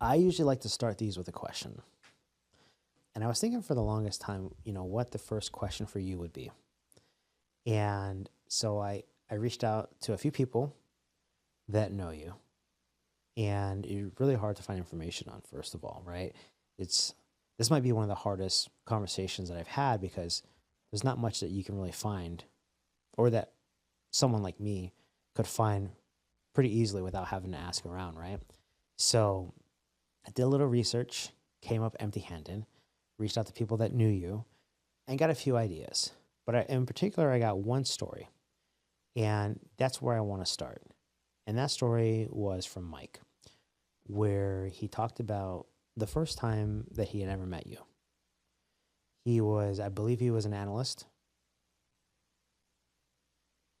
I usually like to start these with a question. And I was thinking for the longest time, what the first question for you would be. And so I reached out to a few people that know you. And it's really hard to find information on, first of all, right? This might be one of the hardest conversations that I've had because there's not much that you can really find or that someone like me could find pretty easily without having to ask around, right? So I did a little research, came up empty-handed, reached out to people that knew you, and got a few ideas. But in particular, I got one story, and that's where I want to start. And that story was from Mike, where he talked about the first time that he had ever met you. I believe he was an analyst,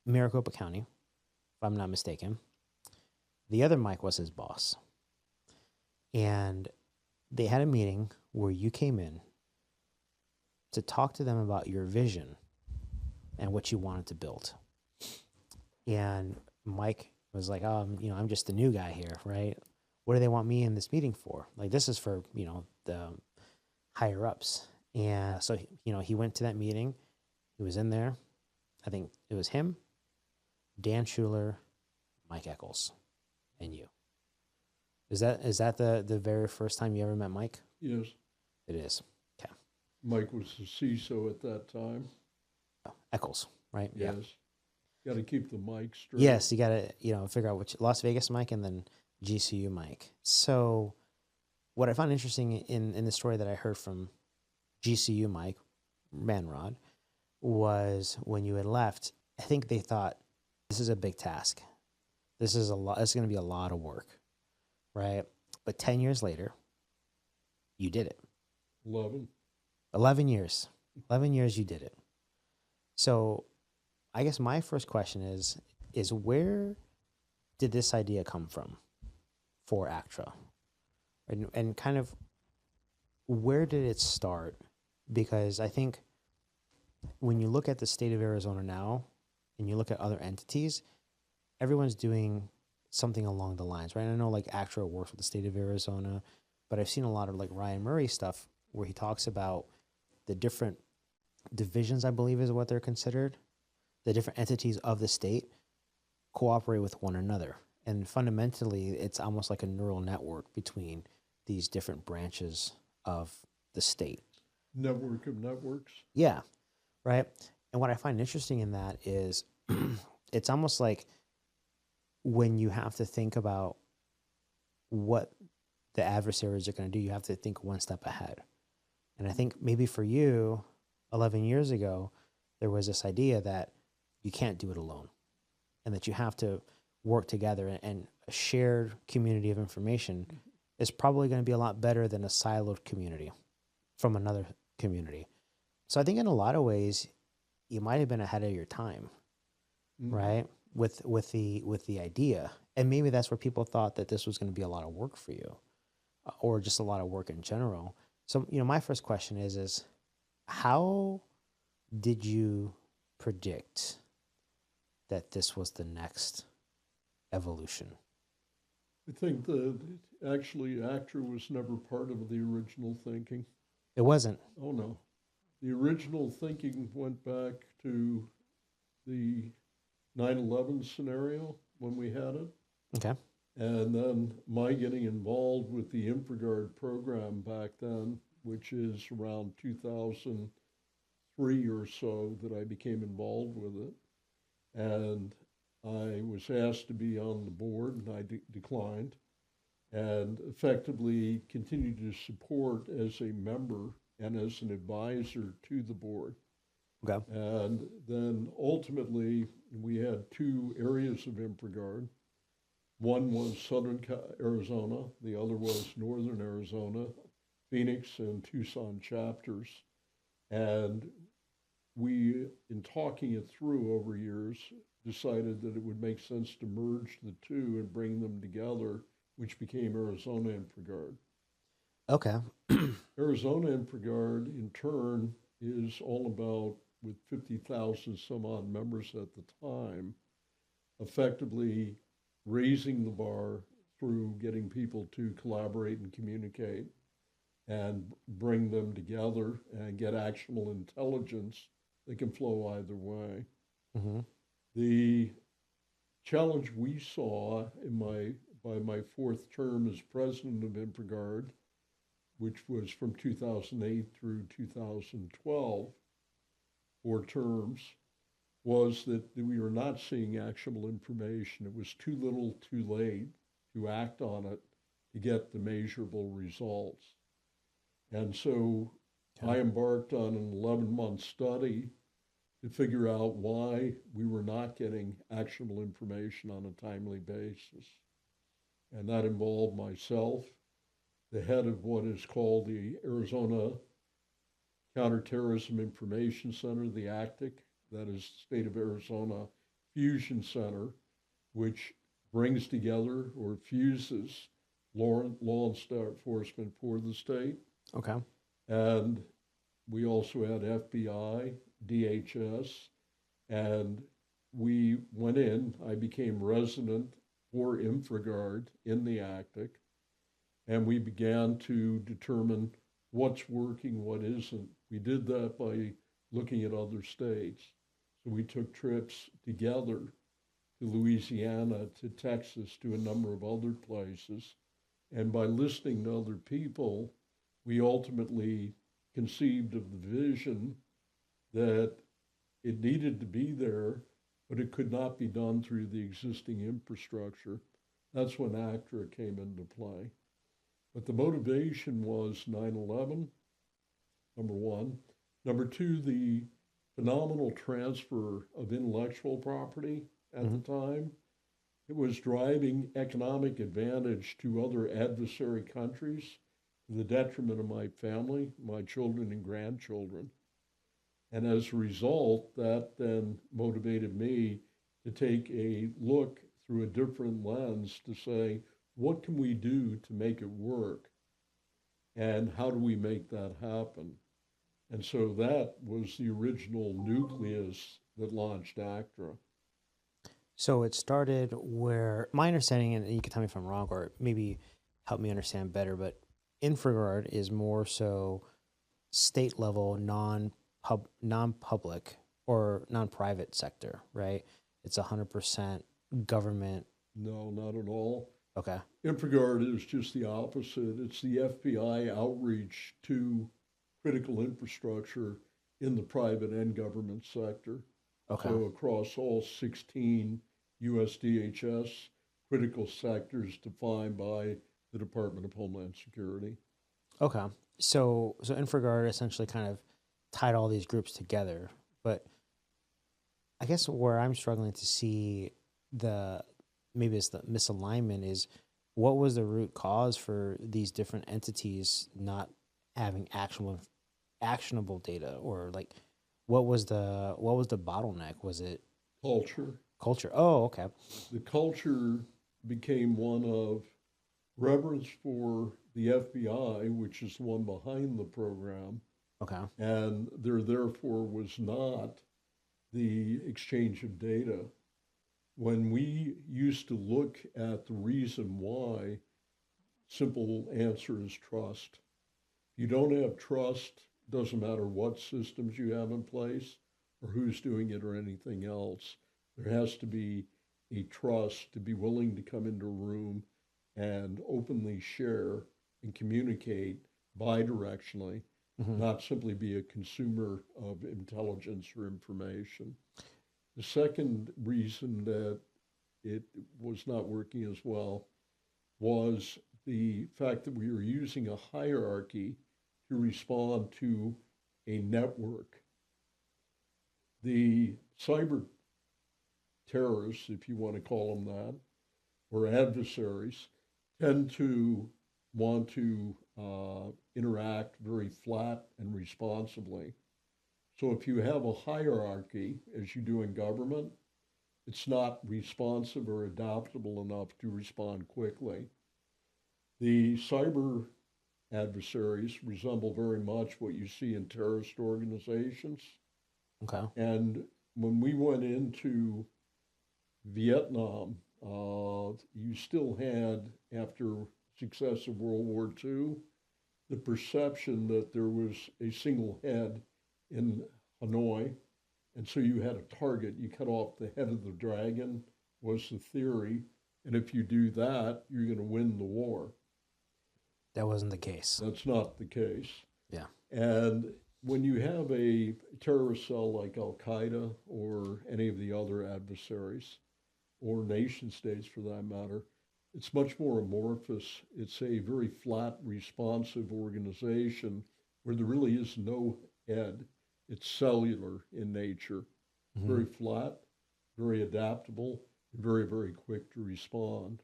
Maricopa County, if I'm not mistaken. The other Mike was his boss. And they had a meeting where you came in to talk to them about your vision and what you wanted to build. And Mike was like, I'm just the new guy here, right? What do they want me in this meeting for? Like, this is for, the higher ups. And so, he went to that meeting. He was in there. I think it was him, Dan Schuler, Mike Eccles, and you. Is that the very first time you ever met Mike? Yes. It is. Okay. Mike was the CISO at that time. Oh, Eccles, right? Yes. Yeah. Got to keep the mic straight. Yes, you got to, figure out which Las Vegas Mike and then GCU Mike. So what I found interesting in the story that I heard from GCU Mike, Manrod, was when you had left, I think they thought, this is a big task. This is a lot. It's going to be a lot of work, right? But 10 years later, you did it. 11 years. 11 years you did it. So I guess my first question is where did this idea come from for ACTRA? And kind of where did it start? Because I think when you look at the state of Arizona now and you look at other entities, everyone's doing something along the lines, right? I know like ACTRA works with the state of Arizona, but I've seen a lot of like Ryan Murray stuff where he talks about the different divisions, I believe is what they're considered. The different entities of the state cooperate with one another. And fundamentally, it's almost like a neural network between these different branches of the state. Network of networks. Yeah, right. And what I find interesting in that is it's almost like when you have to think about what the adversaries are going to do, you have to think one step ahead. And I think maybe for you, 11 years ago, there was this idea that you can't do it alone and that you have to work together, and a shared community of information is probably going to be a lot better than a siloed community from another community. So I think in a lot of ways, you might have been ahead of your time, right? With the idea. And maybe that's where people thought that this was going to be a lot of work for you, or just a lot of work in general. So, my first question is how did you predict that this was the next evolution? I think that actually ACTRA was never part of the original thinking. It wasn't? Oh, no. The original thinking went back to the 9/11 scenario when we had it. Okay. And then my getting involved with the InfraGard program back then, which is around 2003 or so that I became involved with it. And I was asked to be on the board, and I declined, and effectively continued to support as a member and as an advisor to the board. Okay. And then ultimately, we had two areas of InfraGard. One was Southern Arizona, the other was Northern Arizona, Phoenix and Tucson chapters. And we, in talking it through over years, decided that it would make sense to merge the two and bring them together, which became Arizona InfraGard. Okay. Arizona InfraGard, in turn, is all about, with 50,000 some odd members at the time, effectively raising the bar through getting people to collaborate and communicate and bring them together and get actionable intelligence that can flow either way. Mm-hmm. The challenge we saw by my fourth term as president of InfraGard, which was from 2008 through 2012, 4 terms, was that we were not seeing actionable information. It was too little, too late to act on it to get the measurable results. And so I embarked on an 11-month study to figure out why we were not getting actionable information on a timely basis. And that involved myself, the head of what is called the Arizona Counterterrorism Information Center, the ACTIC, that is State of Arizona Fusion Center, which brings together or fuses law enforcement for the state. Okay. And we also had FBI, DHS, and we went in. I became resident for InfraGard in the ACTIC, and we began to determine what's working, what isn't. We did that by looking at other states. So we took trips together to Louisiana, to Texas, to a number of other places. And by listening to other people, we ultimately conceived of the vision that it needed to be there, but it could not be done through the existing infrastructure. That's when ACTRA came into play. But the motivation was 9/11, number one. Number two, the phenomenal transfer of intellectual property at the time. It was driving economic advantage to other adversary countries to the detriment of my family, my children and grandchildren. And as a result, that then motivated me to take a look through a different lens to say, what can we do to make it work? And how do we make that happen? And so that was the original nucleus that launched ACTRA. So it started where my understanding, and you can tell me if I'm wrong or maybe help me understand better, but InfraGard is more so state level, non-public or non-private sector, right? It's 100% government. No, not at all. Okay. InfraGard is just the opposite. It's the FBI outreach to critical infrastructure in the private and government sector. Okay. So across all 16 USDHS critical sectors defined by the Department of Homeland Security. Okay. So InfraGard essentially kind of tied all these groups together. But I guess where I'm struggling to see maybe it's the misalignment is, what was the root cause for these different entities not having actionable data, or like what was the bottleneck? Was it culture? Oh, okay. The culture became one of reverence for the FBI, which is the one behind the program. Okay. And there therefore was not the exchange of data. When we used to look at the reason why, simple answer is trust. If you don't have trust, doesn't matter what systems you have in place or who's doing it or anything else. There has to be a trust to be willing to come into a room and openly share and communicate bi-directionally, not simply be a consumer of intelligence or information. The second reason that it was not working as well was the fact that we were using a hierarchy to respond to a network. The cyber terrorists, if you want to call them that, or adversaries, tend to want to interact very flat and responsibly. So if you have a hierarchy, as you do in government, it's not responsive or adaptable enough to respond quickly. The cyber adversaries resemble very much what you see in terrorist organizations. Okay. And when we went into Vietnam you still had, after success of World War II, the perception that there was a single head in Hanoi, and so you had a target. You cut off the head of the dragon, was the theory, and if you do that, you're going to win the war. That wasn't the case. That's not the case. Yeah. And when you have a terrorist cell like Al Qaeda or any of the other adversaries, or nation states for that matter, it's much more amorphous. It's a very flat, responsive organization where there really is no head. It's cellular in nature, very flat, very adaptable, very, very quick to respond.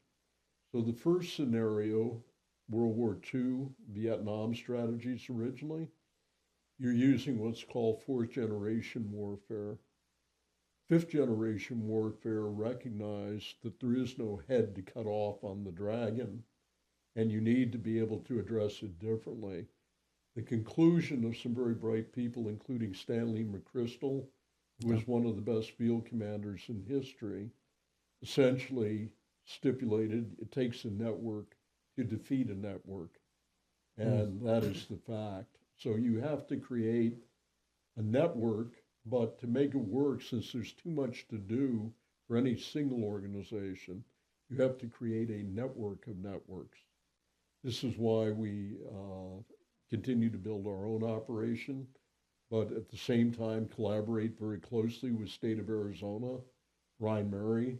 So the first scenario, World War II, Vietnam strategies originally, you're using what's called fourth generation warfare. Fifth generation warfare recognized that there is no head to cut off on the dragon, and you need to be able to address it differently. The conclusion of some very bright people, including Stanley McChrystal, who was one of the best field commanders in history, essentially stipulated it takes a network to defeat a network, and that is the fact. So you have to create a network, but to make it work, since there's too much to do for any single organization, you have to create a network of networks. This is why we continue to build our own operation, but at the same time collaborate very closely with State of Arizona, Ryan Murray,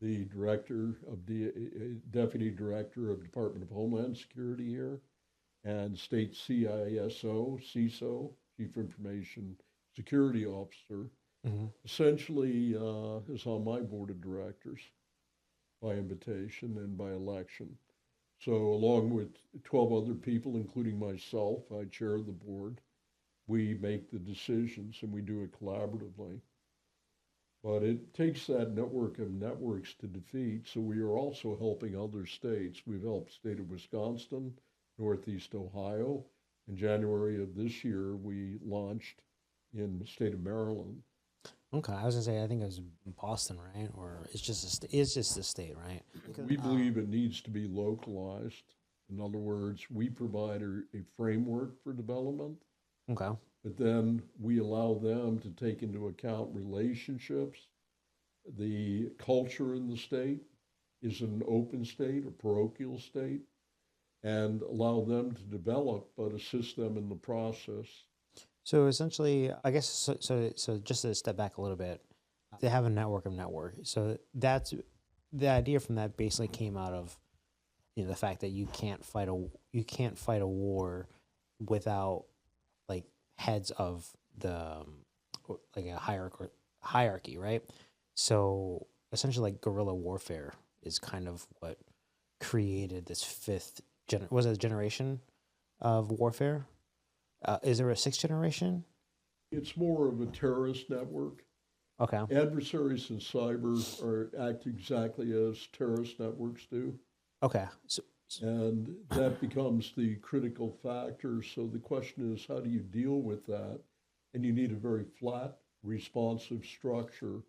the Deputy Director of Department of Homeland Security here, and State CISO, Chief Information Security Officer, essentially is on my board of directors by invitation and by election. So along with 12 other people, including myself, I chair the board, we make the decisions and we do it collaboratively. But it takes that network of networks to defeat, so we are also helping other states. We've helped the state of Wisconsin, Northeast Ohio. In January of this year, we launched in the state of Maryland. Okay, I was gonna say I think it was Boston, right? Or it's just it's just a state, right? We believe it needs to be localized. In other words, we provide a framework for development, Okay. but then we allow them to take into account relationships. The culture in the state is an open state, a parochial state, and allow them to develop, but assist them in the process. So essentially, I guess so just to step back a little bit, they have a network of network. So that's the idea from that basically came out of the fact that you can't fight a war without like heads of the like a hierarchy, right? So essentially, like guerrilla warfare is kind of what created this was it a generation of warfare? Is there a sixth generation? It's more of a terrorist network. Okay. Adversaries in cyber act exactly as terrorist networks do. Okay. And that becomes the critical factor. So the question is, how do you deal with that? And you need a very flat, responsive structure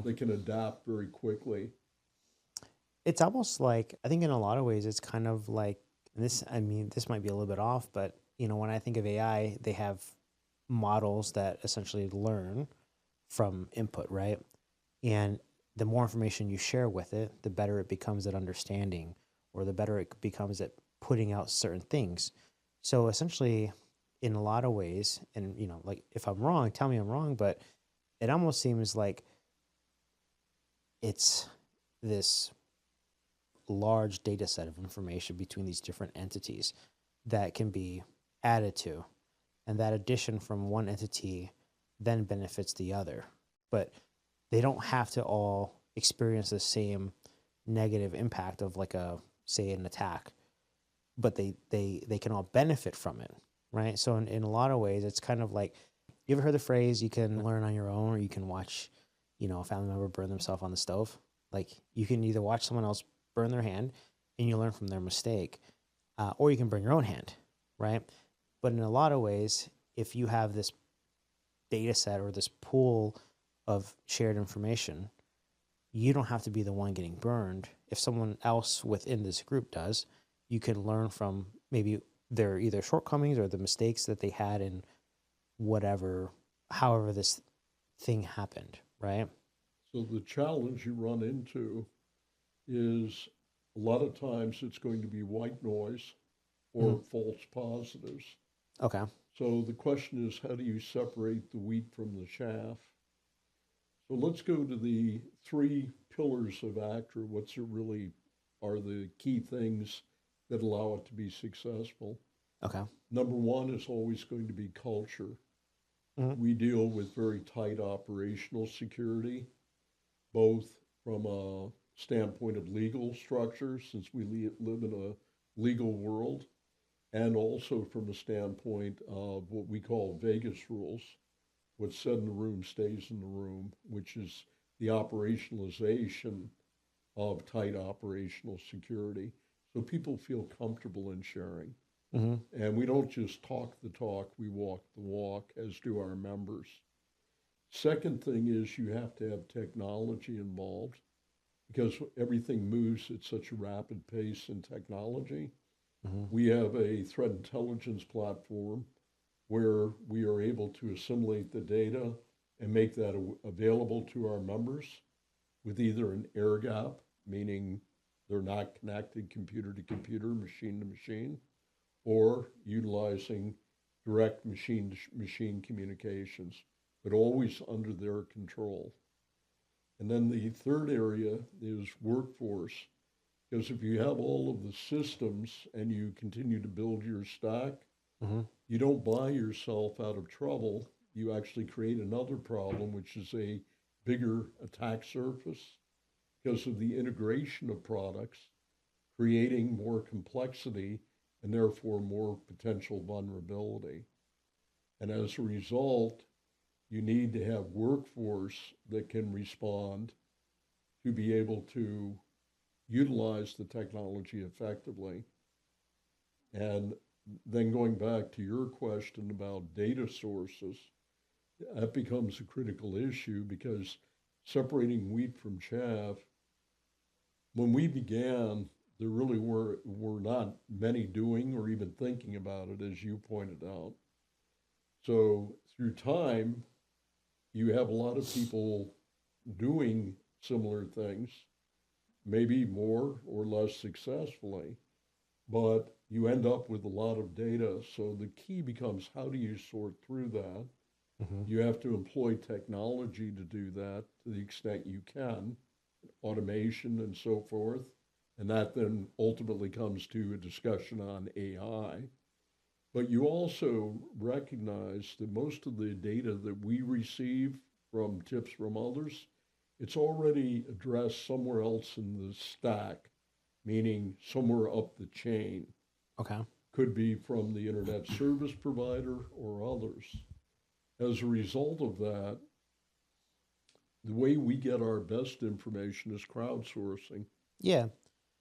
that can adapt very quickly. It's almost like, I think in a lot of ways, it's kind of like, this might be a little bit off, but when I think of AI, they have models that essentially learn from input, right? And the more information you share with it, the better it becomes at understanding, or the better it becomes at putting out certain things. So essentially, in a lot of ways, and like if I'm wrong, tell me I'm wrong, but it almost seems like it's this large data set of information between these different entities that can be added to, and that addition from one entity then benefits the other, but they don't have to all experience the same negative impact of like say an attack, but they can all benefit from it, right? So in a lot of ways, it's kind of like, you ever heard the phrase, you can learn on your own, or you can watch a family member burn themselves on the stove? Like, you can either watch someone else burn their hand and you learn from their mistake, or you can burn your own hand, right? But in a lot of ways, if you have this data set or this pool of shared information, you don't have to be the one getting burned. If someone else within this group does, you can learn from maybe their either shortcomings or the mistakes that they had in whatever, however this thing happened, right? So the challenge you run into is a lot of times it's going to be white noise or false positives. Okay. So the question is, how do you separate the wheat from the chaff? So let's go to the three pillars of actor. What's it really are the key things that allow it to be successful? Okay. Number one is always going to be culture. Mhm. We deal with very tight operational security, both from a standpoint of legal structure, since we live in a legal world, and also from a standpoint of what we call Vegas rules. What's said in the room stays in the room, which is the operationalization of tight operational security. So people feel comfortable in sharing. Mm-hmm. And we don't just talk the talk, we walk the walk, as do our members. Second thing is you have to have technology involved because everything moves at such a rapid pace in technology. Mm-hmm. We have a threat intelligence platform where we are able to assimilate the data and make that available to our members with either an air gap, meaning they're not connected computer to computer, machine to machine, or utilizing direct machine to machine communications, but always under their control. And then the third area is workforce, because if you have all of the systems and you continue to build your stack, Mm-hmm. you don't buy yourself out of trouble. You actually create another problem, which is a bigger attack surface because of the integration of products, creating more complexity and therefore more potential vulnerability. And as a result, you need to have workforce that can respond to be able to utilize the technology effectively. And then going back to your question about data sources, that becomes a critical issue because separating wheat from chaff, when we began, there really were not many doing or even thinking about it, as you pointed out. So through time, you have a lot of people doing similar things, maybe more or less successfully, but you end up with a lot of data. So the key becomes how do you sort through that? Mm-hmm. You have to employ technology to do that to the extent you can, automation and so forth. And that then ultimately comes to a discussion on AI. But you also recognize that most of the data that we receive from tips from others, it's already addressed somewhere else in the stack, meaning somewhere up the chain. Okay. Could be from the internet service provider or others. As a result of that, the way we get our best information is crowdsourcing, Yeah.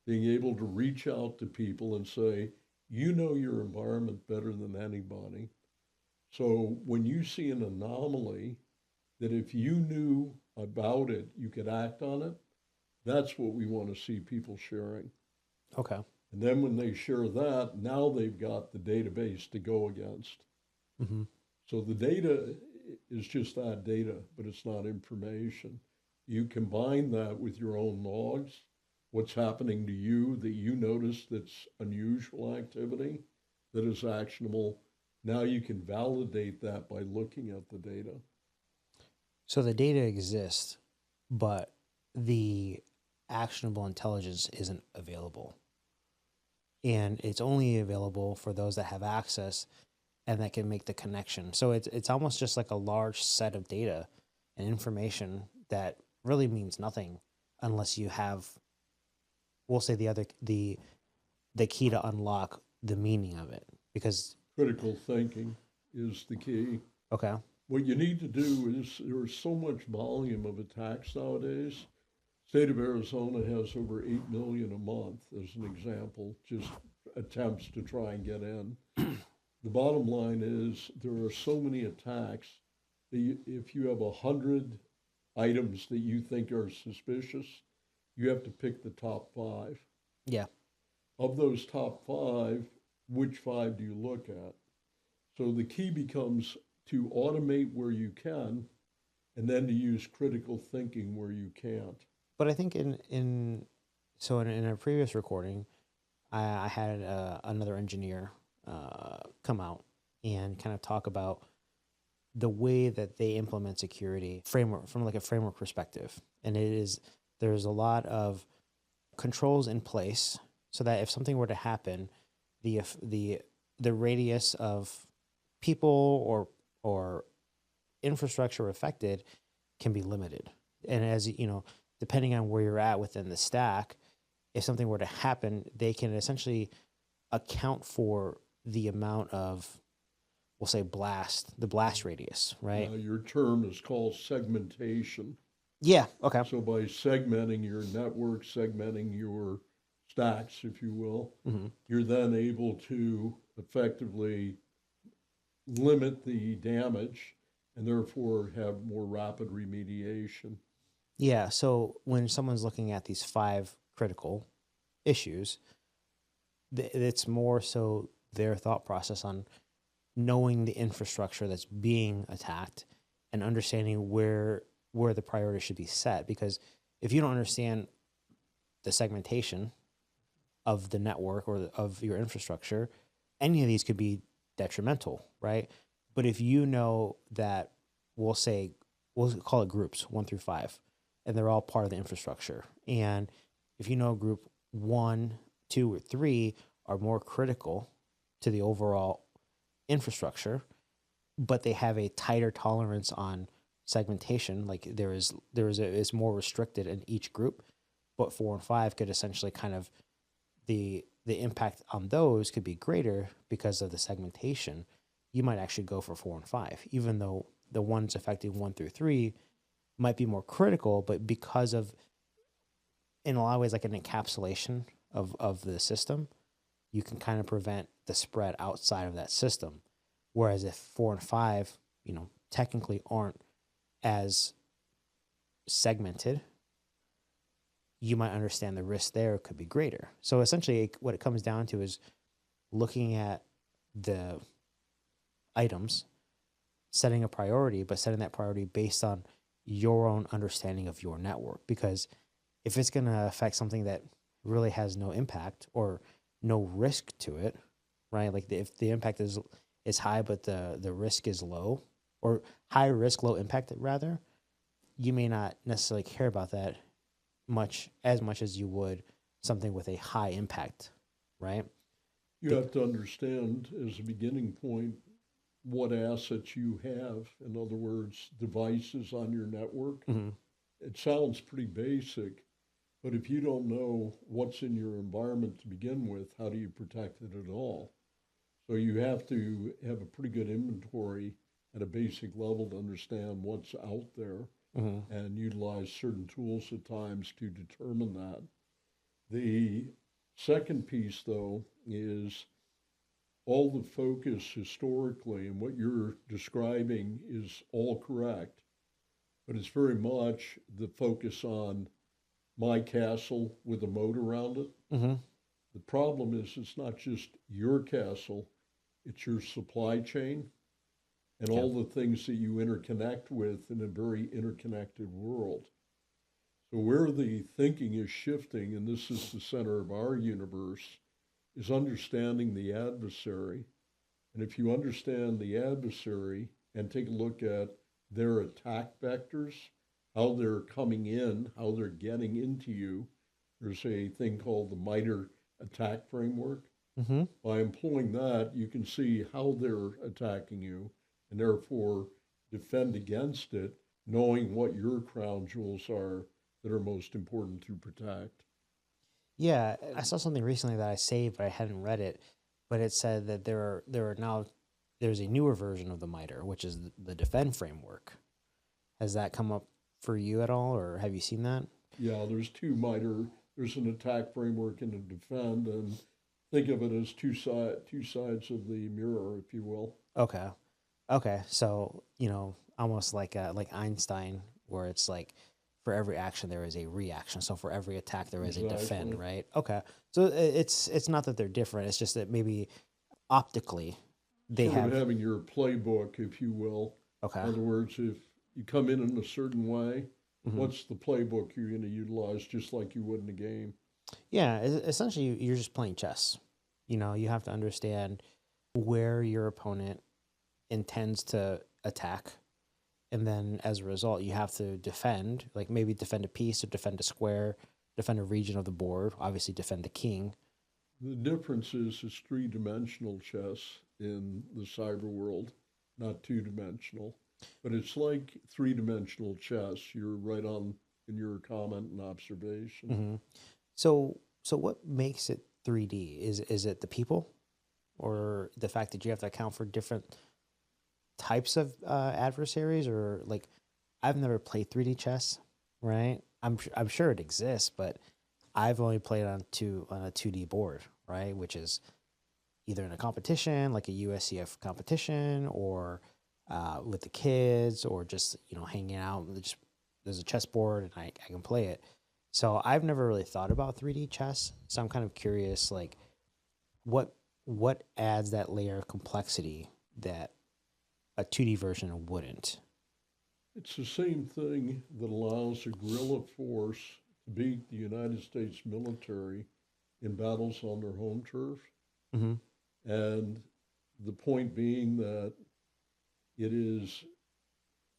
being able to reach out to people and say, you know your environment better than anybody. So when you see an anomaly, that if you knew about it, you could act on it, that's what we want to see people sharing. Okay. And then when they share that, now they've got the database to go against. Mm-hmm. So the data is just that data, but it's not information. You combine that with your own logs, what's happening to you that you notice that's unusual activity that is actionable. Now you can validate that by looking at the data. So the data exists, but the actionable intelligence isn't available. And it's only available for those that have access and that can make the connection. So it's almost just like a large set of data and information that really means nothing unless you have, we'll say the key to unlock the meaning of it. Because Critical thinking is the key. okay. What you need to do is there's so much volume of attacks nowadays. State of Arizona has over 8 million a month, as an example, just attempts to try and get in. The bottom line is there are so many attacks that if you have 100 items that you think are suspicious, you have to pick the top 5. Yeah. Of those top 5, which 5 do you look at? So the key becomes to automate where you can, and then to use critical thinking where you can't. But I think in a previous recording, I had another engineer come out and kind of talk about the way that they implement security framework from like a framework perspective. And there's a lot of controls in place so that if something were to happen, the radius of people or infrastructure affected can be limited. And as you know, depending on where you're at within the stack, if something were to happen, they can essentially account for the amount of, we'll say, the blast radius, right? Your term is called segmentation. Yeah. Okay. So by segmenting your network, segmenting your stacks, if you will, you're then able to effectively limit the damage and therefore have more rapid remediation. Yeah. So when someone's looking at these 5 critical issues, it's more so their thought process on knowing the infrastructure that's being attacked and understanding where the priority should be set. Because if you don't understand the segmentation of the network or of your infrastructure, any of these could be detrimental, right? But if you know that, we'll call it groups 1 through 5, and they're all part of the infrastructure. And if you know group 1, 2, or 3 are more critical to the overall infrastructure, but they have a tighter tolerance on segmentation, like is more restricted in each group, but 4 and 5 could essentially kind of the impact on those could be greater because of the segmentation. You might actually go for 4 and 5, even though the ones affecting 1 through 3 might be more critical, but because of, in a lot of ways, like an encapsulation of the system, you can kind of prevent the spread outside of that system. Whereas if 4 and 5, technically aren't as segmented, you might understand the risk there could be greater. So essentially what it comes down to is looking at the items, setting a priority, but setting that priority based on your own understanding of your network. Because if it's going to affect something that really has no impact or no risk to it, right? Like if the impact is high, but the risk is low, or high risk, low impact rather, you may not necessarily care about that as much as you would something with a high impact, right? You have to understand as a beginning point what assets you have. In other words, devices on your network. Mm-hmm. It sounds pretty basic, but if you don't know what's in your environment to begin with, how do you protect it at all? So you have to have a pretty good inventory at a basic level to understand what's out there and utilize certain tools at times to determine that. The second piece, though, is all the focus historically, and what you're describing is all correct, but it's very much the focus on my castle with a moat around it. Mm-hmm. The problem is it's not just your castle, it's your supply chain and all the things that you interconnect with in a very interconnected world. So where the thinking is shifting, and this is the center of our universe, is understanding the adversary. And if you understand the adversary and take a look at their attack vectors, how they're coming in, how they're getting into you, there's a thing called the MITRE attack framework. Mm-hmm. By employing that, you can see how they're attacking you and therefore defend against it, knowing what your crown jewels are that are most important to protect. Yeah, I saw something recently that I saved, but I hadn't read it. But it said that there's a newer version of the MITRE, which is the defend framework. Has that come up for you at all, or have you seen that? Yeah, there's 2 MITRE. There's an attack framework and a defend, and think of it as two sides of the mirror, if you will. Okay. So, almost like Einstein where it's like for every action there is a reaction. So for every attack there is a defend, Exactly. right? Okay. So it's not that they're different. It's just that maybe optically they Sort of have having your playbook, if you will. okay. In other words, if you come in a certain way, Hmm. what's the playbook you're going to utilize just like you would in a game? Yeah, essentially you're just playing chess. You know, you have to understand where your opponent intends to attack, and then as a result you have to defend, like maybe defend a piece or defend a square, defend a region of the board, obviously defend the king. The difference is it's three-dimensional chess in the cyber world, not two-dimensional. But it's like three-dimensional chess. You're right on in your comment and observation. Hmm. So what makes it 3D? Is it the people, or the fact that you have to account for different types of adversaries, or like I've never played 3D chess, right? I'm sure it exists, but I've only played on a 2D board, right? Which is either in a competition, like a USCF competition, or with the kids, or just hanging out. Just there's a chessboard and I can play it. So I've never really thought about 3D chess. So I'm kind of curious, like what what adds that layer of complexity that a 2D version wouldn't. It's the same thing that allows a guerrilla force to beat the United States military in battles on their home turf. Mm-hmm. And the point being that it is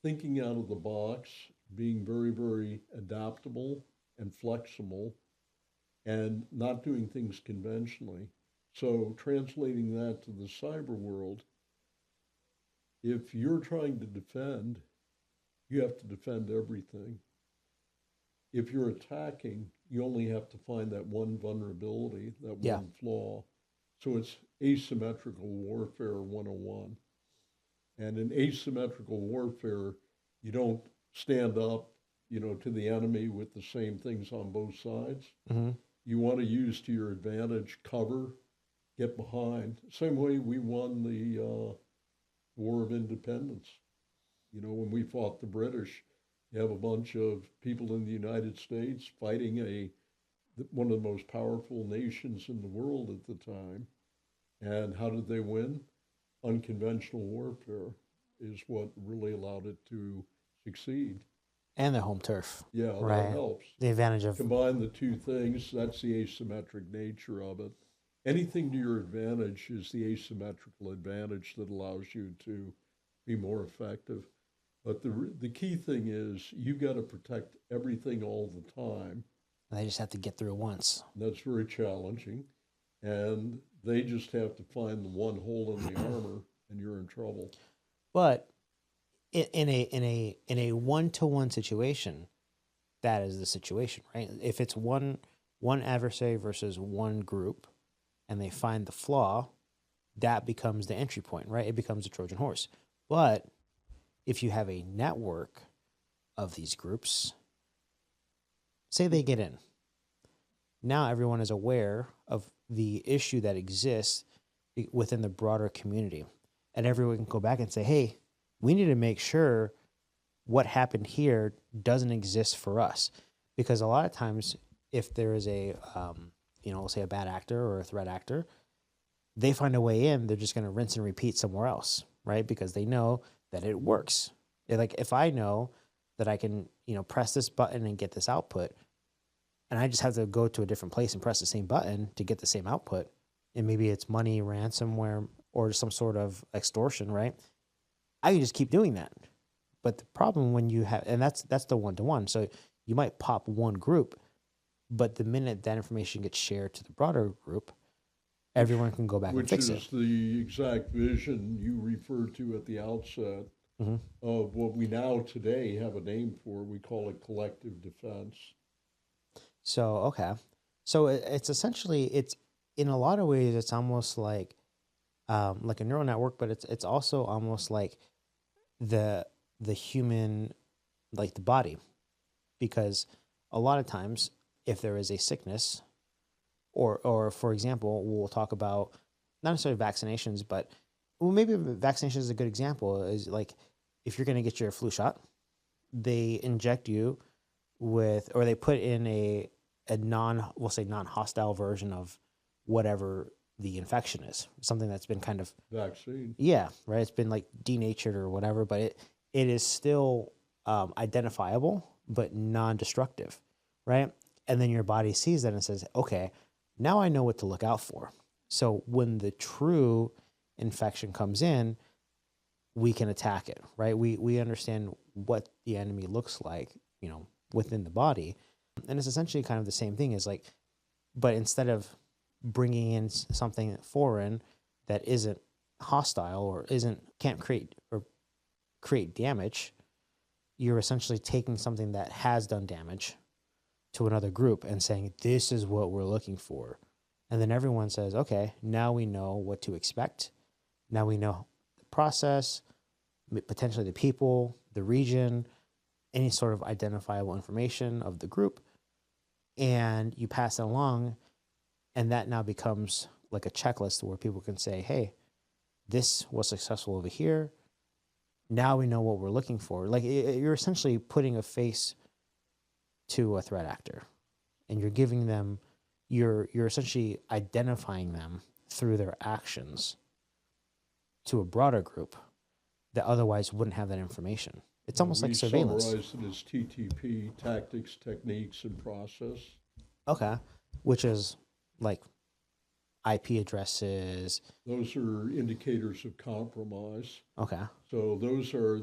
thinking out of the box, being very, very adaptable and flexible, and not doing things conventionally. So, translating that to the cyber world, if you're trying to defend, you have to defend everything. If you're attacking, you only have to find that one vulnerability, that Yeah. one flaw. So it's asymmetrical warfare 101. And in asymmetrical warfare, you don't stand up, to the enemy with the same things on both sides. Mm-hmm. You want to use to your advantage cover, get behind. Same way we won the War of Independence. When we fought the British, you have a bunch of people in the United States fighting one of the most powerful nations in the world at the time. And how did they win? Unconventional warfare is what really allowed it to succeed. And their home turf, Yeah, that right? helps. The advantage of Combine the two things, that's the asymmetric nature of it. Anything to your advantage is the asymmetrical advantage that allows you to be more effective. But the key thing is you've got to protect everything all the time. they just have to get through it once. That's very challenging. And they just have to find the one hole in the armor and you're in trouble. But in a 1-to-1 situation, that is the situation, right? If it's one adversary versus one group, and they find the flaw, that becomes the entry point, right? It becomes a Trojan horse. But if you have a network of these groups, say they get in, now everyone is aware of the issue that exists within the broader community, and everyone can go back and say, hey, we need to make sure what happened here doesn't exist for us. Because a lot of times, if there is a we'll say a bad actor or a threat actor, they find a way in, they're just going to rinse and repeat somewhere else, right? Because they know that it works. Like if I know that I can, press this button and get this output, and I just have to go to a different place and press the same button to get the same output, and maybe it's money, ransomware, or some sort of extortion, right? I can just keep doing that. But the problem when you have, and that's the 1-to-1. So you might pop one group, but the minute that information gets shared to the broader group, everyone can go back and Which fix is it. the exact vision you referred to at the outset Mm-hmm. of what we now today have a name for. We call it collective defense. So okay, so it's essentially it's in a lot of ways it's almost like a neural network, but it's also almost like the human, like the body, because a lot of times if there is a sickness, or for example, we'll talk about not necessarily vaccinations, but well, maybe vaccination is a good example. Is like if you're going to get your flu shot, they inject you with, or they put in a we'll say non-hostile version of whatever the infection is, something that's been kind of, Vaccine. yeah, right. It's been like denatured or whatever, but it is still identifiable, but non-destructive, right? And then your body sees that and says, okay, now I know what to look out for. So when the true infection comes in, we can attack it, right? We understand what the enemy looks like, within the body. And it's essentially kind of the same thing as like, but instead of bringing in something foreign that isn't hostile or can't create damage, you're essentially taking something that has done damage to another group and saying, this is what we're looking for. And then everyone says, okay, now we know what to expect. Now we know the process, potentially the people, the region, any sort of identifiable information of the group. And you pass it along. And that now becomes like a checklist where people can say, hey, this was successful over here. Now we know what we're looking for. Like you're essentially putting a face to a threat actor, and you're giving them, you're essentially identifying them through their actions to a broader group that otherwise wouldn't have that information. It's almost like surveillance. We summarize it as TTP, tactics, techniques, and process. Okay. Which is like IP addresses. Those are indicators of compromise. Okay. So those are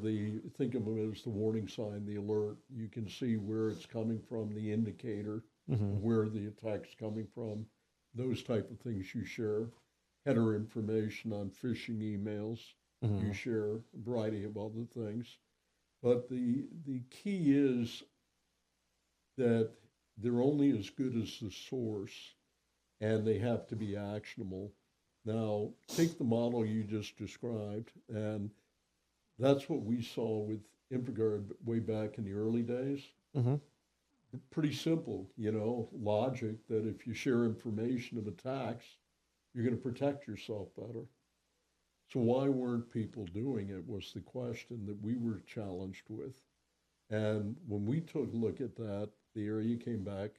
think of them as the warning sign, the alert. You can see where it's coming from, the indicator, where the attack's coming from, those type of things you share. Header information on phishing emails, you share a variety of other things. But the key is that they're only as good as the source, and they have to be actionable. Now, take the model you just described, and that's what we saw with InfraGard way back in the early days. Pretty simple, logic that if you share information of attacks, you're going to protect yourself better. So why weren't people doing it was the question that we were challenged with. And when we took a look at that, the area came back,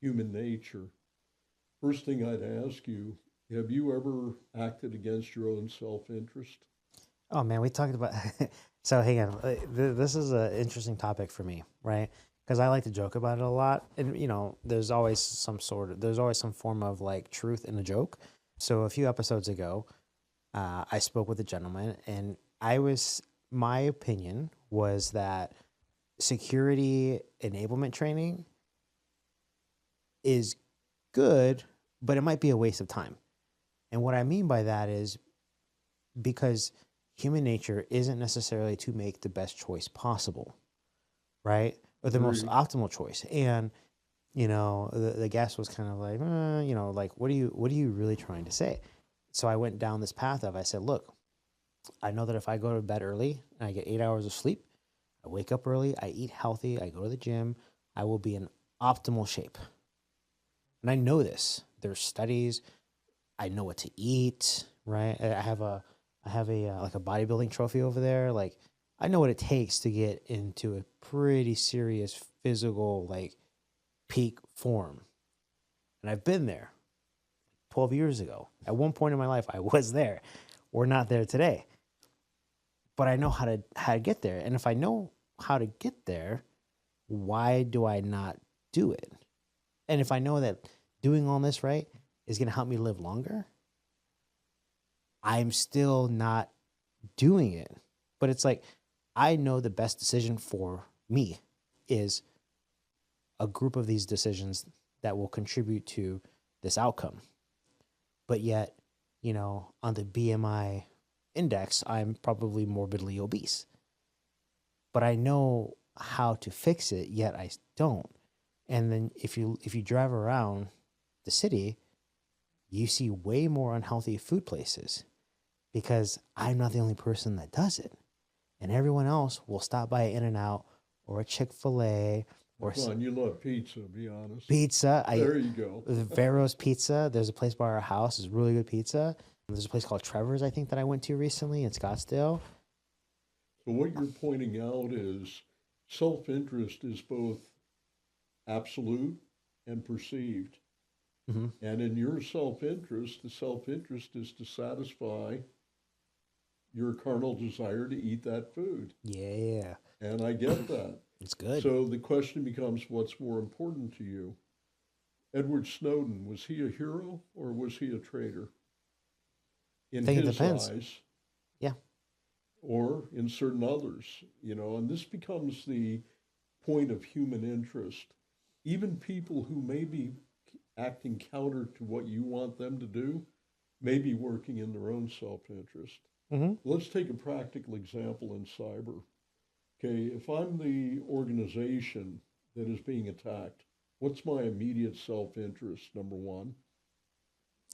human nature. First thing I'd ask you, have you ever acted against your own self-interest? Oh man, we talked about, so hang on, this is an interesting topic for me, right? Because I like to joke about it a lot. And there's always some form of like truth in a joke. So a few episodes ago, I spoke with a gentleman, and my opinion was that security enablement training is good, but it might be a waste of time. And what I mean by that is because human nature isn't necessarily to make the best choice possible, right? Or the most optimal choice. And, the guest was kind of like, like, what are you really trying to say? So I went down this path I said, look, I know that if I go to bed early and I get 8 hours of sleep, I wake up early, I eat healthy, I go to the gym, I will be in optimal shape. And I know this. There's studies. I know what to eat, right? I have a like a bodybuilding trophy over there. Like I know what it takes to get into a pretty serious physical, like peak form. And I've been there 12 years ago. At one point in my life, I was there. We're not there today. But I know how to get there. And if I know how to get there, why do I not do it? And if I know that doing all this right is going to help me live longer, I'm still not doing it. But it's like, I know the best decision for me is a group of these decisions that will contribute to this outcome. But yet, on the BMI index, I'm probably morbidly obese. But I know how to fix it, yet I don't. And then if you drive around the city, you see way more unhealthy food places because I'm not the only person that does it. And everyone else will stop by an In-N-Out or a Chick-fil-A or Come on, you love pizza, be honest. Pizza. There you go. Vero's Pizza. There's a place by our house. It's really good pizza. There's a place called Trevor's, I think, that I went to recently in Scottsdale. So what you're pointing out is self-interest is both absolute and perceived. Mm-hmm. And in your self-interest, the self-interest is to satisfy your carnal desire to eat that food. Yeah. And I get that. It's good. So the question becomes, what's more important to you? Edward Snowden, was he a hero or was he a traitor? In I think it his depends. eyes, Yeah. or in certain others, and this becomes the point of human interest. Even people who may be acting counter to what you want them to do may be working in their own self-interest. Mm-hmm. Let's take a practical example in cyber. Okay, if I'm the organization that is being attacked, what's my immediate self-interest, number one?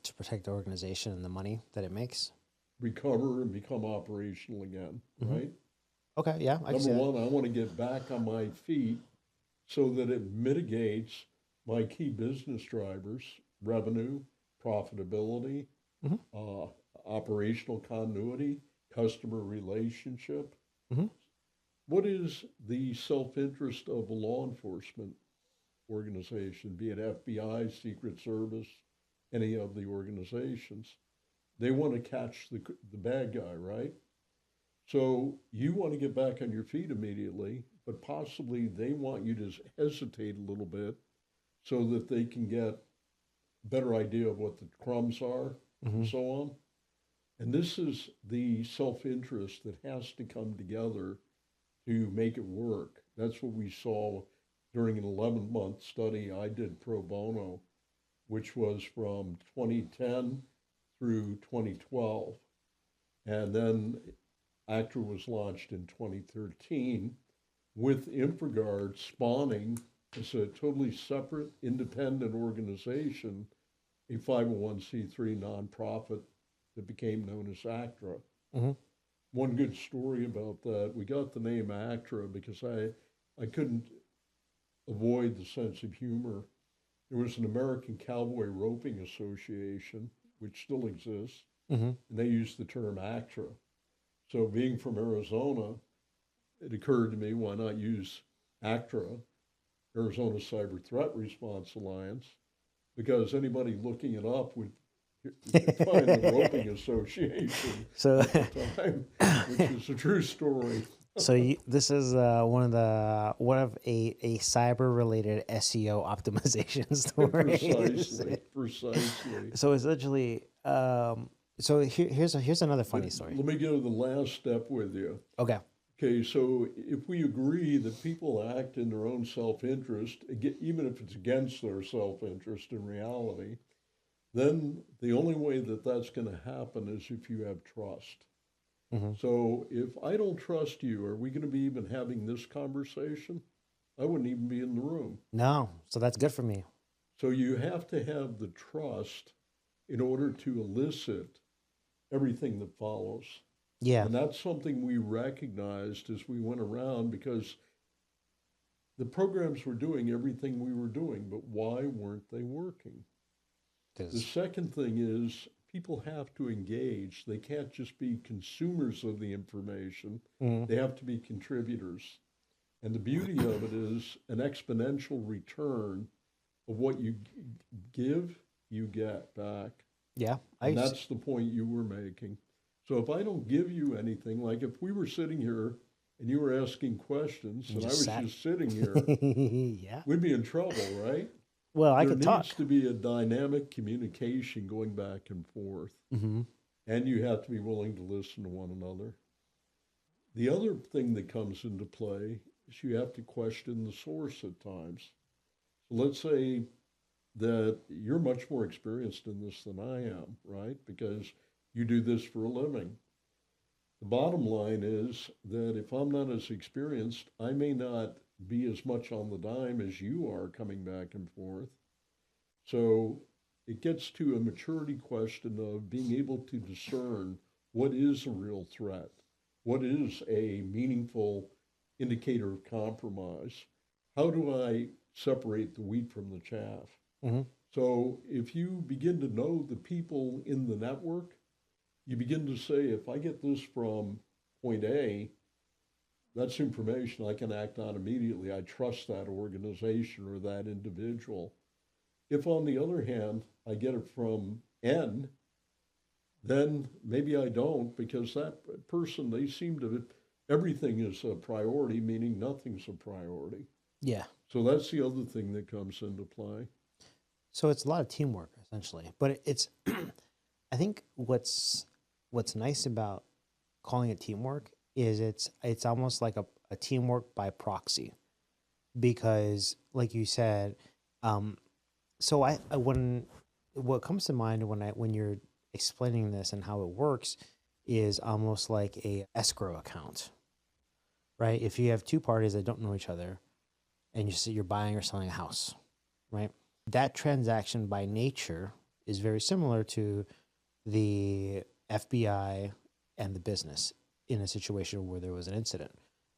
To protect the organization and the money that it makes. Recover and become operational again, Mm-hmm. right? Okay, yeah. Number one, I want to get back on my feet so that it mitigates my key business drivers, revenue, profitability, Mm-hmm. operational continuity, customer relationship. Mm-hmm. What is the self-interest of a law enforcement organization, be it FBI, Secret Service, any of the organizations? They want to catch the bad guy, right? So you want to get back on your feet immediately, but possibly they want you to hesitate a little bit so that they can get a better idea of what the crumbs are, Mm-hmm. and so on. And this is the self-interest that has to come together to make it work. That's what we saw during an 11-month study I did pro bono, which was from 2010 through 2012. And then ACTRA was launched in 2013 with InfraGard spawning as a totally separate, independent organization, a 501c3 nonprofit that became known as ACTRA. Mm-hmm. One good story about that, we got the name ACTRA because I couldn't avoid the sense of humor. There was an American Cowboy Roping Association, which still exists, Mm-hmm. and they used the term ACTRA. So being from Arizona, it occurred to me, why not use ACTRA, Arizona Cyber Threat Response Alliance, because anybody looking it up would find the Roping Association So, at the time, which is a true story. so this is one of a cyber related SEO optimization stories. Precisely. So essentially, so here's another funny story. Let me go to the last step with you. Okay. Okay, so if we agree that people act in their own self-interest, even if it's against their self-interest in reality, then the only way that that's going to happen is if you have trust. Mm-hmm. So if I don't trust you, are we going to be even having this conversation? I wouldn't even be in the room. No, so that's good for me. So you have to have the trust in order to elicit everything that follows. Yeah. And that's something we recognized as we went around, because the programs were doing everything we were doing, but why weren't they working? The second thing is people have to engage. They can't just be consumers of the information. Mm-hmm. They have to be contributors. And the beauty of it is an exponential return of what you give, you get back. Yeah. And that's the point you were making. So if I don't give you anything, like if we were sitting here and you were asking questions and I was just sitting here, yeah, we'd be in trouble, right? Well, I there could talk. needs to be a dynamic communication going back and forth. Mm-hmm. And you have to be willing to listen to one another. The other thing that comes into play is you have to question the source at times. So let's say that you're much more experienced in this than I am, right? Because you do this for a living. The bottom line is that if I'm not as experienced, I may not be as much on the dime as you are coming back and forth. So it gets to a maturity question of being able to discern what is a real threat, what is a meaningful indicator of compromise. How do I separate the wheat from the chaff? Mm-hmm. So if you begin to know the people in the network, you begin to say, if I get this from point A, that's information I can act on immediately. I trust that organization or that individual. If, on the other hand, I get it from N, then maybe I don't because that person, they seem to, everything is a priority, meaning nothing's a priority. Yeah. So that's the other thing that comes into play. So it's a lot of teamwork essentially, but it's I think what's nice about calling it teamwork is it's almost like a teamwork by proxy because like you said, so I when what comes to mind when you're explaining this and how it works is almost like a escrow account, right? If you have two parties that don't know each other and you're buying or selling a house, right? That transaction by nature is very similar to the FBI and the business in a situation where there was an incident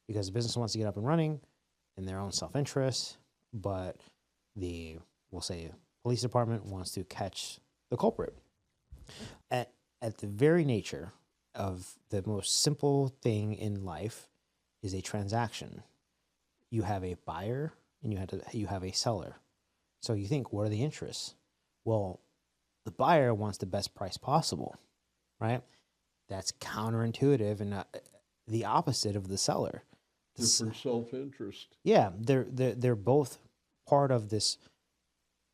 because the business wants to get up and running in their own self-interest, but we'll say police department wants to catch the culprit. At the very nature of the most simple thing in life is a transaction. You have a buyer and you have a seller. So you think, what are the interests? Well, the buyer wants the best price possible, right? That's counterintuitive and the opposite of the seller. Different self-interest. Yeah, they're both part of this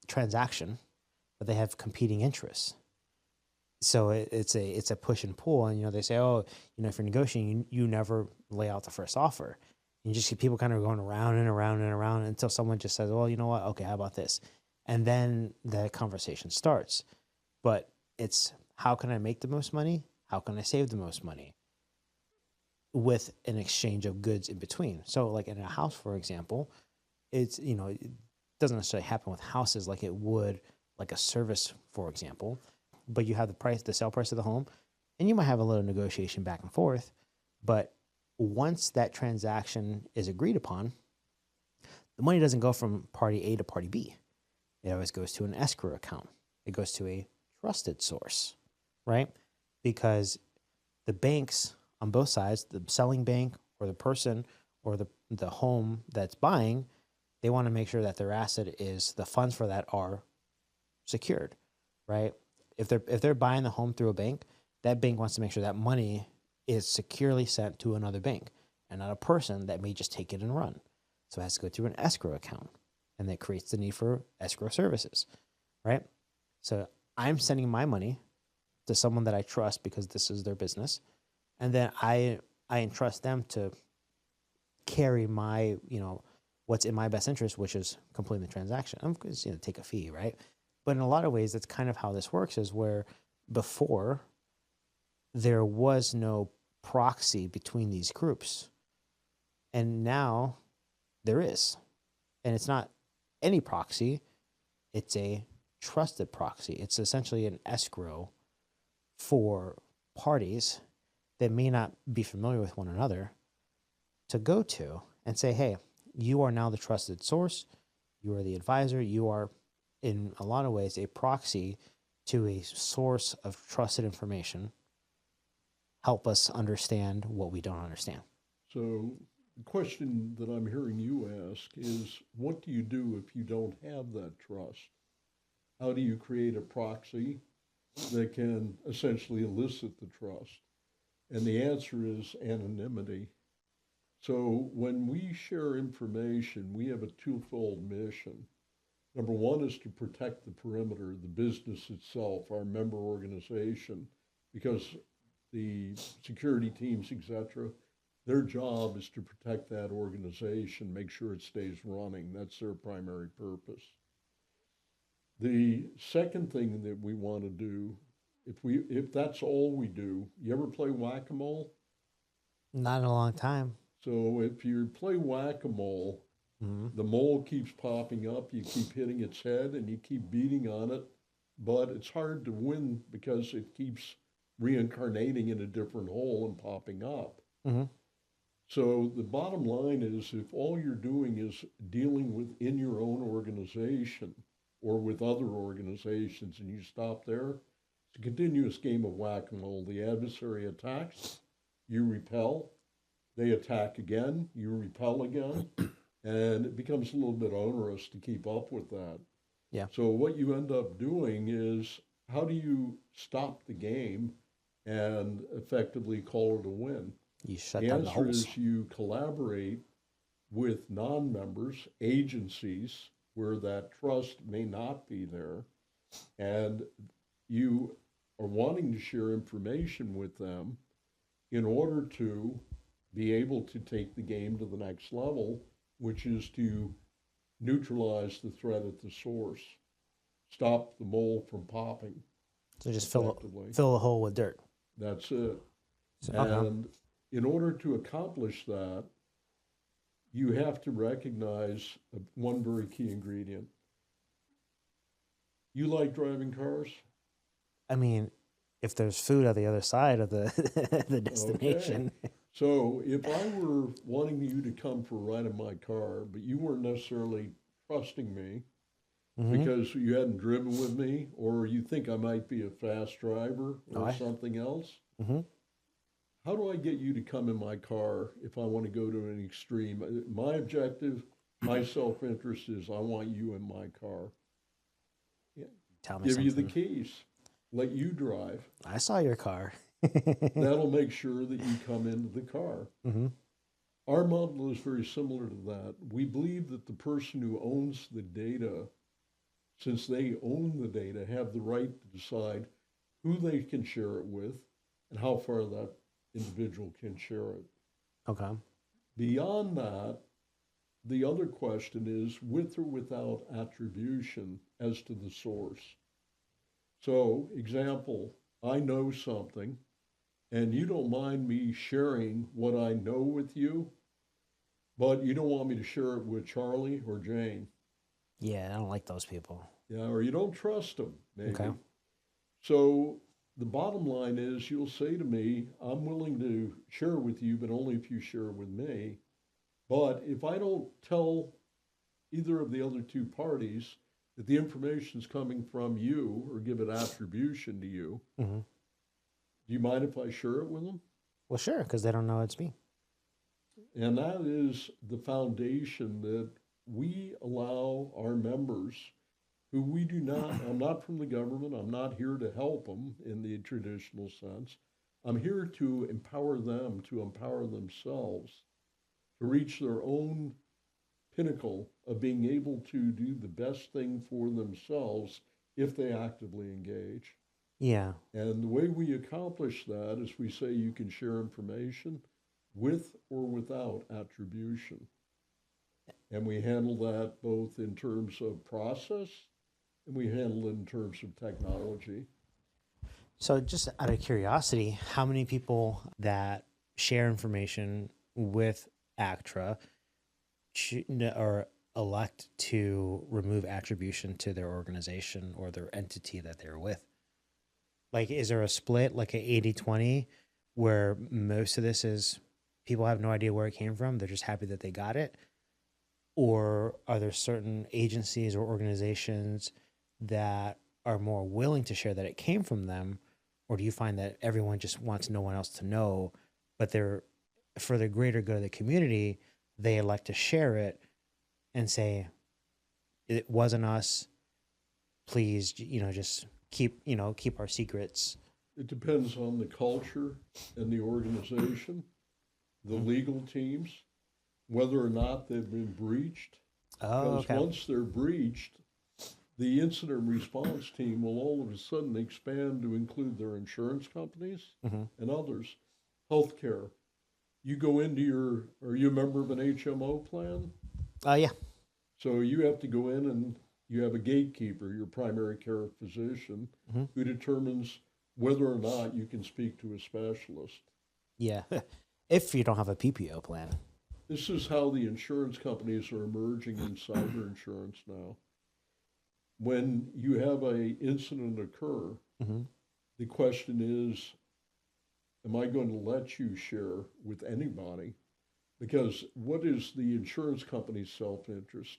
transaction, but they have competing interests. So it's a push and pull, and they say, oh, if you're negotiating, you never lay out the first offer. You just see people kind of going around and around and around until someone just says, well, you know what? Okay, how about this? And then the conversation starts. But it's how can I make the most money? How can I save the most money? With an exchange of goods in between. So like in a house, for example, it doesn't necessarily happen with houses like it would like a service, for example. But you have the sale price of the home, and you might have a little negotiation back and forth. But once that transaction is agreed upon, the money doesn't go from party A to party B. It always goes to an escrow account. It goes to a trusted source, right? Because the banks on both sides, the selling bank or the person or the home that's buying, they want to make sure that their asset is, the funds for that are secured, right? If they're buying the home through a bank, that bank wants to make sure that money is securely sent to another bank and not a person that may just take it and run. So it has to go through an escrow account, and that creates the need for escrow services, right? So I'm sending my money to someone that I trust because this is their business, and then I entrust them to carry my, what's in my best interest, which is completing the transaction. I'm going to take a fee, right? But in a lot of ways, that's kind of how this works, is where before there was no proxy between these groups. And now there is. And it's not any proxy, it's a trusted proxy. It's essentially an escrow for parties that may not be familiar with one another to go to and say, hey, you are now the trusted source. You are the advisor. You are, in a lot of ways, a proxy to a source of trusted information. Help us understand what we don't understand. So the question that I'm hearing you ask is, what do you do if you don't have that trust? How do you create a proxy that can essentially elicit the trust? And the answer is anonymity. So when we share information, we have a twofold mission. Number one is to protect the perimeter, the business itself, our member organization, because the security teams, etc., their job is to protect that organization, make sure it stays running. That's their primary purpose. The second thing that we want to do, if that's all we do, you ever play whack-a-mole? Not in a long time. So if you play whack-a-mole, the mole keeps popping up, you keep hitting its head, and you keep beating on it, but it's hard to win because it keeps reincarnating in a different hole and popping up. Mm-hmm. So the bottom line is, if all you're doing is dealing within your own organization or with other organizations and you stop there, it's a continuous game of whack-a-mole. The adversary attacks, you repel, they attack again, you repel again, and it becomes a little bit onerous to keep up with that. Yeah. So what you end up doing is, how do you stop the game and effectively call it a win? You shut The down the answer holes. is you collaborate with non-members, agencies where that trust may not be there, and you are wanting to share information with them in order to be able to take the game to the next level, which is to neutralize the threat at the source, stop the mole from popping So just effectively. fill the hole with dirt. That's it. So, okay. And in order to accomplish that, you have to recognize one very key ingredient. You like driving cars? I mean, if there's food on the other side of the the destination. Okay. So if I were wanting you to come for a ride in my car, but you weren't necessarily trusting me Mm-hmm. because you hadn't driven with me, or you think I might be a fast driver or Oh, something else, Mm-hmm. how do I get you to come in my car if I want to go to an extreme? My objective, my self-interest is I want you in my car. Yeah. Tell me Give you the something. keys, let you drive. I saw your car. That'll make sure that you come into the car. Mm-hmm. Our model is very similar to that. We believe that the person who owns the data, since they own the data, have the right to decide who they can share it with and how far that individual can share it. Okay. Beyond that, the other question is with or without attribution as to the source. So, example, I know something, and you don't mind me sharing what I know with you, but you don't want me to share it with Charlie or Jane. Yeah, I don't like those people. Yeah, or you don't trust them, maybe. Okay. So the bottom line is you'll say to me, I'm willing to share with you, but only if you share with me. But if I don't tell either of the other two parties that the information is coming from you or give it attribution to you, Mm-hmm. do you mind if I share it with them? Well, sure, because they don't know it's me. And that is the foundation that we allow our members who we do not, I'm not from the government, I'm not here to help them in the traditional sense. I'm here to empower them, to empower themselves, to reach their own pinnacle of being able to do the best thing for themselves if they actively engage. Yeah. And the way we accomplish that is we say you can share information with or without attribution. And we handle that both in terms of process and we handle it in terms of technology. So, just out of curiosity, how many people that share information with ACTRA or elect to remove attribution to their organization or their entity that they're with? Like, is there a split, like a 80-20, where most of this is people have no idea where it came from? They're just happy that they got it? Or are there certain agencies or organizations that are more willing to share that it came from them? Or do you find that everyone just wants no one else to know, but they're, for the greater good of the community, they elect to share it and say, it wasn't us, please, just keep our secrets? It depends on the culture and the organization, the legal teams, whether or not they've been breached. Oh, Because okay. once they're breached, the incident response team will all of a sudden expand to include their insurance companies and others. Healthcare. You go into are you a member of an HMO plan? Yeah. So you have to go in and you have a gatekeeper, your primary care physician, who determines whether or not you can speak to a specialist. Yeah. If you don't have a PPO plan. This is how the insurance companies are emerging in cyber insurance now. When you have an incident occur, the question is, am I going to let you share with anybody? Because what is the insurance company's self-interest?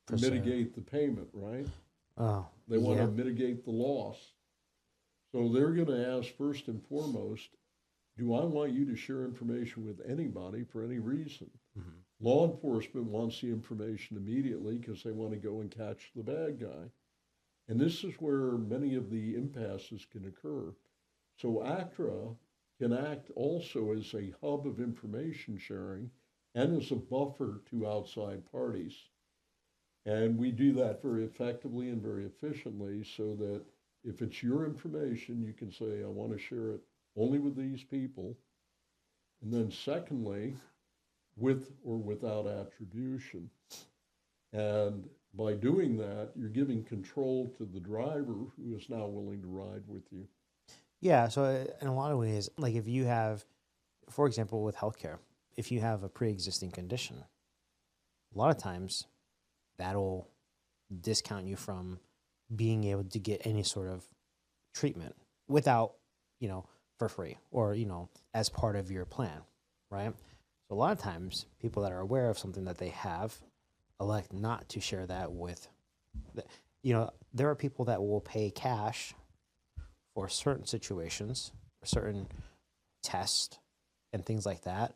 To mitigate the payment, right? Oh, They want to mitigate the loss. So they're going to ask first and foremost, do I want you to share information with anybody for any reason? Mm-hmm. Law enforcement wants the information immediately because they want to go and catch the bad guy. And this is where many of the impasses can occur. So ACTRA can act also as a hub of information sharing and as a buffer to outside parties. And we do that very effectively and very efficiently so that if it's your information, you can say, I want to share it only with these people. And then secondly, with or without attribution. And by doing that, you're giving control to the driver who is now willing to ride with you. Yeah. So in a lot of ways, like if you have, for example, with healthcare, if you have a pre-existing condition, a lot of times that'll discount you from being able to get any sort of treatment without, for free or, as part of your plan, right? So a lot of times people that are aware of something that they have elect not to share that with, there are people that will pay cash for certain situations, for certain tests and things like that,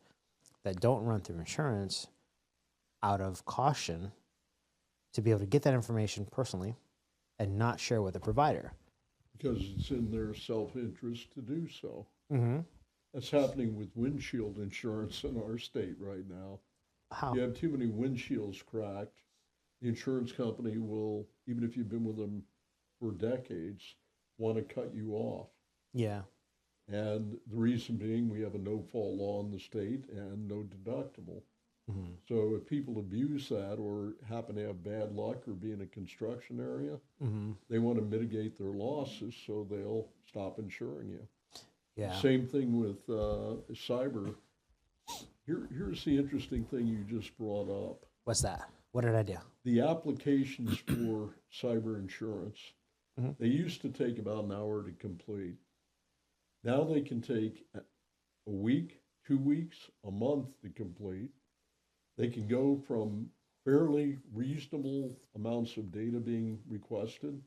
that don't run through insurance out of caution to be able to get that information personally and not share with the provider. Because it's in their self-interest to do so. Mm-hmm. That's happening with windshield insurance in our state right now. How? You have too many windshields cracked, the insurance company will, even if you've been with them for decades, want to cut you off. Yeah. And the reason being, we have a no-fault law in the state and no deductible. Mm-hmm. So if people abuse that or happen to have bad luck or be in a construction area, Mm-hmm. they want to mitigate their losses, so they'll stop insuring you. Yeah. Same thing with cyber. Here's the interesting thing you just brought up. What's that? What did I do? The applications for cyber insurance, Mm-hmm. they used to take about an hour to complete. Now they can take a week, 2 weeks, a month to complete. They can go from fairly reasonable amounts of data being requested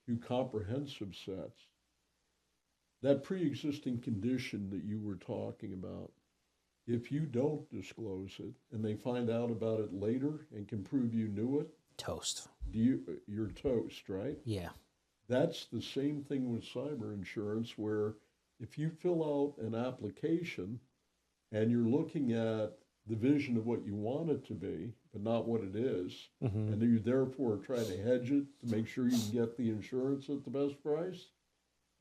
to comprehensive sets. That pre-existing condition that you were talking about, if you don't disclose it and they find out about it later and can prove you knew it, Toast. you're toast, right? Yeah. That's the same thing with cyber insurance, where if you fill out an application and you're looking at the vision of what you want it to be, but not what it is, Mm-hmm. and you therefore try to hedge it to make sure you can get the insurance at the best price,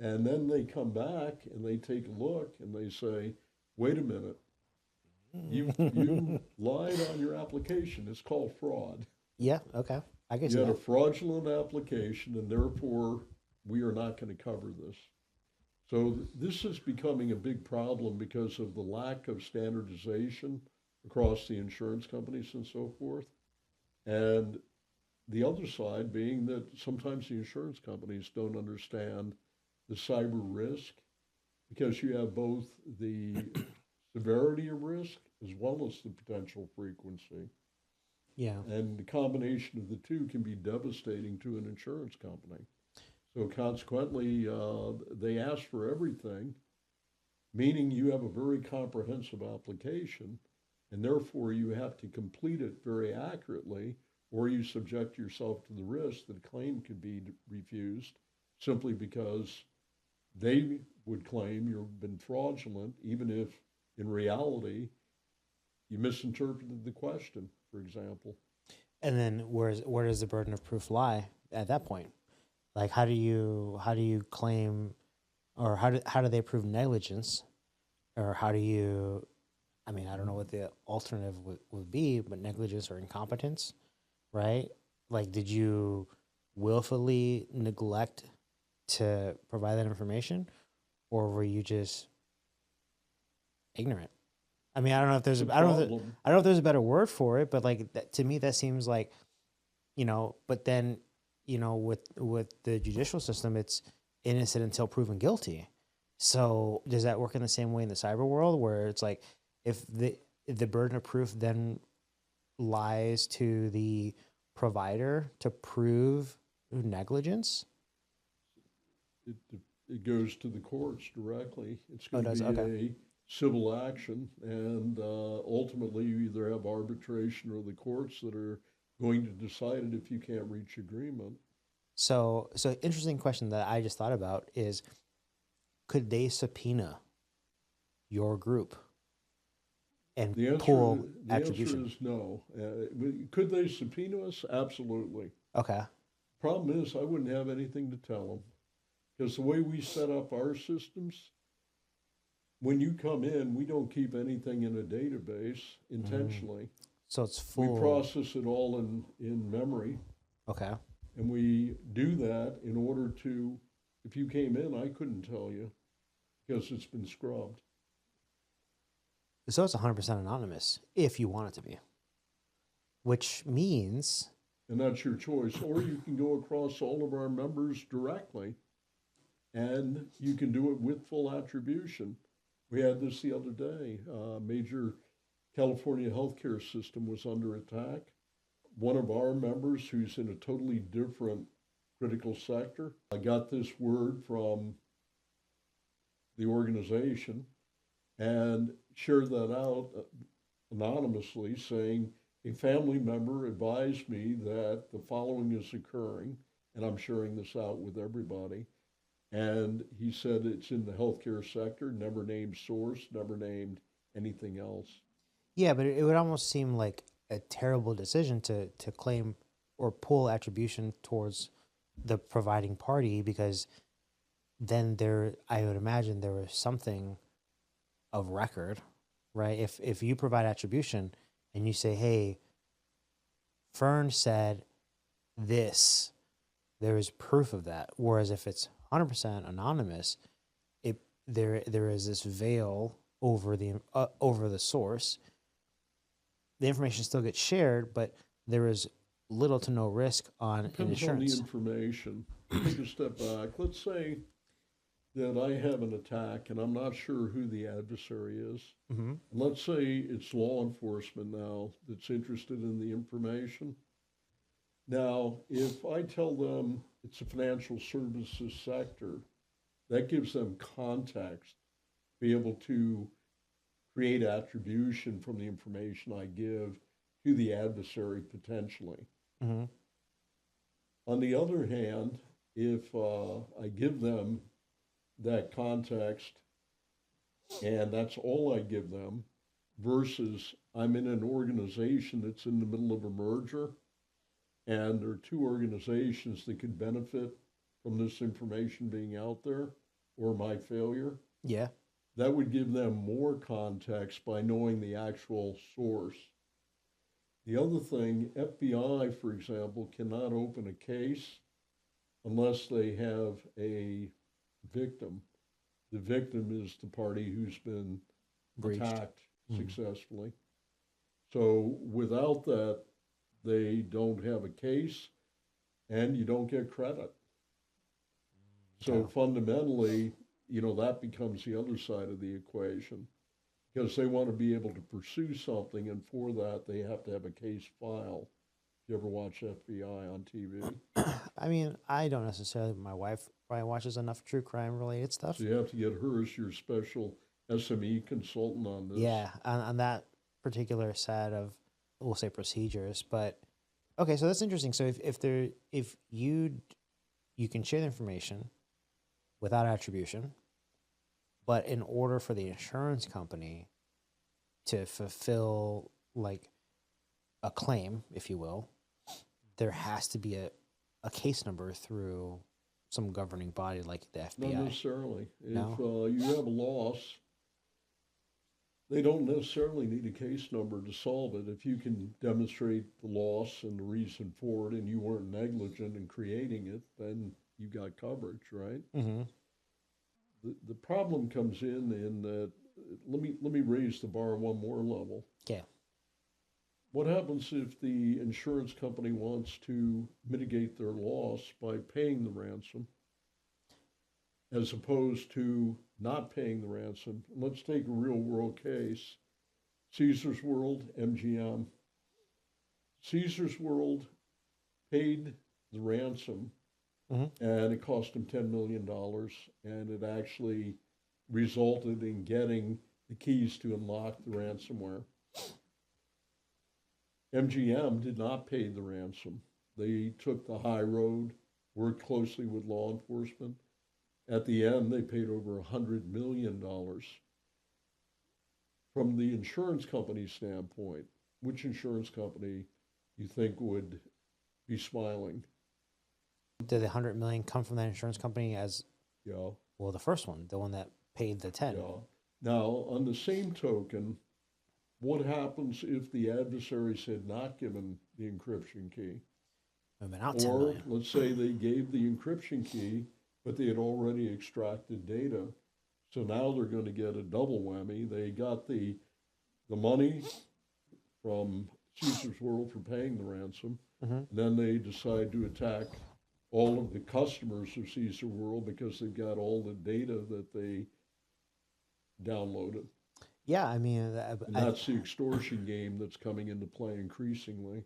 and then they come back and they take a look and they say, wait a minute, you lied on your application. It's called fraud. Yeah. Okay. I guess You had a fraudulent application, and therefore we are not going to cover this. So this is becoming a big problem because of the lack of standardization across the insurance companies and so forth. And the other side being that sometimes the insurance companies don't understand the cyber risk, because you have both the severity of risk as well as the potential frequency. Yeah. And the combination of the two can be devastating to an insurance company. So consequently, they ask for everything, meaning you have a very comprehensive application, and therefore you have to complete it very accurately, or you subject yourself to the risk that a claim could be refused simply because they would claim you've been fraudulent, even if in reality you misinterpreted the question, for example. And then where does the burden of proof lie at that point? Like, how do you claim, or how do they prove negligence, or how do you? I mean, I don't know what the alternative would be, but negligence or incompetence, right? Like, did you willfully neglect to provide that information, or were you just ignorant? I mean, I don't know if there's I don't know if there's a better word for it, but like that, to me, that seems like, But then, with the judicial system, it's innocent until proven guilty. So does that work in the same way in the cyber world, where it's like if the burden of proof then lies to the provider to prove negligence? it goes to the courts directly. It's Oh, it going to does? be Okay. a civil action, and ultimately you either have arbitration or the courts that are going to decide it if you can't reach agreement. So interesting question that I just thought about is, could they subpoena your group and pull The answer attribution? is no. Could they subpoena us? Absolutely. Okay. Problem is, I wouldn't have anything to tell them because the way we set up our systems, when you come in, we don't keep anything in a database Mm. intentionally. So it's We full. process it all in memory, Okay. and we do that in order to, if you came in, I couldn't tell you because it's been scrubbed. So it's 100% anonymous if you want it to be, which means, And that's your choice. Or you can go across all of our members directly, and you can do it with full attribution. We had this the other day. Major California healthcare system was under attack. One of our members, who's in a totally different critical sector, I got this word from the organization and shared that out anonymously, saying a family member advised me that the following is occurring, and I'm sharing this out with everybody. And he said it's in the healthcare sector, never named source, never named anything else. yeah, but it would almost seem like a terrible decision to claim or pull attribution towards the providing party, because then there, I would imagine there was something of record, right? If you provide attribution and you say, "Hey, Fern said this," there is proof of that. Whereas if it's 100% anonymous, it there is this veil over the source. The information still gets shared, but there is little to no risk on an Depends on the insurance. information. Take a step back. Let's say that I have an attack and I'm not sure who the adversary is. Mm-hmm. Let's say it's law enforcement now that's interested in the information. Now, if I tell them it's a financial services sector, that gives them context, be able to create attribution from the information I give to the adversary potentially. Mm-hmm. On the other hand, if I give them that context and that's all I give them, versus I'm in an organization that's in the middle of a merger and there are two organizations that could benefit from this information being out there or my failure, Yeah. that would give them more context by knowing the actual source. The other thing, FBI, for example, cannot open a case unless they have a victim. The victim is the party who's been Breached. attacked successfully. So without that, they don't have a case and you don't get credit. So Okay. fundamentally, that becomes the other side of the equation because they want to be able to pursue something, and for that, they have to have a case filed. You ever watch FBI on TV? I mean, I don't necessarily. My wife probably watches enough true crime related stuff. So you have to get her as your special SME consultant on this. Yeah, on that particular set of, we'll say, procedures. But okay, so that's interesting. So if you can share the information without attribution, but in order for the insurance company to fulfill like a claim, if you will, there has to be a case number through some governing body like the FBI. Not necessarily. No? If you have a loss, they don't necessarily need a case number to solve it. If you can demonstrate the loss and the reason for it and you weren't negligent in creating it, then you got coverage, right? Mm-hmm. The problem comes in that, let me raise the bar one more level. Okay. What happens if the insurance company wants to mitigate their loss by paying the ransom as opposed to not paying the ransom? Let's take a real world case. Caesar's World, MGM. Caesar's World paid the ransom and it cost him $10 million, and it actually resulted in getting the keys to unlock the ransomware. MGM did not pay the ransom. They took the high road, worked closely with law enforcement. At the end, they paid over $100 million. From the insurance company standpoint, which insurance company you think would be smiling? Did the 100 million come from that insurance company as Yeah. well? The first one, the one that paid the 10. Yeah. Now, on the same token, what happens if the adversaries had not given the encryption key? Would have been out 10 Or million. let's say they gave the encryption key, but they had already extracted data. So now they're going to get a double whammy. They got the money from Caesar's World for paying the ransom. Then they decide to attack all of the customers of Caesar World because they've got all the data that they downloaded. Yeah, I mean, And that's the extortion game that's coming into play increasingly.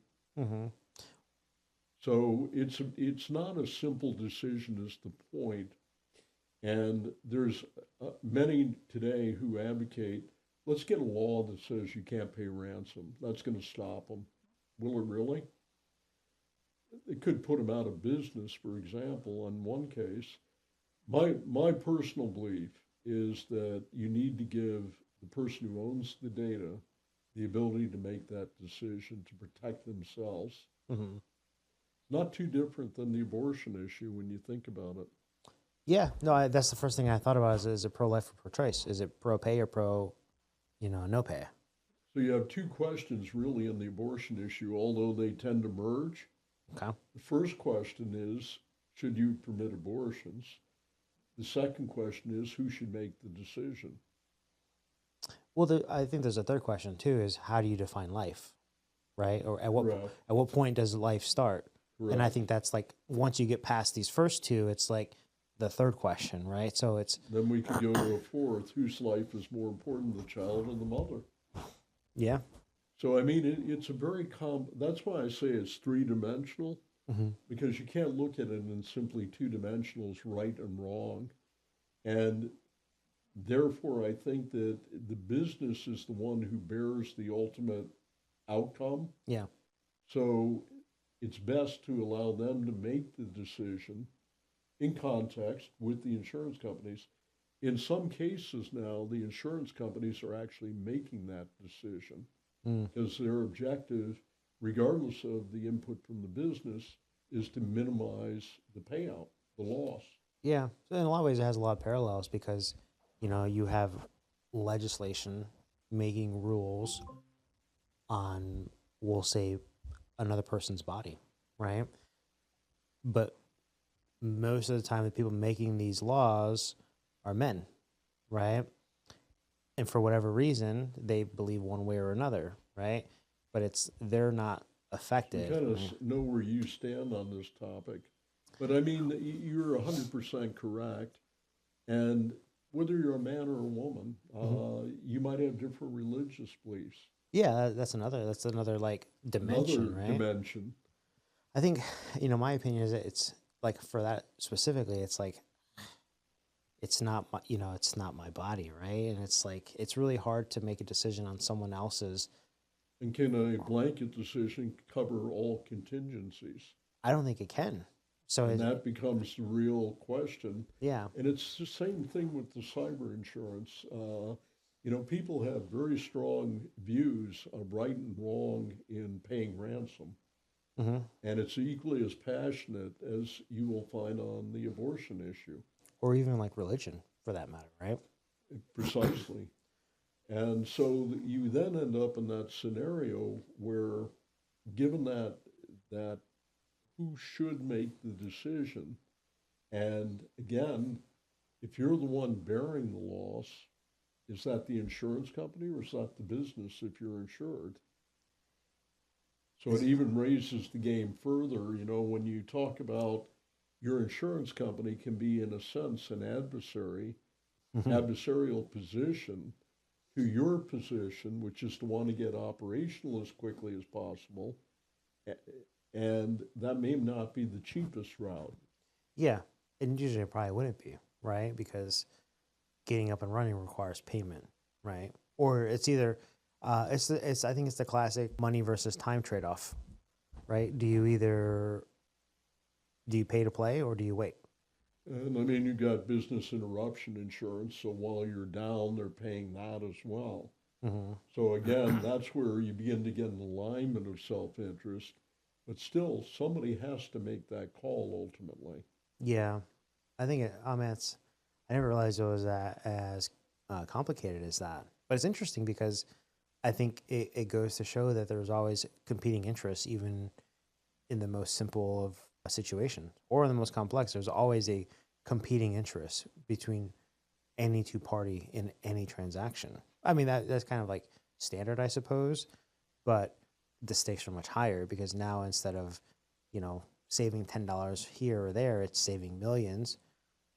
So it's not a simple decision is the point. And there's many today who advocate, let's get a law that says you can't pay ransom. That's going to stop them. Will it really? It could put them out of business, for example, in one case. My personal belief is that you need to give the person who owns the data the ability to make that decision to protect themselves. Not too different than the abortion issue when you think about it. Yeah, no, that's the first thing I thought about is it pro-life or pro-choice? Is it pro-pay or pro, no pay? So you have two questions really in the abortion issue, although they tend to merge. Okay. The first question is, should you permit abortions? The second question is, who should make the decision? Well, I think there's a third question too: is how do you define life, right? Or at what point does life start? Correct. And I think that's like once you get past these first two, it's like the third question, right? So it's then we could go to a fourth: whose life is more important, the child or the mother? Yeah. So I mean, it's a very that's why I say it's three-dimensional, because you can't look at it in simply two dimensionals, right and wrong, and therefore I think that the business is the one who bears the ultimate outcome. Yeah. So it's best to allow them to make the decision in context with the insurance companies. In some cases now, the insurance companies are actually making that decision because their objective, regardless of the input from the business, is to minimize the payout, the loss. Yeah. So in a lot of ways, it has a lot of parallels because, you have legislation making rules on, we'll say, another person's body, right? But most of the time, the people making these laws are men, right? And for whatever reason, they believe one way or another, right? But they're not effective. You kind of know where you stand on this topic. But I mean, you're 100% correct. And whether you're a man or a woman, you might have different religious beliefs. Yeah, that's another like dimension, right? Dimension. I think, my opinion is that it's like for that specifically, it's like, it's not my, it's not my body, right? And it's like, it's really hard to make a decision on someone else's. And can a blanket decision cover all contingencies? I don't think it can. So that becomes the real question. Yeah. And it's the same thing with the cyber insurance. People have very strong views of right and wrong in paying ransom. And it's equally as passionate as you will find on the abortion issue. Or even like religion, for that matter, right? Precisely. And so you then end up in that scenario where, given that who should make the decision, and again, if you're the one bearing the loss, is that the insurance company or is that the business if you're insured? So it even raises the game further, when you talk about your insurance company can be, in a sense, an adversarial position to your position, which is to want to get operational as quickly as possible. And that may not be the cheapest route. Yeah, and usually it probably wouldn't be, right? Because getting up and running requires payment, right? Or it's either it's I think it's the classic money versus time trade off, right? Do you pay to play or do you wait? And I mean, you got business interruption insurance, so while you're down, they're paying that as well. Hmm. So again, that's where you begin to get an alignment of self-interest, but still, somebody has to make that call ultimately. Yeah, I think it's I never realized it was as complicated as that. But it's interesting because I think it goes to show that there's always competing interests, even in the most simple of situations or in the most complex. There's always a competing interest between any two party in any transaction. I mean, that's kind of like standard, I suppose, but the stakes are much higher because now instead of, saving $10 here or there, it's saving millions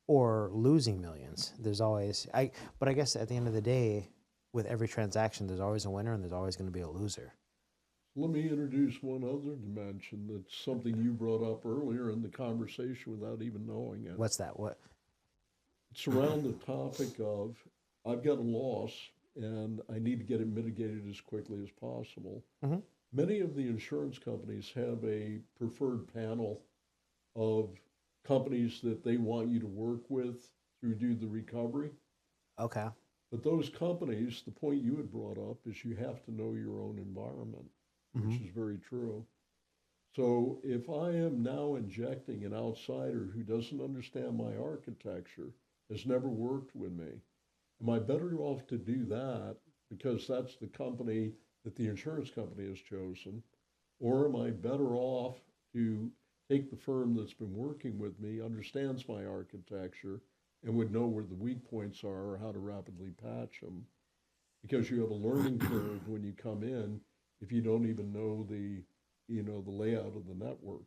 or losing millions. But I guess at the end of the day, with every transaction, there's always a winner and there's always going to be a loser. Let me introduce one other dimension that's something you brought up earlier in the conversation without even knowing it. What's that? What? It's around the topic of I've got a loss and I need to get it mitigated as quickly as possible. Hmm. Many of the insurance companies have a preferred panel of companies that they want you to work with through do the recovery. Okay. But those companies, the point you had brought up is you have to know your own environment, Hmm. which is very true. So if I am now injecting an outsider who doesn't understand my architecture, has never worked with me, am I better off to do that because that's the company that the insurance company has chosen? Or am I better off to take the firm that's been working with me, understands my architecture, and would know where the weak points are or how to rapidly patch them? Because you have a learning curve when you come in if you don't even know the layout of the network.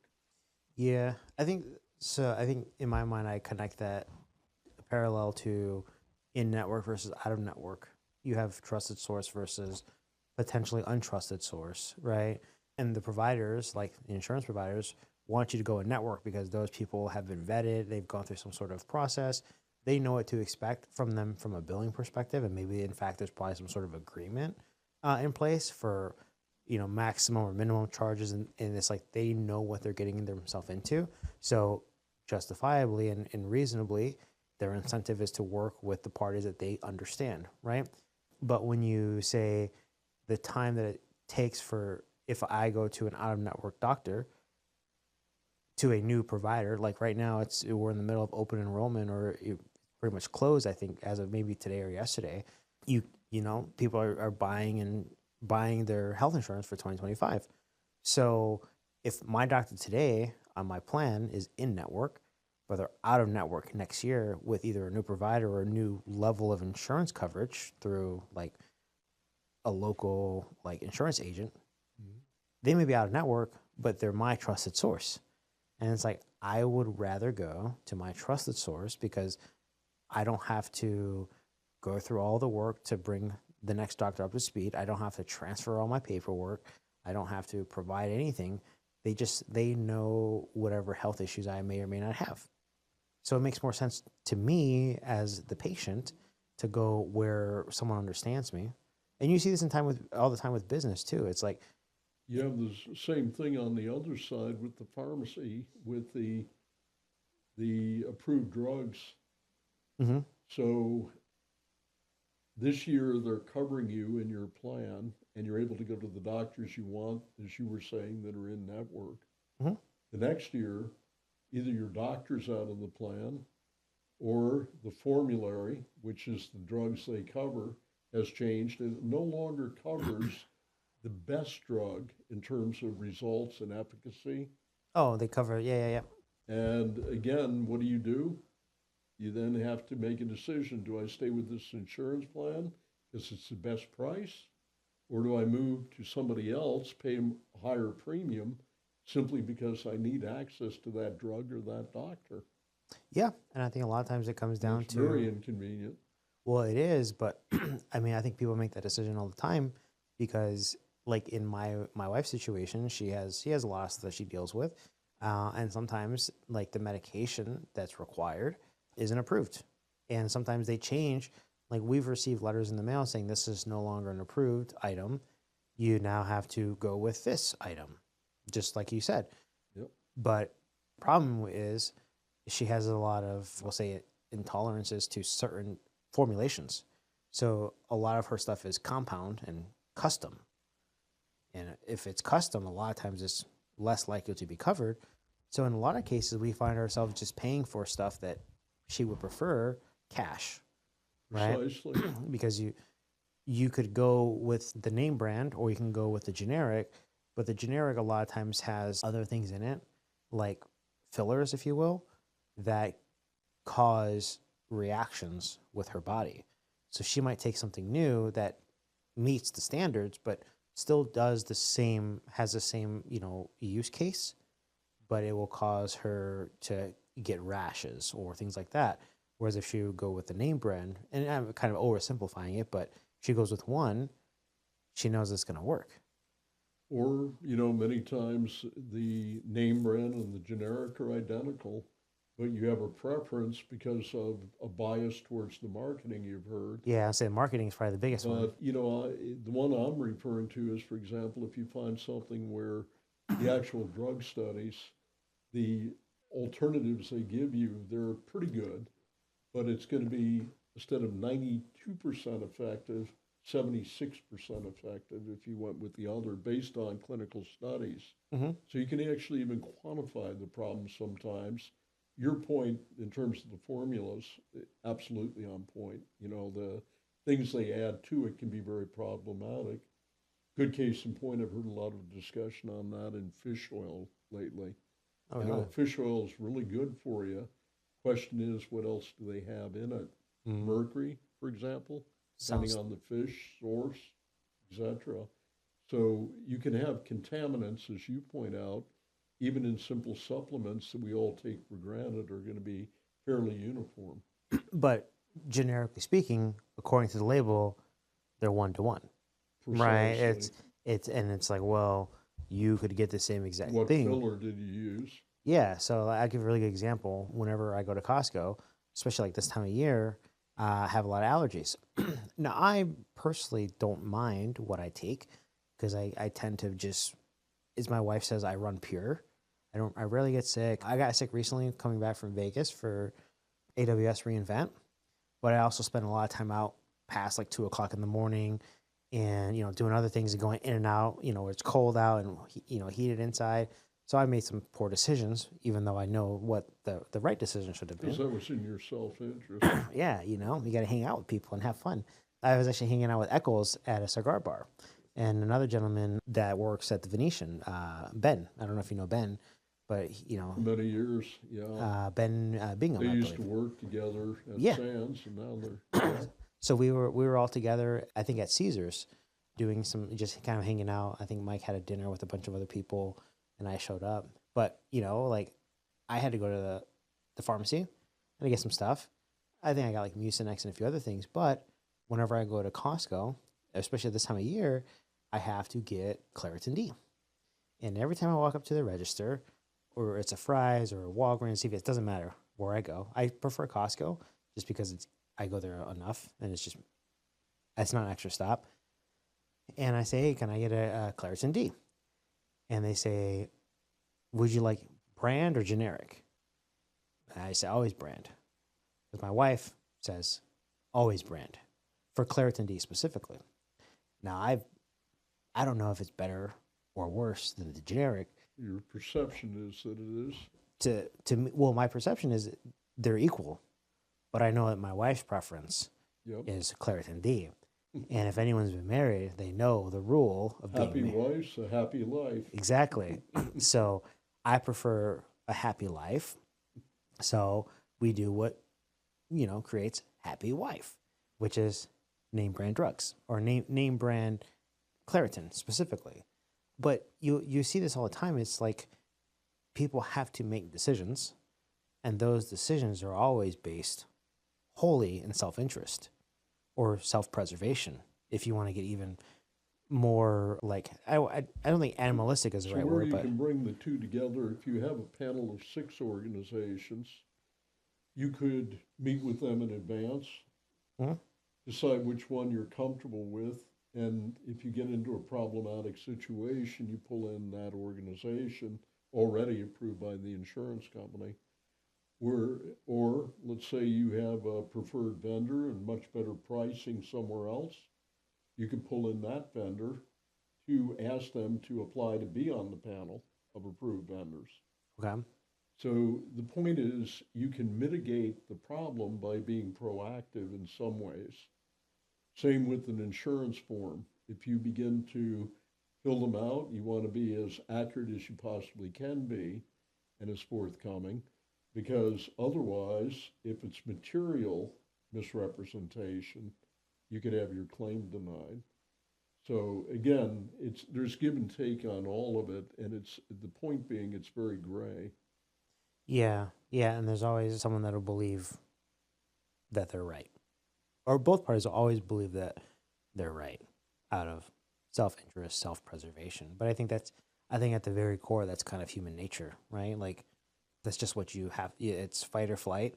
Yeah, I think so. I think in my mind, I connect that parallel to in network versus out of network. You have trusted source versus potentially untrusted source, right? And the providers, like the insurance providers, want you to go in network because those people have been vetted, they've gone through some sort of process, they know what to expect from them from a billing perspective, and maybe in fact there's probably some sort of agreement in place for maximum or minimum charges, and it's like they know what they're getting themselves into. So justifiably and reasonably, their incentive is to work with the parties that they understand, right? But when you say the time that it takes for if I go to an out of network doctor to a new provider, like right now we're in the middle of open enrollment or it pretty much closed, I think, as of maybe today or yesterday. People are buying their health insurance for 2025. So if my doctor today on my plan is in network, but they're out of network next year with either a new provider or a new level of insurance coverage through like a local like insurance agent, Mhm. they may be out of network, but they're my trusted source. And it's like, I would rather go to my trusted source because I don't have to go through all the work to bring the next doctor up to speed. I don't have to transfer all my paperwork. I don't have to provide anything. They know whatever health issues I may or may not have. So it makes more sense to me as the patient to go where someone understands me. And you see this all the time with business too. It's like, You have the same thing on the other side with the pharmacy, with the approved drugs. mm-hmm, So this year they're covering you in your plan, and you're able to go to the doctors you want, as you were saying, that are in network. mm-hmm, The next year, either your doctor's out of the plan or the formulary, which is the drugs they cover, has changed and it no longer covers the best drug in terms of results and efficacy. oh, they cover, yeah, yeah, And again, what do? You then have to make a decision. Do I stay with this insurance plan because it's the best price? Or do I move to somebody else, pay a higher premium simply because I need access to that drug or that doctor? yeah. And I think a lot of times it comes And down it's very to, inconvenient. well, it is, but I mean, I think people make that decision all the time because, like in my wife's situation, she has a loss that she deals with. And sometimes, like the medication that's required isn't approved. And sometimes they change. Like we've received letters in the mail saying this is no longer an approved item. You now have to go with this item, just like you said. Yep. But problem is she has a lot of, we'll say, intolerances to certain formulations. So a lot of her stuff is compound and custom. And if it's custom, a lot of times it's less likely to be covered. So in a lot of cases, we find ourselves just paying for stuff that she would prefer cash, right? Precisely. Because you could go with the name brand or you can go with the generic, but the generic a lot of times has other things in it, like fillers, if you will, that cause reactions with her body. So she might take something new that meets the standards, but still does the same, has the same, use case, but it will cause her to get rashes or things like that. Whereas if she would go with the name brand, and I'm kind of oversimplifying it, but she goes with one, she knows it's going to work. Or, many times the name brand and the generic are identical, but you have a preference because of a bias towards the marketing you've heard. Yeah, I'd say marketing is probably the biggest one. But, the one I'm referring to is, for example, if you find something where the actual drug studies, the alternatives they give you, they're pretty good, but it's going to be, instead of 92% effective, 76% effective if you went with the other based on clinical studies. Mm-hmm. So you can actually even quantify the problem sometimes. Your point in terms of the formulas, absolutely on point. The things they add to it can be very problematic. Good case in point, I've heard a lot of discussion on that in fish oil lately. Oh, yeah. Fish oil is really good for you. Question is, what else do they have in it? Mercury, for example, depending on the fish source, etc. So you can have contaminants, as you point out, even in simple supplements that we all take for granted are going to be fairly uniform. But generically speaking, according to the label, they're 1-to-1, right? It's like, well, you could get the same exact What thing. filler did you use? Yeah, so I'll give a really good example. Whenever I go to Costco, especially like this time of year, I have a lot of allergies. Now, I personally don't mind what I take because I tend to just, as my wife says, I run pure. I rarely get sick. I got sick recently coming back from Vegas for AWS reInvent, but I also spent a lot of time out past like 2 o'clock in the morning and, doing other things and going in and out, where it's cold out and, heated inside. So I made some poor decisions, even though I know what the right decision should have been. Because that was in your self-interest. Yeah, you got to hang out with people and have fun. I was actually hanging out with Eccles at a cigar bar. And another gentleman that works at the Venetian, Ben. I don't know if you know Ben, but, Many years, yeah. Ben Bingham, They I used believe. to work together at Yeah. Sands, and now they're... So we were all together, I think, at Caesars, doing some, just kind of hanging out. I think Mike had a dinner with a bunch of other people, and I showed up. But, like, I had to go to the pharmacy and get some stuff. I think I got, like, Mucinex and a few other things. But whenever I go to Costco, especially this time of year, I have to get Claritin D. And every time I walk up to the register, or it's a Fry's or a Walgreens, CVS, it doesn't matter where I go. I prefer Costco just because I go there enough, and it's not an extra stop. And I say, hey, can I get a Claritin D? And they say, would you like brand or generic? And I say, always brand. Because my wife says, always brand, for Claritin D specifically. Now, I don't know if it's better or worse than the generic. Your perception is that it is? To me, well, my perception is they're equal. But I know that my wife's preference is Claritin D. And if anyone's been married, they know the rule of being Happy wife's a happy life. Exactly. So I prefer a happy life. So we do what, creates happy wife, which is name brand drugs or name brand Claritin specifically. But you see this all the time. It's like people have to make decisions, and those decisions are always based wholly in self-interest or self-preservation, if you want to get even more like, I don't think animalistic is the So right where word, you but can bring the two together, if you have a panel of 6 organizations, you could meet with them in advance, Mhm. decide which one you're comfortable with, and if you get into a problematic situation, you pull in that organization already approved by the insurance company. Or let's say you have a preferred vendor and much better pricing somewhere else, you can pull in that vendor to ask them to apply to be on the panel of approved vendors. okay. So the point is, you can mitigate the problem by being proactive in some ways. Same with an insurance form. If you begin to fill them out, you want to be as accurate as you possibly can be and as forthcoming, because otherwise, if it's material misrepresentation, you could have your claim denied. So again, there's give and take on all of it, and it's the point being it's very gray. Yeah, yeah, and there's always someone that'll believe that they're right, or both parties will always believe that they're right out of self-interest, self-preservation. But I think at the very core, that's kind of human nature, right? Like that's just what you have. It's fight or flight,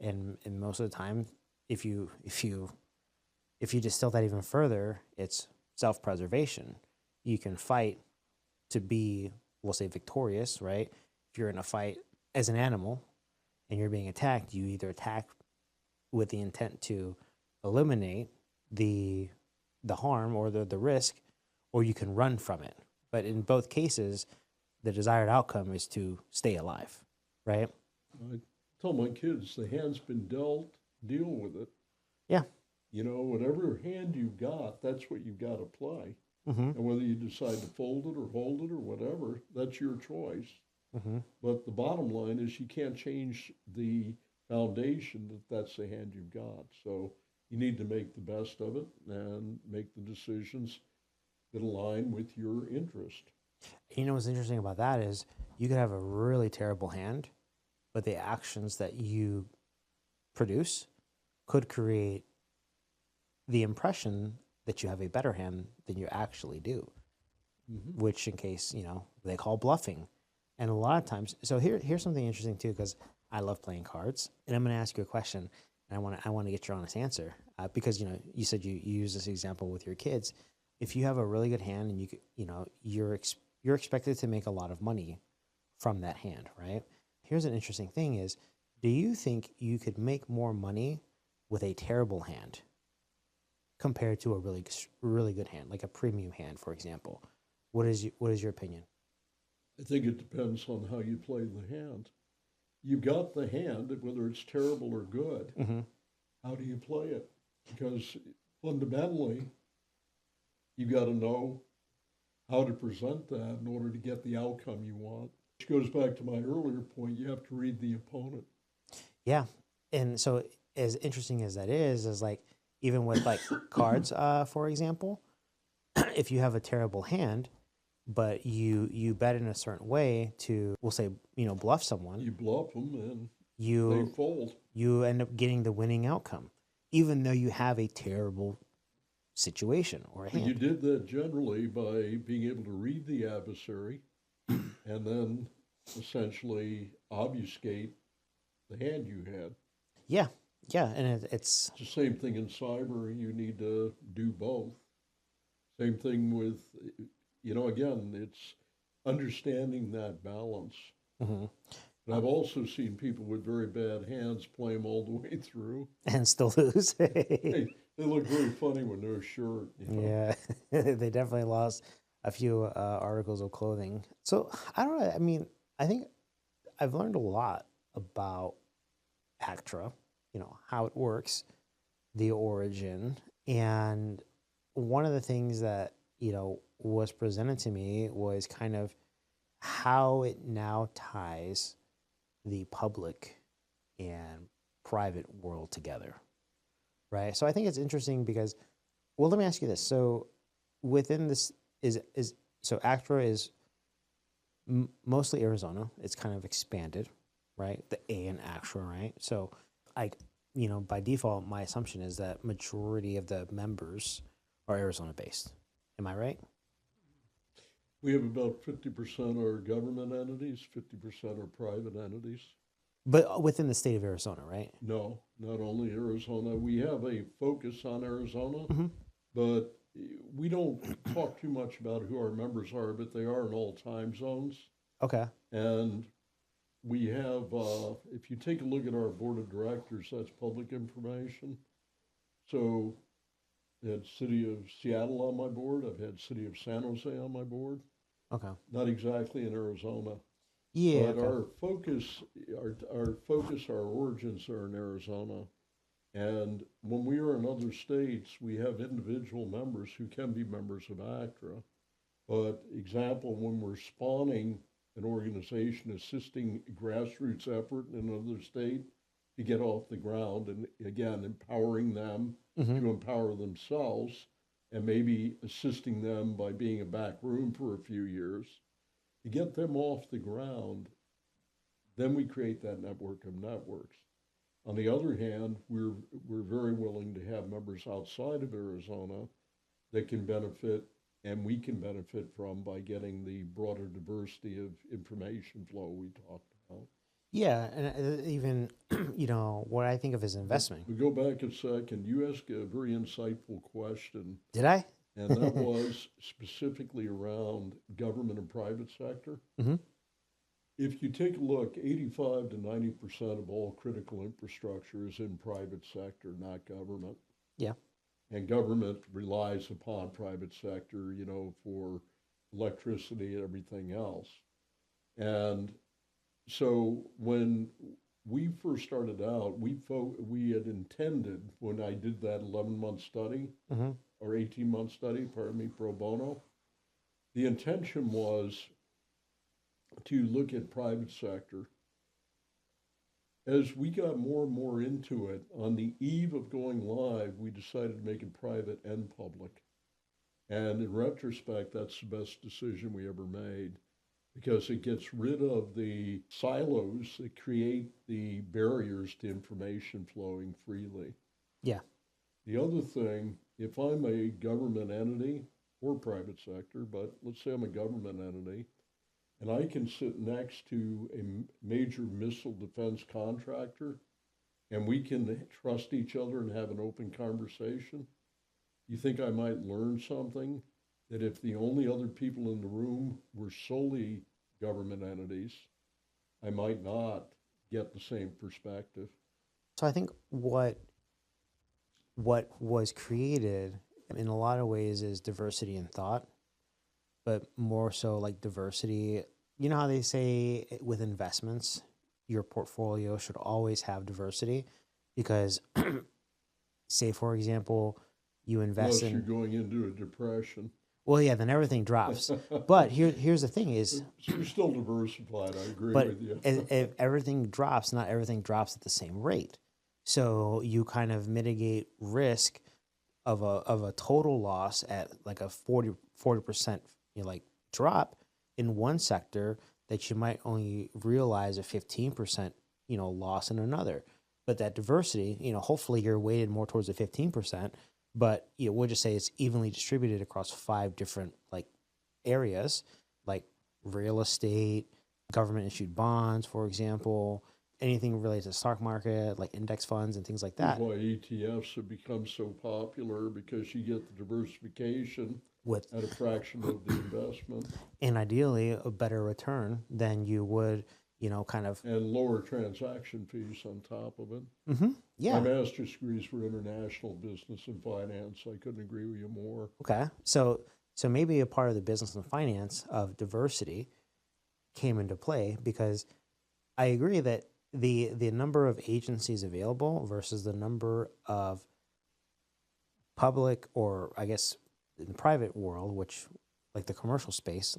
and most of the time, if you distill that even further, it's self-preservation. You can fight to be, we'll say, victorious, right? If you're in a fight as an animal and you're being attacked, you either attack with the intent to eliminate the harm or the risk, or you can run from it. But in both cases, the desired outcome is to stay alive, right? I tell my kids the hand's been dealt, deal with it. Yeah. You know, whatever hand you've got, that's what you've got to play. Mm-hmm. And whether you decide to fold it or hold it or whatever, that's your choice. Mm-hmm. But the bottom line is you can't change the foundation that that's the hand you've got. So you need to make the best of it and make the decisions that align with your interest. You know what's interesting about that is you could have a really terrible hand, but the actions that you produce could create the impression that you have a better hand than you actually do, Mm-hmm. which in case, they call bluffing. And a lot of times, so here's something interesting too, because I love playing cards, and I'm going to ask you a question, and I want to get your honest answer, because you said you use this example with your kids. If you have a really good hand and you're expected to make a lot of money from that hand, right? Here's an interesting thing: is do you think you could make more money with a terrible hand compared to a really good hand, like a premium hand, for example? What is your opinion? I think it depends on how you play the hand. You've got the hand, whether it's terrible or good. Mm-hmm. How do you play it? Because fundamentally, you got to know how to present that in order to get the outcome you want. Which goes back to my earlier point, you have to read the opponent. Yeah. And so as interesting as that is like even with like cards, for example, if you have a terrible hand, but you bet in a certain way to, we'll say, bluff someone, You bluff them and they you fold. you end up getting the winning outcome, even though you have a terrible situation or a But you hand. did that generally by being able to read the adversary and then essentially obfuscate the hand you had. Yeah. Yeah. And it's, It's the same thing in cyber. You need to do both. Same thing with, again, it's understanding that balance. mhm. And I've also seen people with very bad hands play them all the way through. And still lose. They look very funny with no shirt. Yeah, they definitely lost a few articles of clothing. So I don't know. I mean, I think I've learned a lot about ACTRA, how it works, the origin. And one of the things that, was presented to me was kind of how it now ties the public and private world together. Right. So I think it's interesting because, well, let me ask you this. So within this is so ACTRA is mostly Arizona. It's kind of expanded, right? The A in ACTRA, right? So by default, my assumption is that majority of the members are Arizona based. Am I right? We have about 50% are government entities, 50% are private entities. But within the state of Arizona, right? No, not only Arizona. We have a focus on Arizona, Mm-hmm. but we don't talk too much about who our members are, but they are in all time zones. Okay. And we have, if you take a look at our board of directors, that's public information. So I had City of Seattle on my board. I've had City of San Jose on my board. Okay. Not exactly in Arizona, Yeah. but Okay. our origins are in Arizona. And when we are in other states, we have individual members who can be members of ACTRA. But example, when we're spawning an organization assisting grassroots effort in another state to get off the ground, and again, empowering them Mm-hmm. to empower themselves, and maybe assisting them by being a back room for a few years, to get them off the ground, then we create that network of networks. On the other hand, we're very willing to have members outside of Arizona that can benefit and we can benefit from by getting the broader diversity of information flow we talked about. Yeah, and even what I think of as investment. We go back a second. You asked a very insightful question, Did I? and that was specifically around government and private sector. Mm-hmm. If you take a look, 85 to 90% of all critical infrastructure is in private sector, not government. Yeah. And government relies upon private sector, for electricity and everything else. And so when we first started out, we had intended, when I did that 11-month study, Mm-hmm. or 18-month study, pro bono, the intention was to look at private sector. As we got more and more into it, on the eve of going live, we decided to make it private and public. And in retrospect, that's the best decision we ever made, because it gets rid of the silos that create the barriers to information flowing freely. Yeah. The other thing, if I'm a government entity or private sector, but let's say I'm a government entity, and I can sit next to a major missile defense contractor, and we can trust each other and have an open conversation, you think I might learn something that if the only other people in the room were solely government entities, I might not get the same perspective. So I think what was created in a lot of ways is diversity in thought, but more so like diversity. You know how they say with investments, your portfolio should always have diversity because, say, for example, you invest Unless in. you're going into a depression. Well, yeah, then everything drops. But here's the thing is, So you're still diversified, I agree but with you. if everything drops, not everything drops at the same rate. So you kind of mitigate risk of a total loss at like a 40% like drop in one sector that you might only realize a 15% loss in another. But that diversity, hopefully you're weighted more towards the 15%, but we'll just say it's evenly distributed across 5 different like areas, like real estate, government issued bonds, for example, anything related to the stock market, like index funds and things like that. That's why ETFs have become so popular, because you get the diversification With at a fraction of the investment and ideally a better return than you would, kind of. and lower transaction fees on top of it. Mm-hmm. Yeah. My master's degree is for international business and finance. I couldn't agree with you more. Okay. So maybe a part of the business and finance of diversity came into play because I agree that the number of agencies available versus the number of public, or I guess in the private world, which like the commercial space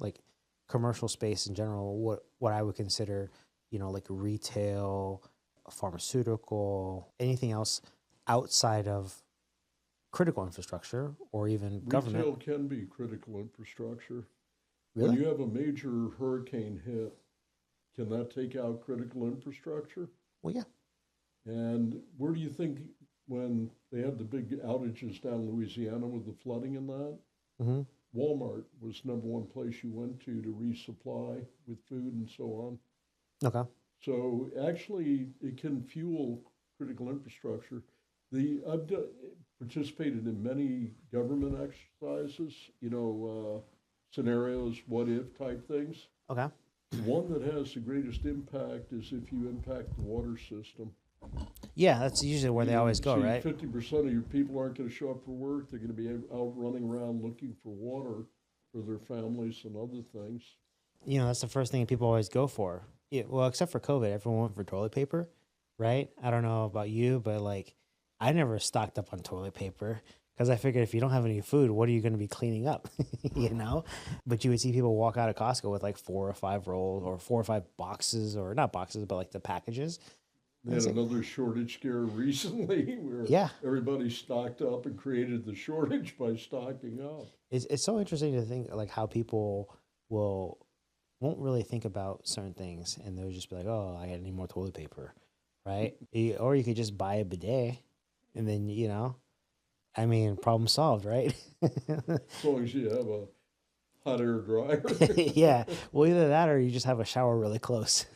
in general, what I would consider, like retail, pharmaceutical, anything else outside of critical infrastructure or even government. Retail can be critical infrastructure. Really? When you have a major hurricane hit, can that take out critical infrastructure? Well, yeah. And where do you think, when they had the big outages down in Louisiana with the flooding and that, Mm-hmm. Walmart was number one place you went to resupply with food and so on. Okay. So actually, it can fuel critical infrastructure. I've participated in many government exercises, scenarios, what if type things. Okay. The one that has the greatest impact is if you impact the water system. Yeah, that's usually where they always go, right? 50% of your people aren't going to show up for work. They're going to be out running around looking for water for their families and other things. That's the first thing people always go for. Yeah, well, except for COVID, everyone went for toilet paper, right? I don't know about you, but like, I never stocked up on toilet paper because I figured if you don't have any food, what are you going to be cleaning up, But you would see people walk out of Costco with like 4 or 5 rolls or 4 or 5 boxes, or not boxes, but like the packages. They had another shortage scare recently where everybody stocked up and created the shortage by stocking up. It's so interesting to think like how people won't really think about certain things, and they'll just be like, "Oh, I need more toilet paper," right? Or you could just buy a bidet, and then problem solved, right? As long as you have a hot air dryer. Yeah, well, either that or you just have a shower really close.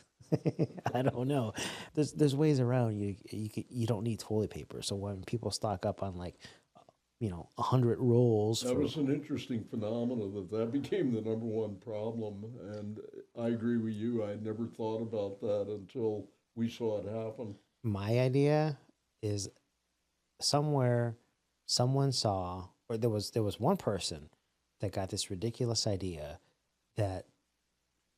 I don't know. There's ways around you don't need toilet paper. So when people stock up on 100 rolls, that was an interesting phenomenon that became the number one problem. And I agree with you. I had never thought about that until we saw it happen. My idea is somewhere someone saw, or there was one person that got this ridiculous idea that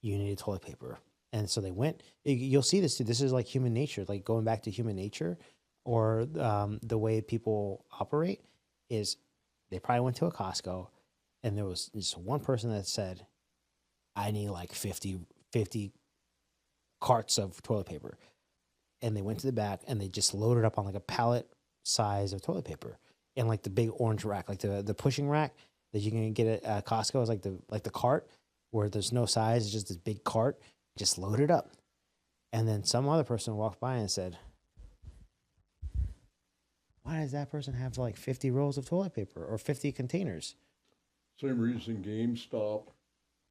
you needed toilet paper. And so they went, you'll see this too. This is like human nature, like going back to human nature, or the way people operate is they probably went to a Costco and there was just one person that said, I need like 50 carts of toilet paper. And they went to the back and they just loaded up on like a pallet size of toilet paper, and like the big orange rack, like the pushing rack that you can get at Costco is like the cart where there's no size. It's just this big cart. Just load it up. And then some other person walked by and said, why does that person have like 50 rolls of toilet paper or 50 containers? Same reason GameStop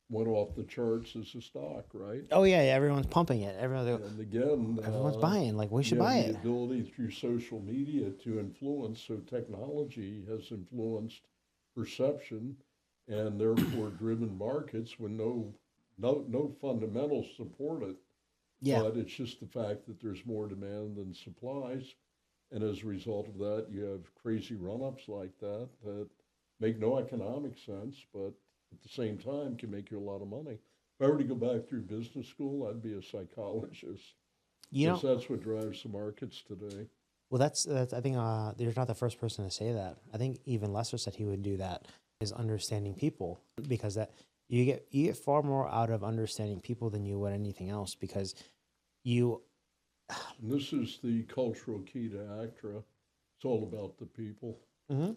went off the charts as a stock, right? Oh, yeah, everyone's pumping it. And again, everyone's buying. Like, we should buy it. The ability through social media to influence. So technology has influenced perception and therefore driven markets when no fundamentals support it. Yeah. But it's just the fact that there's more demand than supplies. And as a result of that, you have crazy run-ups like that make no economic sense, but at the same time can make you a lot of money. If I were to go back through business school, I'd be a psychologist. Because that's what drives the markets today. Well, that's I think you're not the first person to say that. I think even Lester said he would do that, is understanding people, because that you get far more out of understanding people than you would anything else, because you. And this is the cultural key to ACTRA. It's all about the people. Mm-hmm.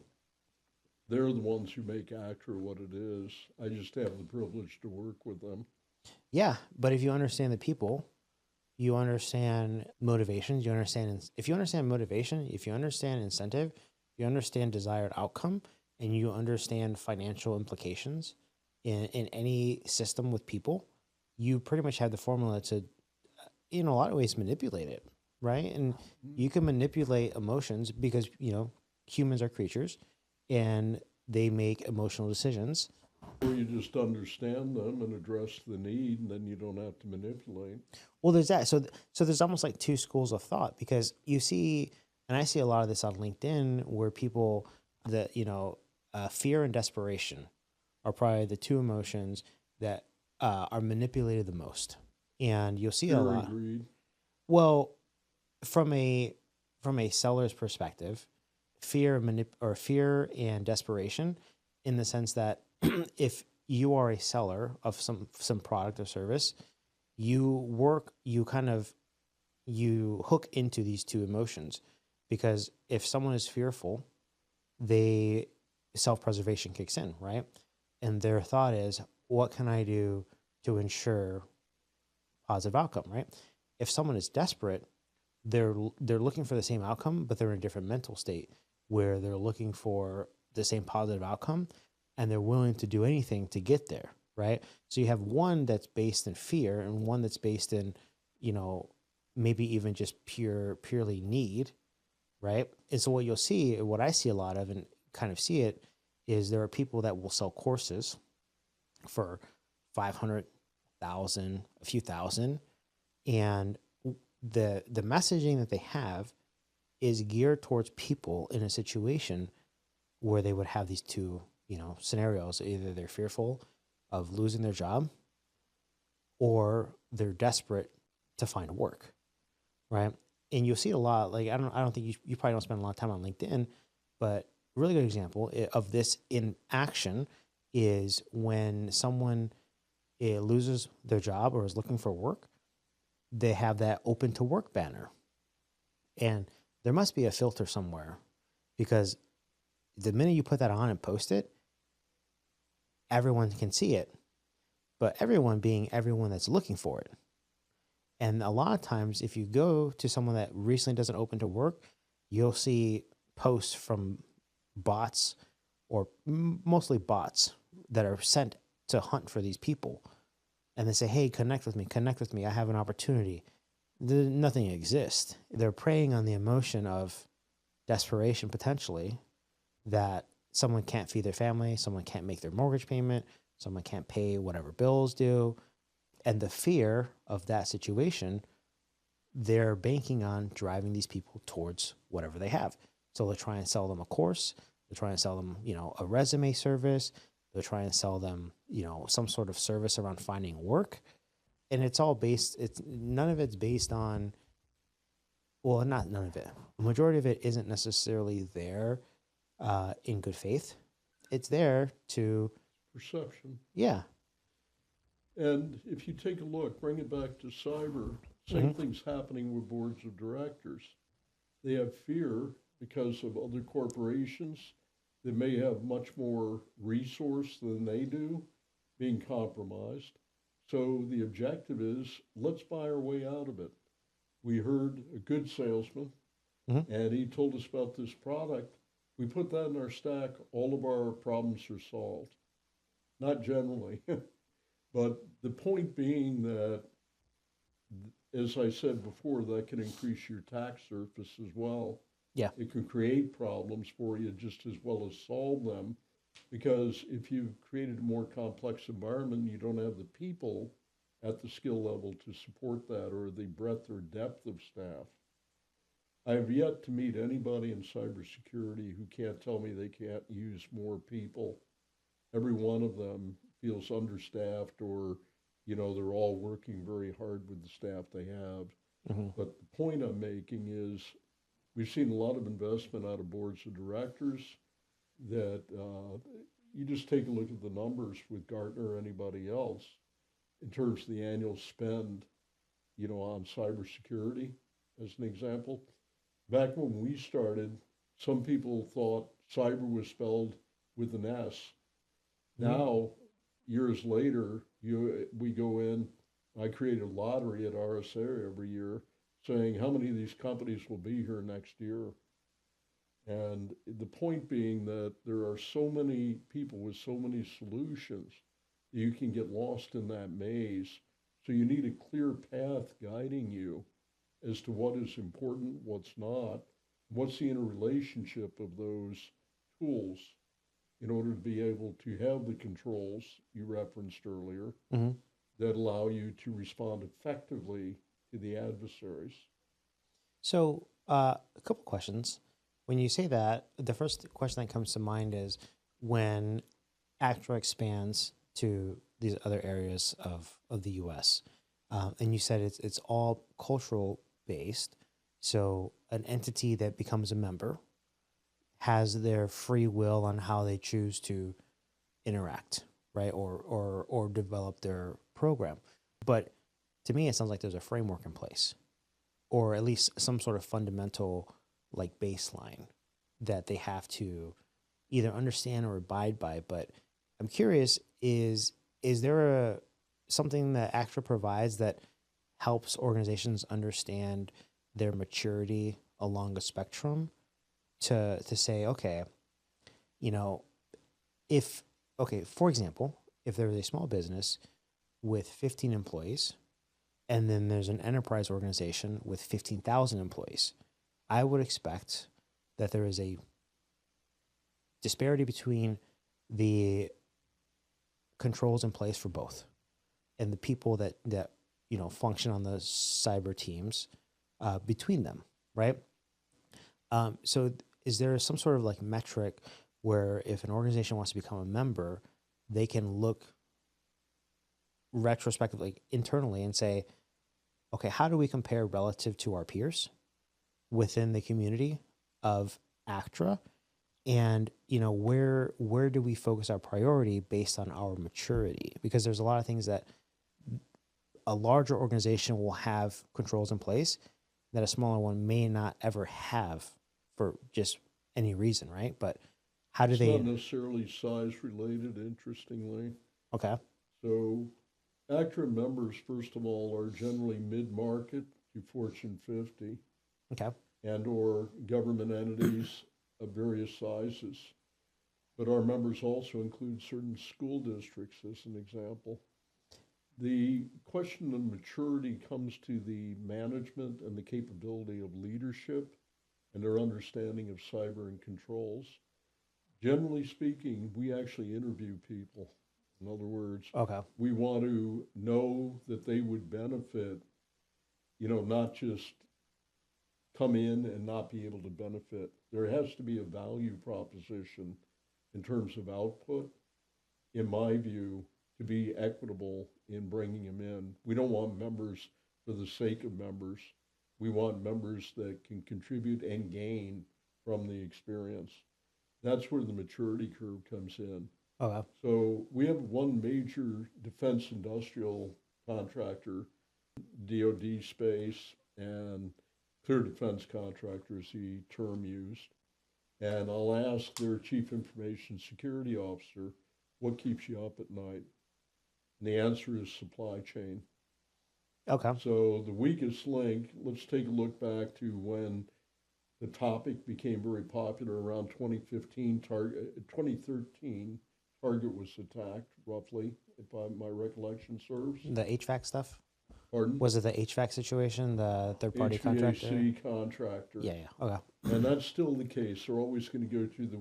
They're the ones who make ACTRA what it is. I just have the privilege to work with them. Yeah, but if you understand the people, you understand motivations. If you understand motivation, if you understand incentive, you understand desired outcome, and you understand financial implications in any system with people, you pretty much have the formula to, in a lot of ways, manipulate it, right? And you can manipulate emotions because, humans are creatures and they make emotional decisions. Or you just understand them and address the need, and then you don't have to manipulate. Well, there's that. So there's almost like two schools of thought, because you see, and I see a lot of this on LinkedIn, where people that, fear and desperation are probably the two emotions that are manipulated the most. And you'll see a lot. Agreed. Well, from a seller's perspective, fear and desperation, in the sense that if you are a seller of some product or service, you hook into these two emotions, because if someone is fearful, self-preservation kicks in, right? And their thought is, what can I do to ensure positive outcome, right? If someone is desperate, they're looking for the same outcome, but they're in a different mental state where they're looking for the same positive outcome, and they're willing to do anything to get there, right? So you have one that's based in fear and one that's based in, you know, maybe even just purely need, right? And so what you'll see, what I see a lot of and kind of see it, is there are people that will sell courses for 500,000, a few thousand, and the messaging that they have is geared towards people in a situation where they would have these two, you know, scenarios. Either they're fearful of losing their job or they're desperate to find work, right? And you'll see it a lot. Like, I don't think you probably don't spend a lot of time on LinkedIn, but a really good example of this in action is when someone loses their job or is looking for work, they have that open to work banner. And there must be a filter somewhere, because the minute you put that on and post it, everyone can see it, but everyone being everyone that's looking for it. And a lot of times, if you go to someone that recently doesn't open to work, you'll see posts from bots, or mostly bots, that are sent to hunt for these people. And they say, hey, connect with me. I have an opportunity. Nothing exists. They're preying on the emotion of desperation, potentially, that someone can't feed their family, someone can't make their mortgage payment, someone can't pay whatever bills due. And the fear of that situation, they're banking on driving these people towards whatever they have. So they'll try and sell them a course. They'll try and sell them, you know, a resume service. They'll try and sell them, you know, some sort of service around finding work. And it's all based, none of it's based on, well, not none of it. The majority of it isn't necessarily there in good faith. It's there to, Perception. yeah. And if you take a look, bring it back to cyber, same thing's happening with boards of directors. They have fear because of other corporations that may have much more resource than they do being compromised. So the objective is, let's buy our way out of it. We heard a good salesman, and he told us about this product. We put that in our stack, all of our problems are solved. Not generally, but the point being that, as I said before, that can increase your tax surface as well. Yeah. It can create problems for you just as well as solve them, because if you've created a more complex environment, you don't have the people at the skill level to support that, or the breadth or depth of staff. I have yet to meet anybody in cybersecurity who can't tell me they can't use more people. Every one of them feels understaffed, or, you know, they're all working very hard with the staff they have. But the point I'm making is, we've seen a lot of investment out of boards of directors that you just take a look at the numbers with Gartner or anybody else in terms of the annual spend, you know, on cybersecurity, as an example. Back when we started, some people thought cyber was spelled with an S. Now, years later, we go in, I create a lottery at RSA every year saying how many of these companies will be here next year. And the point being that there are so many people with so many solutions, you can get lost in that maze. So you need a clear path guiding you as to what is important, what's not, what's the interrelationship of those tools in order to be able to have the controls you referenced earlier that allow you to respond effectively to the adversaries. So a couple questions. When you say that, the first question that comes to mind is, when ACTRA expands to these other areas of the U.S., and you said it's all cultural based. So an entity that becomes a member has their free will on how they choose to interact, right? Or develop their program. But to me, it sounds like there's a framework in place, or at least some sort of fundamental like baseline that they have to either understand or abide by. But I'm curious, is there something that ACTRA provides that helps organizations understand their maturity along a spectrum to say, okay, you know, if okay, for example, if there is a small business with 15 employees, and then there's an enterprise organization with 15,000 employees, I would expect that there is a disparity between the controls in place for both and the people that function on the cyber teams between them, right? So is there some sort of like metric where if an organization wants to become a member, they can look retrospectively internally and say, okay, how do we compare relative to our peers within the community of ACTRA? And where do we focus our priority based on our maturity? Because there's a lot of things that a larger organization will have controls in place that a smaller one may not ever have for just any reason, right? But how do It's they? not necessarily size related, interestingly. Okay, So ACTRA members, first of all, are generally mid-market to Fortune 50 okay, and or government entities of various sizes. But our members also include certain school districts, as an example. The question of maturity comes to the management and the capability of leadership and their understanding of cyber and controls. Generally speaking, we actually interview people. In other words, okay, we want to know that they would benefit, not just come in and not be able to benefit. There has to be a value proposition in terms of output, in my view, to be equitable in bringing them in. We don't want members for the sake of members. We want members that can contribute and gain from the experience. That's where the maturity curve comes in. okay, So we have one major defense industrial contractor, DoD space, and clear defense contractor is the term used. And I'll ask their chief information security officer, what keeps you up at night? And the answer is supply chain. okay, So the weakest link, let's take a look back to when the topic became very popular around 2015, 2013, Target was attacked roughly, if my recollection serves. the HVAC stuff. Pardon? Was it the HVAC situation, the third party contractor? HVAC contractor. Yeah, yeah, okay, And that's still the case. They're always going to go to the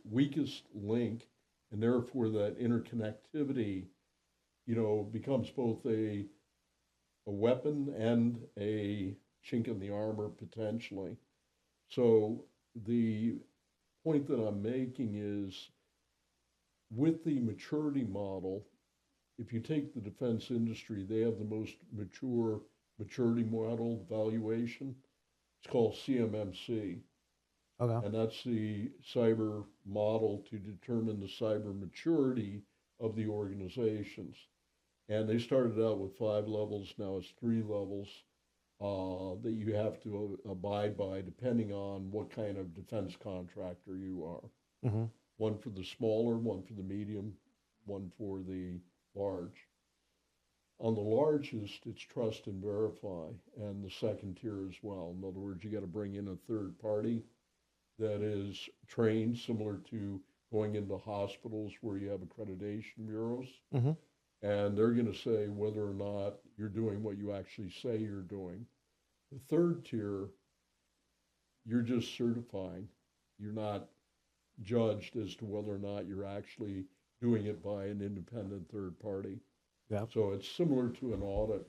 weakest link, and therefore that interconnectivity, becomes both a weapon and a chink in the armor potentially. So the point that I'm making is with the maturity model, if you take the defense industry, they have the most mature maturity model valuation. It's called CMMC, okay, and that's the cyber model to determine the cyber maturity of the organizations. And they started out with 5 levels, now it's 3 levels that you have to abide by depending on what kind of defense contractor you are. mm-hmm. One for the smaller, one for the medium, one for the large. On the largest, it's trust and verify, and the second tier as well. In other words, you got to bring in a third party that is trained, similar to going into hospitals where you have accreditation bureaus, Mm-hmm. and they're going to say whether or not you're doing what you actually say you're doing. The third tier, you're just certifying. You're not judged as to whether or not you're actually doing it by an independent third party. Yeah, So it's similar to an audit.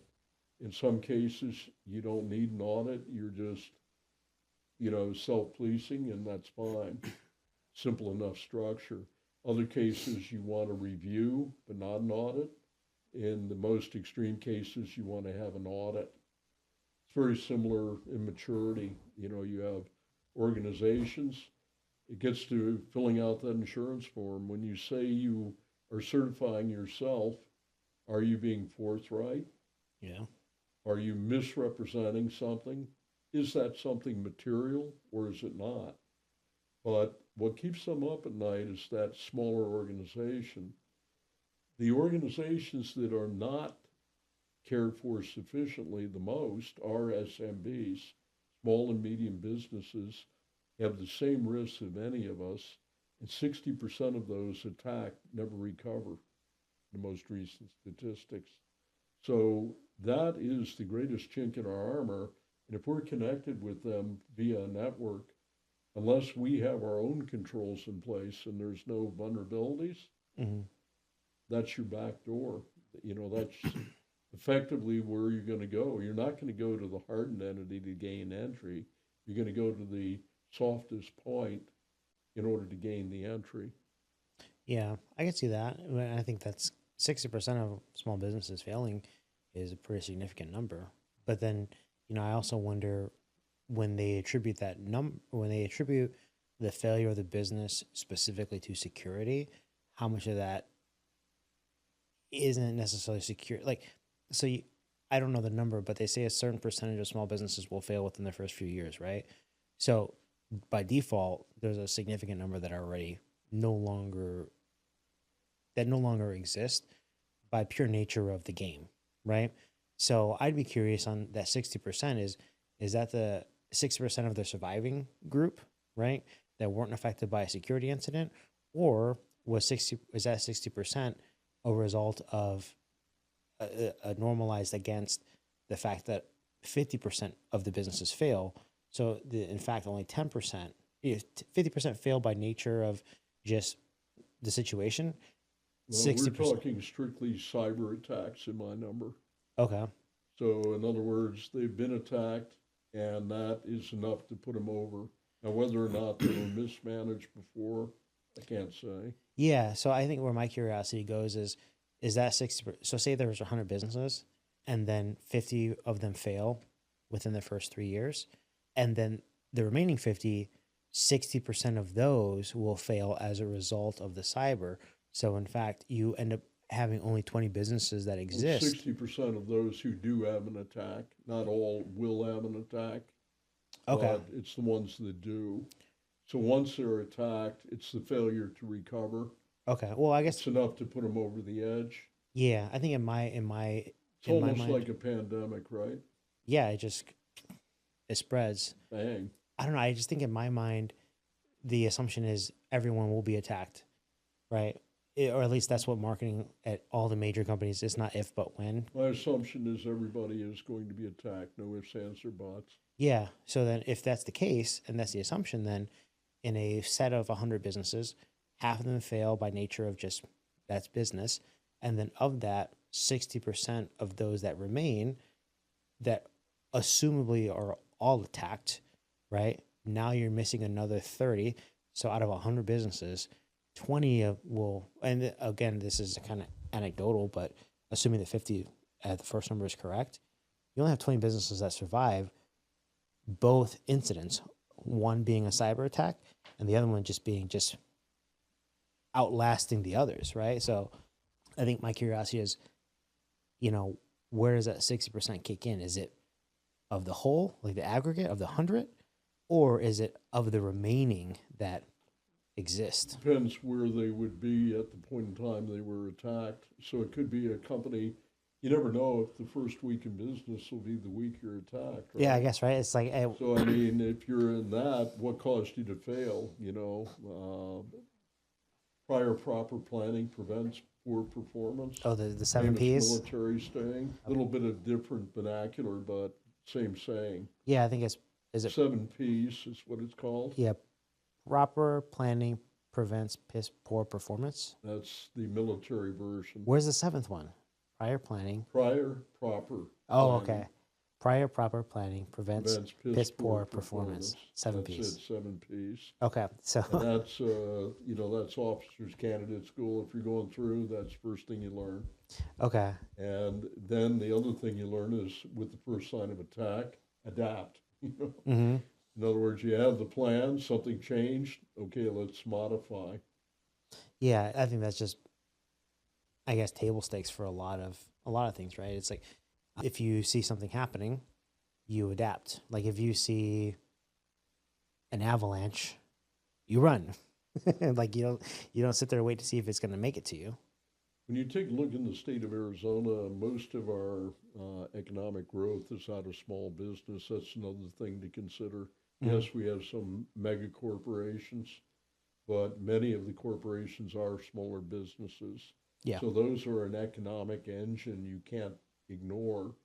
In some cases, you don't need an audit. You're just, self-policing, and that's fine. Simple enough structure. Other cases, you want to review, but not an audit. In the most extreme cases, you want to have an audit. It's very similar in maturity. You have organizations. It gets to filling out that insurance form. When you say you are certifying yourself, are you being forthright? yeah, Are you misrepresenting something? Is that something material or is it not? But what keeps them up at night is that smaller organization. The organizations that are not cared for sufficiently the most are SMBs, small and medium businesses have the same risks of any of us, and 60% of those attacked never recover, the most recent statistics. So that is the greatest chink in our armor. And if we're connected with them via a network, unless we have our own controls in place and there's no vulnerabilities, Mm-hmm. that's your back door. That's effectively where you're going to go. You're not going to go to the hardened entity to gain entry. You're going to go to the softest point in order to gain the entry. Yeah, I can see that. I think that's 60% of small businesses failing is a pretty significant number. But then, I also wonder when they attribute when they attribute the failure of the business specifically to security, how much of that isn't necessarily secure? I don't know the number, but they say a certain percentage of small businesses will fail within the first few years, right? So by default, there's a significant number that are already no longer exist by pure nature of the game, right? So I'd be curious on that 60% is that the 60% of the surviving group, right, that weren't affected by a security incident, or is that 60% a result of a normalized against the fact that 50% of the businesses fail. So in fact, only 10%, 50% fail by nature of just the situation. Well, 60%. We're talking strictly cyber attacks in my number. Okay. So in other words, they've been attacked and that is enough to put them over. Now, whether or not they were mismanaged before, I can't say. Yeah. So I think where my curiosity goes is that 60%. So say there's 100 businesses and then 50 of them fail within the first 3 years. And then the remaining 50, 60% of those will fail as a result of the cyber. So in fact, you end up having only 20 businesses that exist. 60% of those who do have an attack, not all will have an attack. Okay. But it's the ones that do. So once they're attacked, it's the failure to recover. Okay. Well, I guess it's enough to put them over the edge. Yeah, I think it's almost my mind, like a pandemic, right? Yeah, it spreads. Bang. I don't know. I just think in my mind, the assumption is everyone will be attacked, right? Or at least that's what marketing at all the major companies is, not if but when. My assumption is everybody is going to be attacked. No ifs, ands, or buts. Yeah. So then if that's the case, and that's the assumption, then in a set of 100 businesses, half of them fail by nature of just that's business. And then of that, 60% of those that remain that assumably are all attacked, right? Now you're missing another 30. So out of 100 businesses, 20 will, and again, this is kind of anecdotal, but assuming that 50 at the first number is correct, you only have 20 businesses that survive both incidents, one being a cyber attack and the other one just being outlasting the others, right? So I think my curiosity is, where does that 60% kick in? Is it of the whole, like the aggregate of the 100, or is it of the remaining that exist? Depends where they would be at the point in time they were attacked. So it could be a company. You never know if the first week in business will be the week you're attacked. Right? Yeah, I guess, right? It's like... So, I mean, if you're in that, what caused you to fail? Prior proper planning prevents poor performance. Oh, the 7 Ps? Military saying. A little bit of different vernacular, but same saying. Yeah, I think is it 7 Ps is what it's called. Yeah. Proper planning prevents poor performance. That's the military version. Where's the 7th one? Prior planning. Prior proper. Oh, planning. Okay. Prior proper planning prevents piss poor performance. 7 Ps. That's it, 7 Ps. Okay, so and that's that's officers candidate school. If you're going through, that's the first thing you learn. Okay. And then the other thing you learn is with the first sign of attack, adapt. Mm-hmm. In other words, you have the plan, something changed. Okay, let's modify. Yeah, I think that's just, I guess, table stakes for a lot of things, right? It's like if you see something happening, you adapt. Like if you see an avalanche, you run. Like you don't sit there and wait to see if it's going to make it to you. When you take a look in the state of Arizona, most of our economic growth is out of small business. That's another thing to consider. Mm-hmm. Yes, we have some mega corporations, but many of the corporations are smaller businesses. Yeah. So those are an economic engine you can't ignore.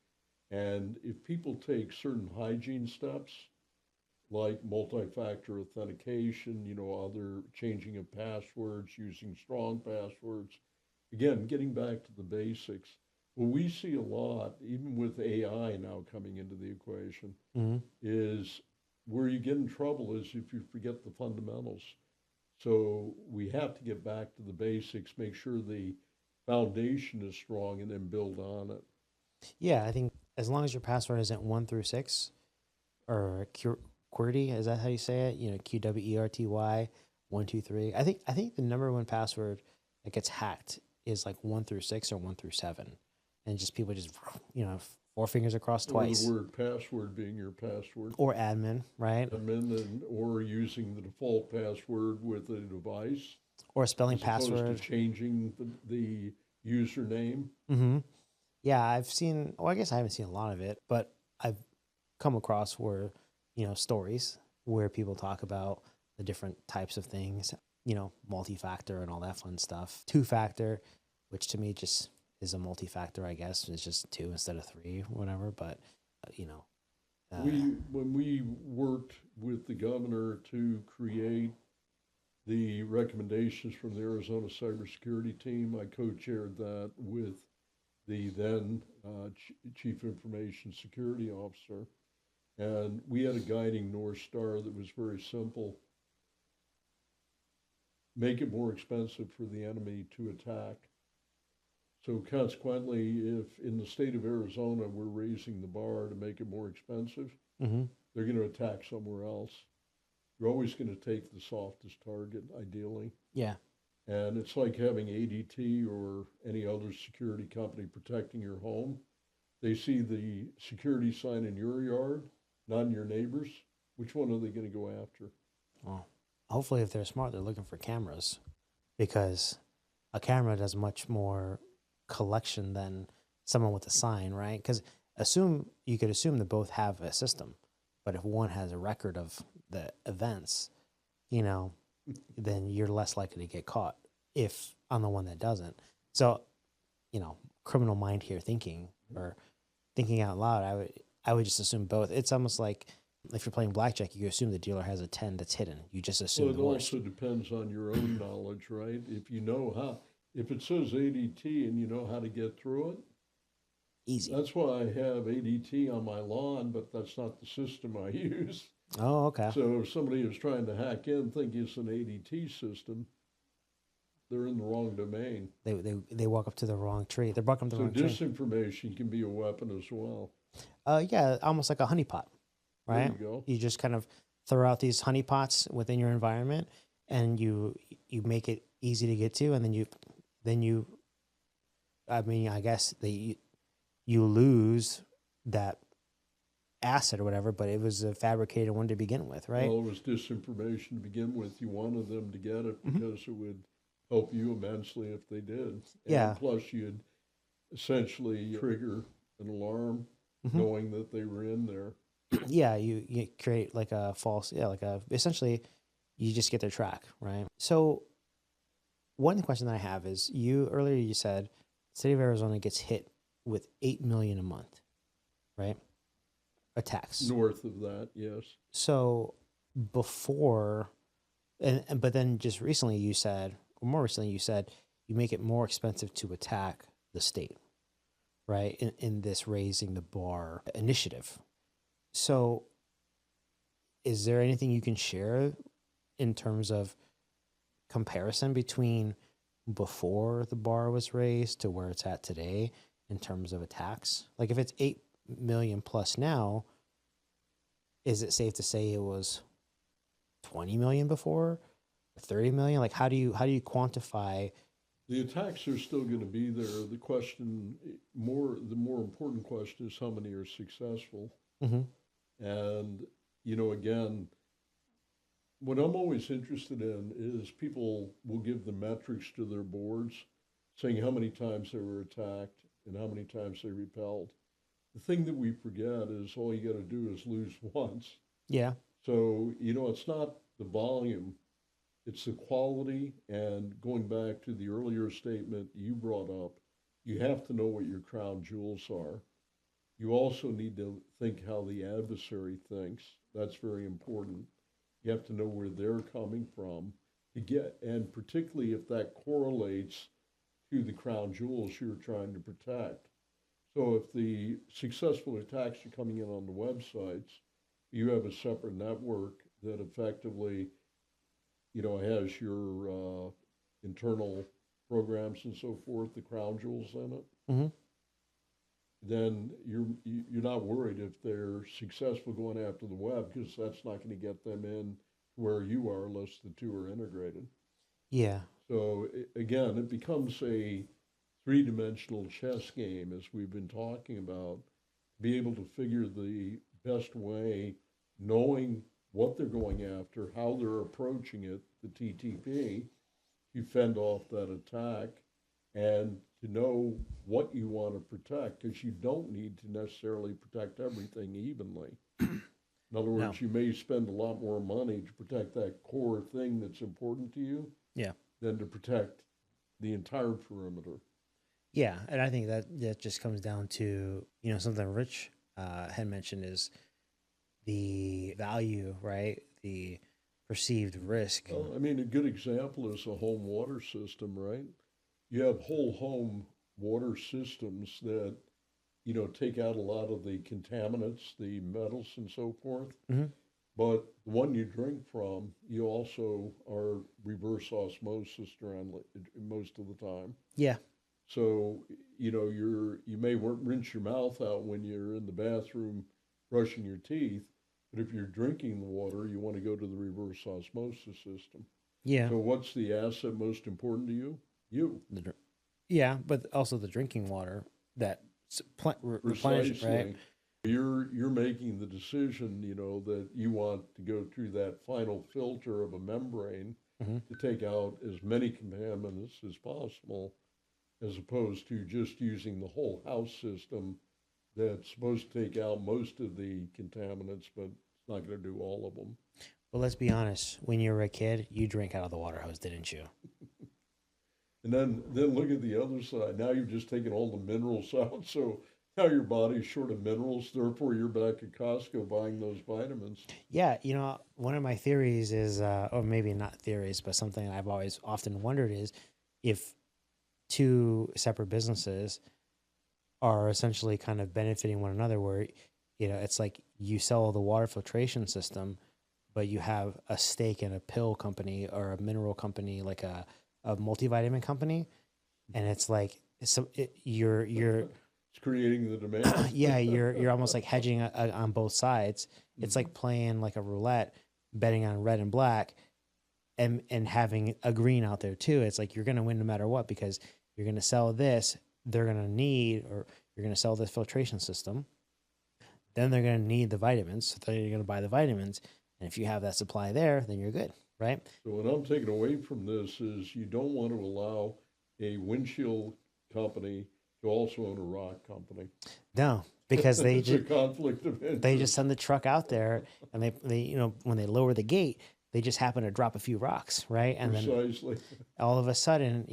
And if people take certain hygiene steps, like multi-factor authentication, other changing of passwords, using strong passwords, again, getting back to the basics. What we see a lot, even with AI now coming into the equation, Mm-hmm. is where you get in trouble is if you forget the fundamentals. So we have to get back to the basics, make sure the foundation is strong, and then build on it. Yeah, I think as long as your password isn't 1 through 6 or QWERTY, is that how you say it? QWERTY 123. I think the number one password that gets hacked is like 1 through 6 or 1 through 7, and just people just 4 fingers across Or the twice. word password being your password. Or admin, right? Or using the default password with a device Or spelling as opposed to password. changing the username. Mm-hmm. Yeah, I've seen. Well, I guess I haven't seen a lot of it, but I've come across where stories where people talk about the different types of things, multi-factor and all that fun stuff. 2-factor, which to me just is a multi-factor, I guess. It's just 2 instead of 3, whatever. But When we worked with the governor to create the recommendations from the Arizona cybersecurity team, I co-chaired that with the then Chief Information Security Officer. And we had a guiding North Star that was very simple. Make it more expensive for the enemy to attack. So consequently, if in the state of Arizona we're raising the bar to make it more expensive, mm-hmm. they're going to attack somewhere else. You're always going to take the softest target, ideally. Yeah. And it's like having ADT or any other security company protecting your home. They see the security sign in your yard, not in your neighbor's. Which one are they going to go after? Well, hopefully, if they're smart, they're looking for cameras, because a camera does much more collection than someone with a sign, right? Because you could assume that both have a system, but if one has a record of the events, then you're less likely to get caught if on the one that doesn't. So, criminal mind here thinking out loud, I would just assume both. It's almost like if you're playing blackjack, you assume the dealer has a 10 that's hidden. You just assume the worst. It also depends on your own knowledge, right? If it says ADT and you know how to get through it, easy. That's why I have ADT on my lawn, but that's not the system I use. Oh, okay. So if somebody is trying to hack in, think it's an ADT system, they're in the wrong domain. They walk up to the wrong tree. They're barking up the wrong tree. So disinformation can be a weapon as well. Yeah, almost like a honeypot, right? There you go. You just kind of throw out these honeypots within your environment, and you make it easy to get to, and then you. I mean, I guess you lose that asset or whatever, but it was a fabricated one to begin with, right? Well, it was disinformation to begin with. You wanted them to get it because it would help you immensely if they did. And yeah. Plus, you'd essentially trigger an alarm knowing that they were in there. Yeah, you create like a false, essentially, you just get their track, right? So one question that I have is, earlier you said the state of Arizona gets hit with 8 million a month, right? Attacks. North of that, yes. So before, but then just recently you said, or more recently you said, you make it more expensive to attack the state, right? In this raising the bar initiative. So is there anything you can share in terms of comparison between before the bar was raised to where it's at today in terms of attacks? Like if it's 8 million plus now, is it safe to say it was 20 million before, 30 million? Like how do you quantify? The attacks are still going to be there. The more important question is how many are successful. Mm-hmm. And, again, what I'm always interested in is people will give the metrics to their boards saying how many times they were attacked and how many times they repelled. The thing that we forget is all you got to do is lose once. Yeah. So, it's not the volume, it's the quality, and going back to the earlier statement you brought up, you have to know what your crown jewels are. You also need to think how the adversary thinks. That's very important. You have to know where they're coming from to get, and particularly if that correlates to the crown jewels you're trying to protect. So if the successful attacks are coming in on the websites, you have a separate network that effectively, has your internal programs and so forth, the crown jewels in it. Mm-hmm. Then you're not worried if they're successful going after the web, because that's not going to get them in where you are unless the two are integrated. Yeah. So again, it becomes a three-dimensional chess game, as we've been talking about. Be able to figure the best way, knowing what they're going after, how they're approaching it, the TTP, to fend off that attack, and to know what you want to protect, because you don't need to necessarily protect everything evenly. In other No. words, you may spend a lot more money to protect that core thing that's important to you Yeah. than to protect the entire perimeter. Yeah, and I think that just comes down to, something Rich had mentioned is the value, right? The perceived risk. Well, I mean, a good example is a home water system, right? You have whole home water systems that, take out a lot of the contaminants, the metals and so forth. Mm-hmm. But the one you drink from, you also are reverse osmosis around most of the time. Yeah. So, you may rinse your mouth out when you're in the bathroom brushing your teeth, but if you're drinking the water, you want to go to the reverse osmosis system. Yeah. So what's the asset most important to you? You. Yeah, but also the drinking water that replenishes, right? You're making the decision, that you want to go through that final filter of a membrane Mm-hmm. to take out as many contaminants as possible, as opposed to just using the whole house system that's supposed to take out most of the contaminants, but it's not going to do all of them. Well, let's be honest. When you were a kid, you drank out of the water hose, didn't you? And then look at the other side. Now you've just taken all the minerals out, so now your body's short of minerals. Therefore, you're back at Costco buying those vitamins. Yeah, one of my theories is, or maybe not theories, but something I've always often wondered is if two separate businesses are essentially kind of benefiting one another, where, it's like you sell the water filtration system, but you have a stake in a pill company or a mineral company, like a multivitamin company, and it's like you're it's creating the demand. yeah, you're almost like hedging on both sides. It's like playing like a roulette, betting on red and black, and having a green out there too. It's like you're going to win no matter what, because you're going to sell this, they're going to need, or you're going to sell this filtration system, then they're going to need the vitamins, so then you're going to buy the vitamins, and if you have that supply there, then you're good, right? So what I'm taking away from this is you don't want to allow a windshield company to also own a rock company. No, because they it's a conflict of interest. They just send the truck out there, and they when they lower the gate, they just happen to drop a few rocks, right? And Precisely. then all of a sudden,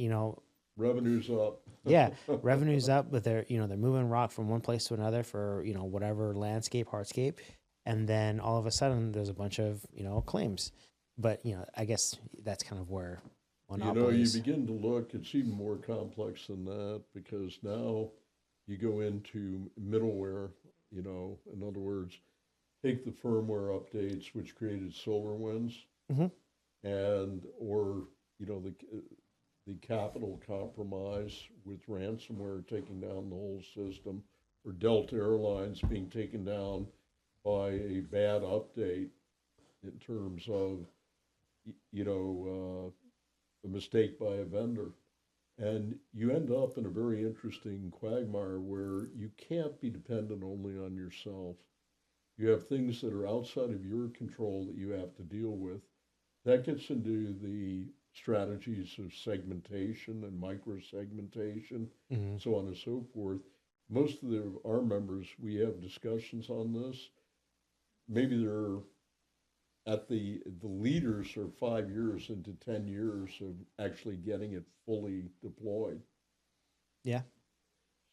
revenue's up. Yeah, revenue's up, but they're moving rock from one place to another for whatever landscape, hardscape, and then all of a sudden there's a bunch of claims. But I guess that's kind of where you begin to look. It's even more complex than that, because now you go into middleware. In other words, take the firmware updates which created SolarWinds, or the capital compromise with ransomware taking down the whole system, or Delta Airlines being taken down by a bad update in terms of, a mistake by a vendor. And you end up in a very interesting quagmire where you can't be dependent only on yourself. You have things that are outside of your control that you have to deal with. That gets into the strategies of segmentation and micro-segmentation, so on and so forth. Most of our members, we have discussions on this. Maybe they're at the leaders are 5 years into 10 years of actually getting it fully deployed. Yeah.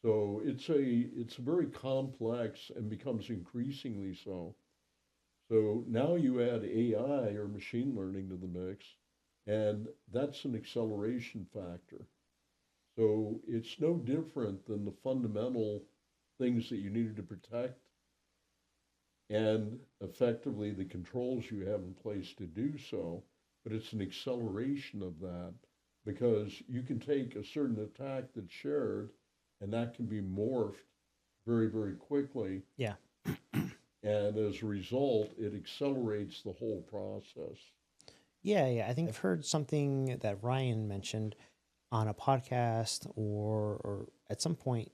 So it's very complex and becomes increasingly so. So now you add AI or machine learning to the mix, and that's an acceleration factor. So it's no different than the fundamental things that you needed to protect and effectively the controls you have in place to do so. But it's an acceleration of that because you can take a certain attack that's shared and that can be morphed very, very quickly. Yeah. And as a result, it accelerates the whole process. Yeah. Yeah. I think I've heard something that Ryan mentioned on a podcast or at some point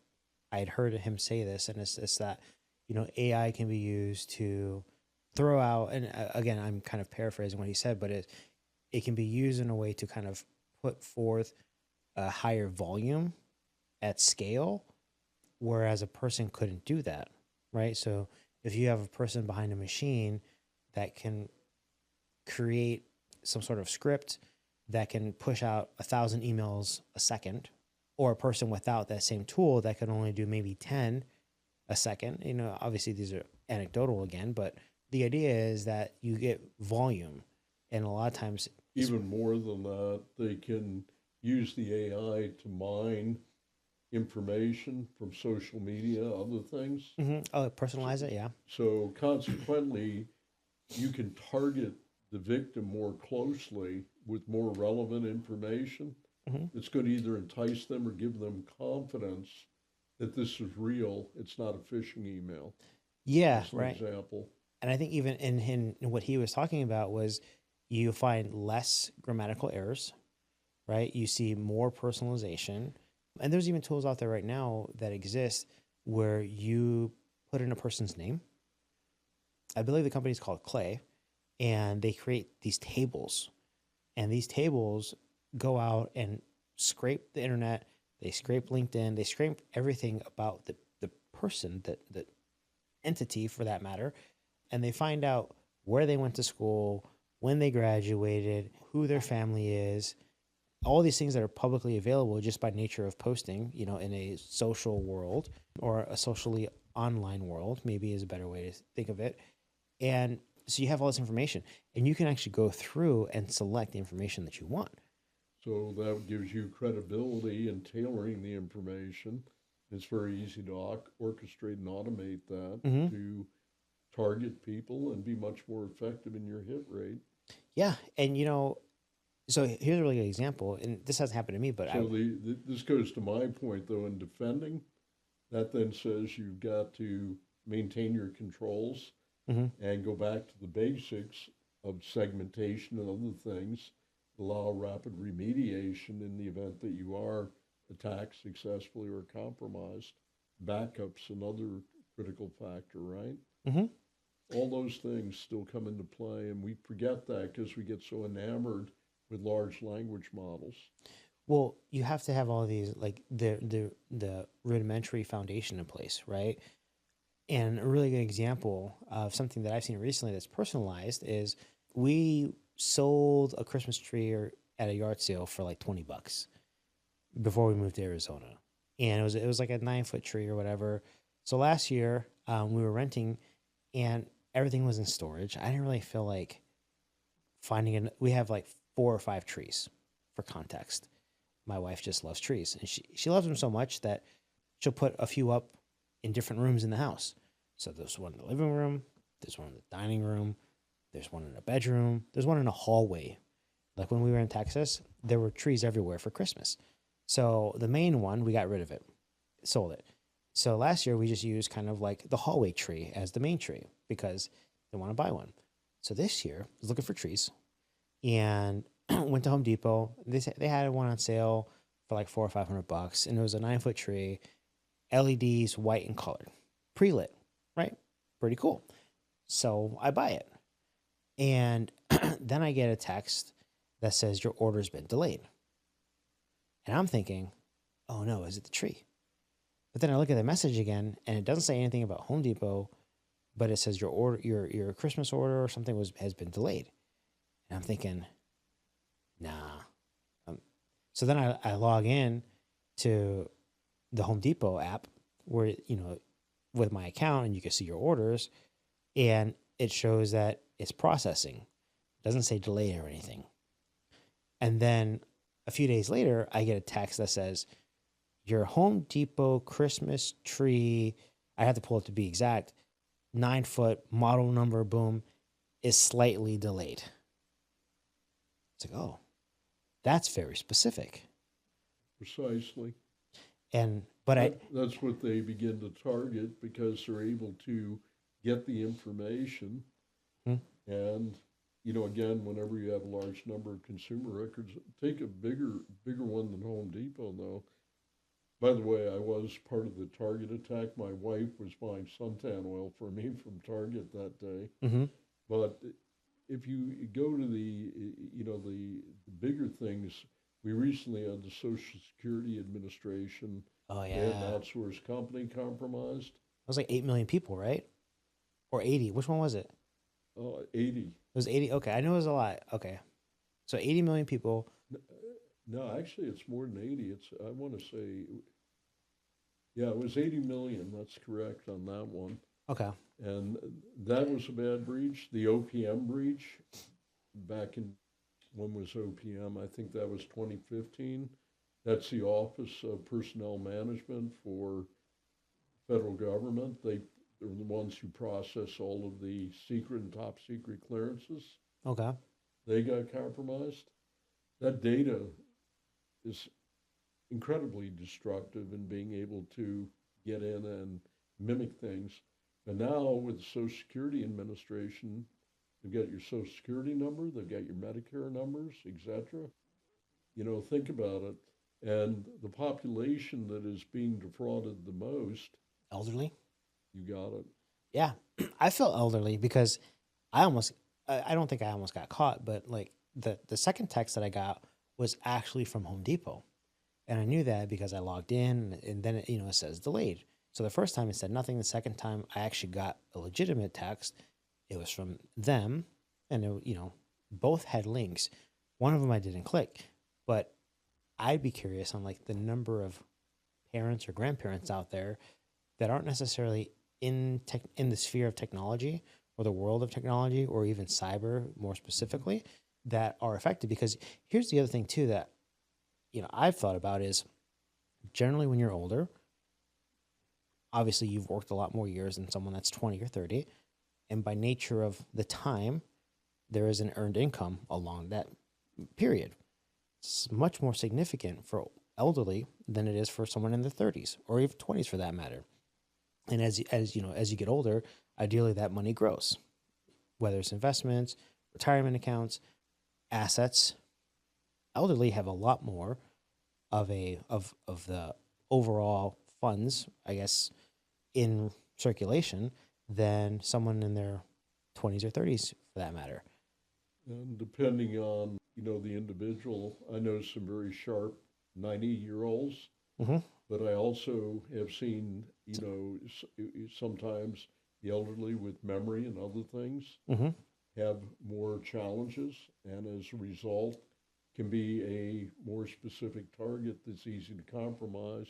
I'd heard him say this, and it's that, AI can be used to throw out, and again, I'm kind of paraphrasing what he said, but it can be used in a way to kind of put forth a higher volume at scale, whereas a person couldn't do that, right? So if you have a person behind a machine that can create some sort of script that can push out 1,000 emails a second, or a person without that same tool that can only do maybe 10 a second, obviously these are anecdotal again, but the idea is that you get volume. And a lot of times, even more than that, they can use the AI to mine information from social media, other things. Mm-hmm. Oh, personalize it, yeah. So consequently, you can target the victim more closely with more relevant information. Mm-hmm. It's going to either entice them or give them confidence that this is real. It's not a phishing email. Yeah, That's an right. example. And I think even in what he was talking about was you find less grammatical errors, right? You see more personalization. And there's even tools out there right now that exist where you put in a person's name. I believe the company is called Clay, and they create these tables. And these tables go out and scrape the internet, they scrape LinkedIn, they scrape everything about the person, the entity for that matter, and they find out where they went to school, when they graduated, who their family is, all these things that are publicly available just by nature of posting, in a social world or a socially online world, maybe is a better way to think of it. And so you have all this information, and you can actually go through and select the information that you want. So that gives you credibility in tailoring the information. It's very easy to orchestrate and automate that to target people and be much more effective in your hit rate. Yeah. And, so here's a really good example, and this hasn't happened to me, but so this goes to my point, though, in defending. That then says you've got to maintain your controls and go back to the basics of segmentation and other things, allow rapid remediation in the event that you are attacked successfully or compromised. Backups another critical factor, right? Mm-hmm. All those things still come into play, and we forget that because we get so enamored with large language models. Well, you have to have all these, like the rudimentary foundation in place, right? And a really good example of something that I've seen recently that's personalized is we sold a Christmas tree at a yard sale for like $20 before we moved to Arizona, and it was like a 9-foot tree or whatever. So last year we were renting, and everything was in storage. I didn't really feel like finding we have like 4 or 5 trees for context. My wife just loves trees, and she loves them so much that she'll put a few up in different rooms in the house. So there's one in the living room, there's one in the dining room, there's one in a bedroom, there's one in a hallway. Like when we were in Texas, there were trees everywhere for Christmas. So the main one, we got rid of it, sold it. So last year we just used kind of like the hallway tree as the main tree because they want to buy one. So this year I was looking for trees and went to Home Depot. They had one on sale for like $400 or $500, and it was a 9-foot tree, LEDs, white and colored, pre-lit, right? Pretty cool. So I buy it, and then I get a text that says your order's been delayed, and I'm thinking, oh no, is it the tree? But then I look at the message again, and it doesn't say anything about Home Depot but it says your order, your Christmas order or something has been delayed. And I'm thinking, nah. So then I log in to the Home Depot app where, with my account, and you can see your orders, and it shows that it's processing. It doesn't say delay or anything. And then a few days later, I get a text that says, your Home Depot Christmas tree, I have to pull it to be exact, 9-foot model number, boom, is slightly delayed. It's like, oh, that's very specific. Precisely. That's what they begin to target, because they're able to get the information. And, again, whenever you have a large number of consumer records, take a bigger one than Home Depot, though. By the way, I was part of the Target attack. My wife was buying suntan oil for me from Target that day. Mm-hmm. But if you go to the bigger things, we recently had the Social Security Administration. Oh, yeah. They had an outsourced company compromised. It was like 8 million people, right? Or 80. Which one was it? 80. It was 80. Okay, I knew it was a lot. Okay. So 80 million people. No, actually, it's more than 80. I want to say, yeah, it was 80 million. That's correct on that one. Okay. And that was a bad breach. The OPM breach, back in, when was OPM? I think that was 2015. That's the Office of Personnel Management for federal government. They're the ones who process all of the secret and top secret clearances. Okay. They got compromised. That data is incredibly destructive in being able to get in and mimic things. And now with the Social Security Administration, they've got your Social Security number, they've got your Medicare numbers, etc. Think about it. And the population that is being defrauded the most, elderly. You got it. Yeah, I feel elderly because I don't think I almost got caught, but like the second text that I got was actually from Home Depot. And I knew that because I logged in, and then it says delayed. So the first time it said nothing. The second time I actually got a legitimate text. It was from them, and both had links. One of them I didn't click, but I'd be curious on like the number of parents or grandparents out there that aren't necessarily in the sphere of technology or the world of technology or even cyber more specifically that are affected. Because here's the other thing too that I've thought about is generally when you're older, obviously you've worked a lot more years than someone that's 20 or 30, and by nature of the time there is an earned income along that period. It's much more significant for elderly than it is for someone in their 30s or even 20s for that matter. And as you get older, ideally that money grows, whether it's investments, retirement accounts, assets. Elderly have a lot more of the overall funds, I guess, in circulation than someone in their 20s or 30s for that matter. And depending on the individual, I know some very sharp 90-year-olds. Mm-hmm. But I also have seen, sometimes the elderly with memory and other things have more challenges, and as a result, can be a more specific target that's easy to compromise.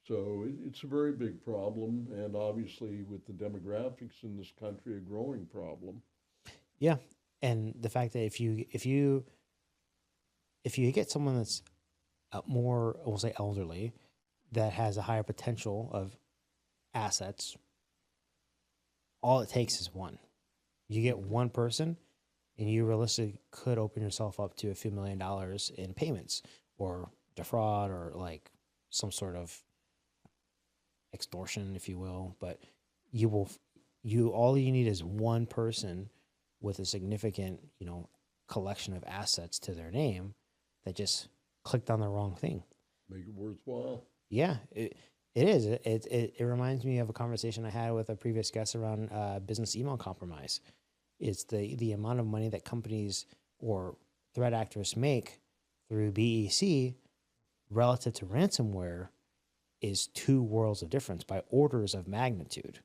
So it's a very big problem, and obviously with the demographics in this country, a growing problem. Yeah, and the fact that if you get someone that's more, we'll say elderly, that has a higher potential of assets, all it takes is one. You get one person, and you realistically could open yourself up to a few $1 million in payments or defraud or like some sort of extortion, if you will. But all you need is one person with a significant, collection of assets to their name that just clicked on the wrong thing. Make it worthwhile. Yeah, it is. It reminds me of a conversation I had with a previous guest around business email compromise. It's the amount of money that companies or threat actors make through BEC relative to ransomware is two worlds of difference by orders of magnitude.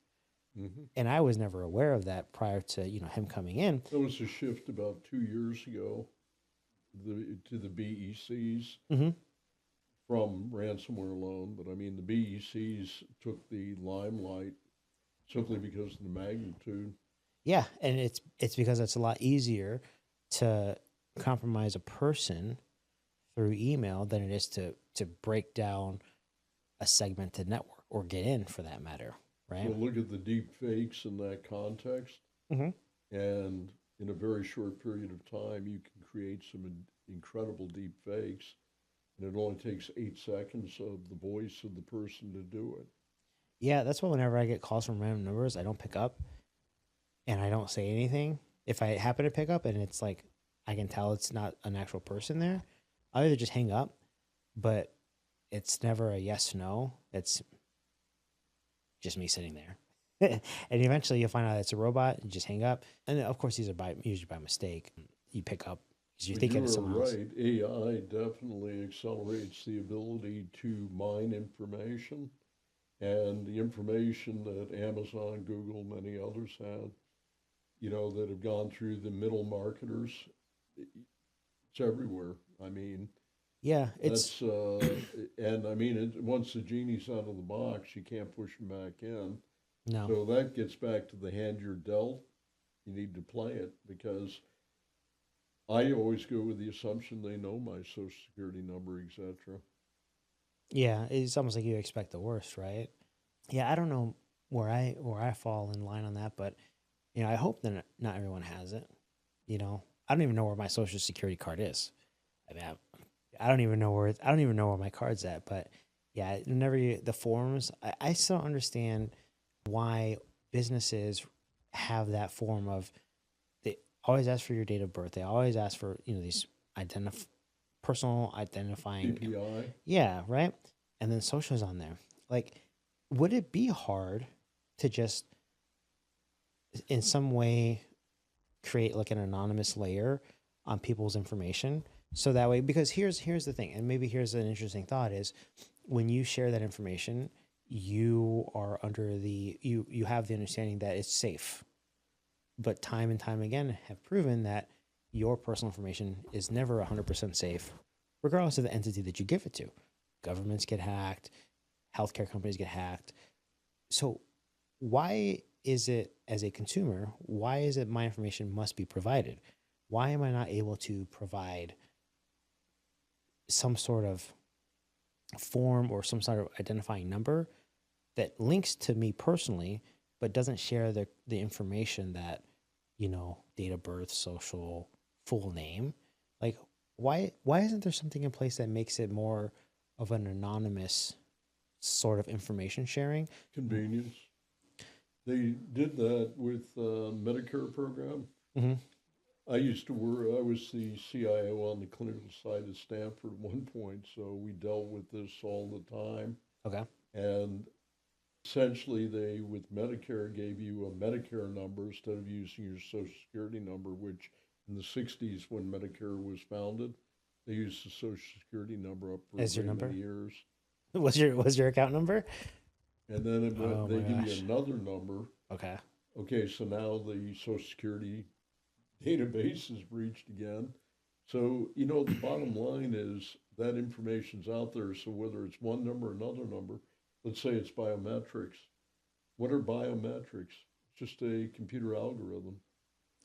And I was never aware of that prior to, him coming in. There was a shift about 2 years ago to the BECs Hmm. from ransomware alone, but I mean, the BECs took the limelight simply because of the magnitude. Yeah, and it's because it's a lot easier to compromise a person through email than it is to break down a segmented network or get in for that matter, right? So look at the deep fakes in that context, Hmm. and in a very short period of time, you can create some incredible deep fakes, and it only takes 8 seconds of the voice of the person to do it. Yeah, that's why whenever I get calls from random numbers, I don't pick up and I don't say anything. If I happen to pick up and it's like I can tell it's not an actual person there, I'll either just hang up, but it's never a yes no. It's just me sitting there. And eventually you'll find out it's a robot and just hang up. And of course, these are usually by mistake. You pick up because you're But thinking you it's are someone else. right. AI definitely accelerates the ability to mine information, and the information that Amazon, Google, many others have, that have gone through the middle marketers. It's everywhere. I mean, Yeah, that's and I mean, once the genie's out of the box, you can't push him back in. no. So that gets back to the hand you're dealt. You need to play it, because I always go with the assumption they know my social security number, etc. Yeah, it's almost like you expect the worst, right? Yeah, I don't know where I fall in line on that, but I hope that not everyone has it. I don't even know where my social security card is. I mean, I don't even know I don't even know where my card's at. But yeah, whenever the forms, I still don't understand why businesses have that form of they always ask for your date of birth. They always ask for these personal identifying. PPI. Yeah, right. And then socials on there. Like, would it be hard to just in some way create like an anonymous layer on people's information so that way, because here's the thing, and maybe here's an interesting thought is when you share that information, you are under you have the understanding that it's safe, but time and time again have proven that your personal information is never 100% safe regardless of the entity that you give it to. Governments get hacked, healthcare companies get hacked. So why is it, as a consumer, why is it my information must be provided? Why am I not able to provide some sort of form or some sort of identifying number that links to me personally, but doesn't share the information that, date of birth, social, full name? Like, why isn't there something in place that makes it more of an anonymous sort of information sharing? Convenience. They did that with Medicare program. Mm-hmm. I used to work, I was the CIO on the clinical side at Stanford at one point, so we dealt with this all the time. Okay. And essentially, they, with Medicare, gave you a Medicare number instead of using your Social Security number, which in the 60s, when Medicare was founded, they used the Social Security number up for As your many, number? many years. Was your account number? And then Oh they my give gosh. you another number. Okay. Okay, so now the Social Security database is breached again. So, the bottom line is that information's out there. So whether it's one number or another number, let's say it's biometrics. What are biometrics? It's just a computer algorithm.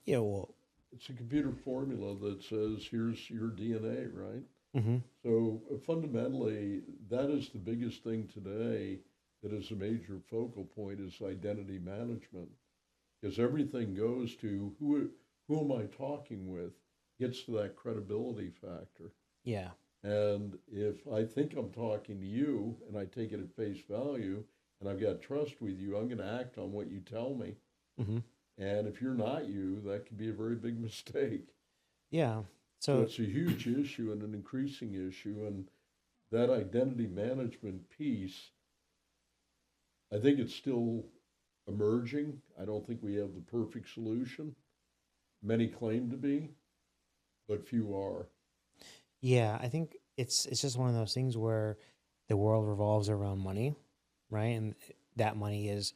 Yeah. Well. It's a computer formula that says, here's your DNA, right? Mm-hmm. So fundamentally, that is the biggest thing today that is a major focal point is identity management. Because everything goes to who am I talking with, gets to that credibility factor. Yeah. And if I think I'm talking to you and I take it at face value and I've got trust with you, I'm going to act on what you tell me. Mm-hmm. And if you're not you, that could be a very big mistake. Yeah. So So it's a huge issue and an increasing issue. And that identity management piece, I think it's still emerging. I don't think we have the perfect solution. Many claim to be, but few are. yeah, I think it's just one of those things where the world revolves around money, right? And that money is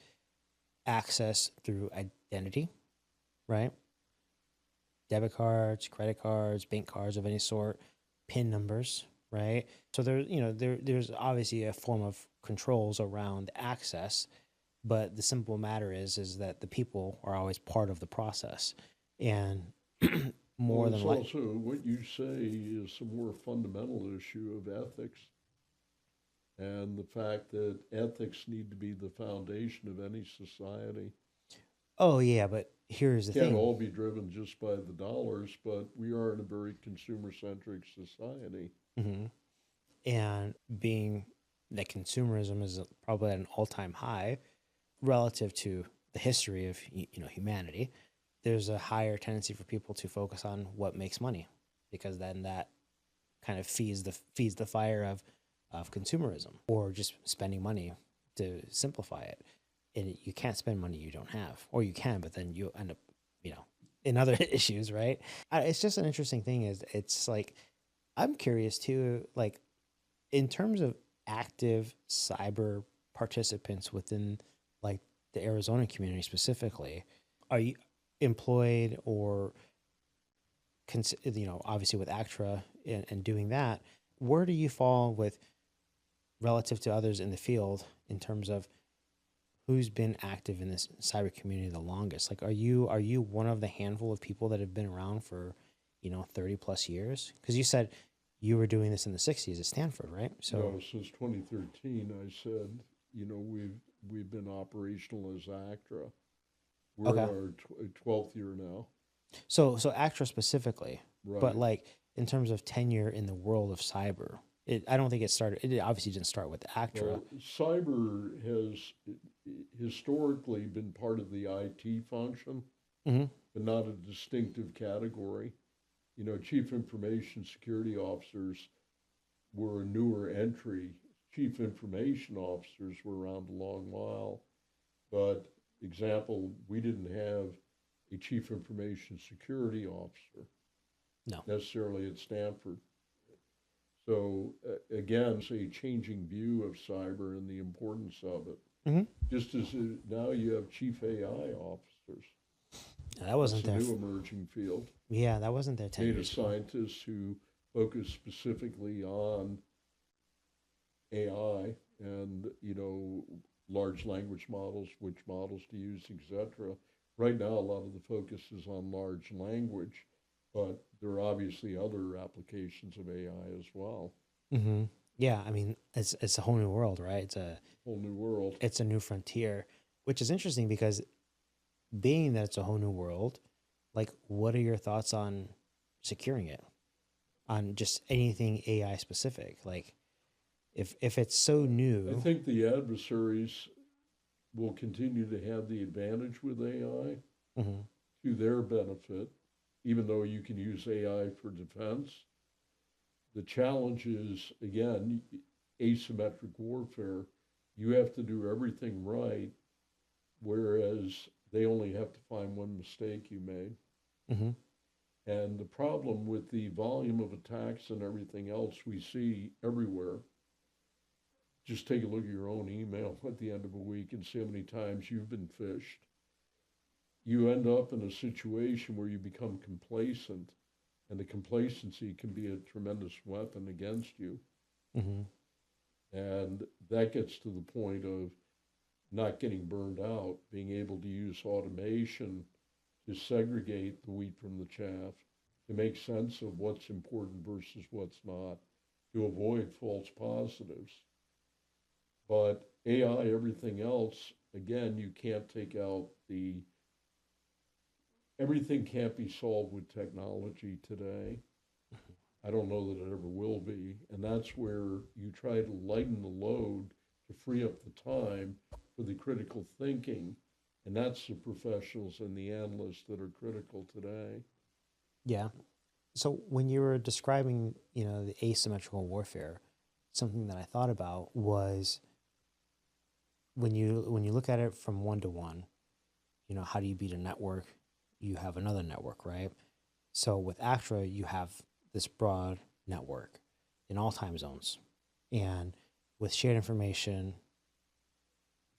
access through identity, right? Debit cards, credit cards, bank cards of any sort, PIN numbers, right? So there's obviously a form of controls around access, but the simple matter is that the people are always part of the process, and more Well, than it's like, also what you say is a more fundamental issue of ethics, and the fact that ethics need to be the foundation of any society. oh yeah, but here's the Can't thing. all be driven just by the dollars, but we are in a very consumer centric society. Hmm. And being that consumerism is probably at an all-time high relative to the history of humanity, there's a higher tendency for people to focus on what makes money, because then that kind of feeds the fire of consumerism, or just spending money to simplify it. And you can't spend money you don't have, or you can, but then you end up, in other issues, right? It's just an interesting thing. Is it's like, I'm curious too, like, in terms of active cyber participants within, like, the Arizona community specifically, are you employed or obviously with ACTRA and doing that, where do you fall with relative to others in the field in terms of who's been active in this cyber community the longest? Like, are you one of the handful of people that have been around for 30 plus years? Because you said you were doing this in the 60s at Stanford, right? So No, since 2013, I said, we've been operational as ACTRA. We're in okay, our 12th year now. so ACTRA specifically, but Right. like in terms of tenure in the world of cyber, I don't think it started. It obviously didn't start with ACTRA. Well, cyber has historically been part of the IT function, Hmm. but not a distinctive category. Chief information security officers were a newer entry. Chief information officers were around a long while, but example, we didn't have a chief information security officer No. necessarily at Stanford. So again, it's a changing view of cyber and the importance of it. Hmm. Just as now you have chief AI officers. That That's wasn't a there. new emerging field. Yeah, that wasn't there 10 Data years ago. scientists who focus specifically on AI and large language models, which models to use, etc. Right now, a lot of the focus is on large language, but there are obviously other applications of AI as well. Hmm. Yeah, I mean, it's a whole new world, right? Whole new world. It's a new frontier, which is interesting because being that it's a whole new world, like, what are your thoughts on securing it? On just anything AI specific? Like, if it's so I new. think the adversaries will continue to have the advantage with AI Hmm. to their benefit, even though you can use AI for defense. The challenge is, again, asymmetric warfare. You have to do everything right, whereas they only have to find one mistake you made. Hmm. And the problem with the volume of attacks and everything else we see everywhere, just take a look at your own email at the end of a week and see how many times you've been phished. You end up in a situation where you become complacent, and the complacency can be a tremendous weapon against you. Hmm. And that gets to the point of not getting burned out, being able to use automation to segregate the wheat from the chaff, to make sense of what's important versus what's not, to avoid false positives. But AI, everything else, again, you can't take out everything can't be solved with technology today. I don't know that it ever will be. And that's where you try to lighten the load to free up the time for the critical thinking. And that's the professionals and the analysts that are critical today. Yeah. So when you were describing, the asymmetrical warfare, something that I thought about was when you look at it from one to one, how do you beat a network? You have another network, right? So with ACTRA, you have this broad network in all time zones, and with shared information,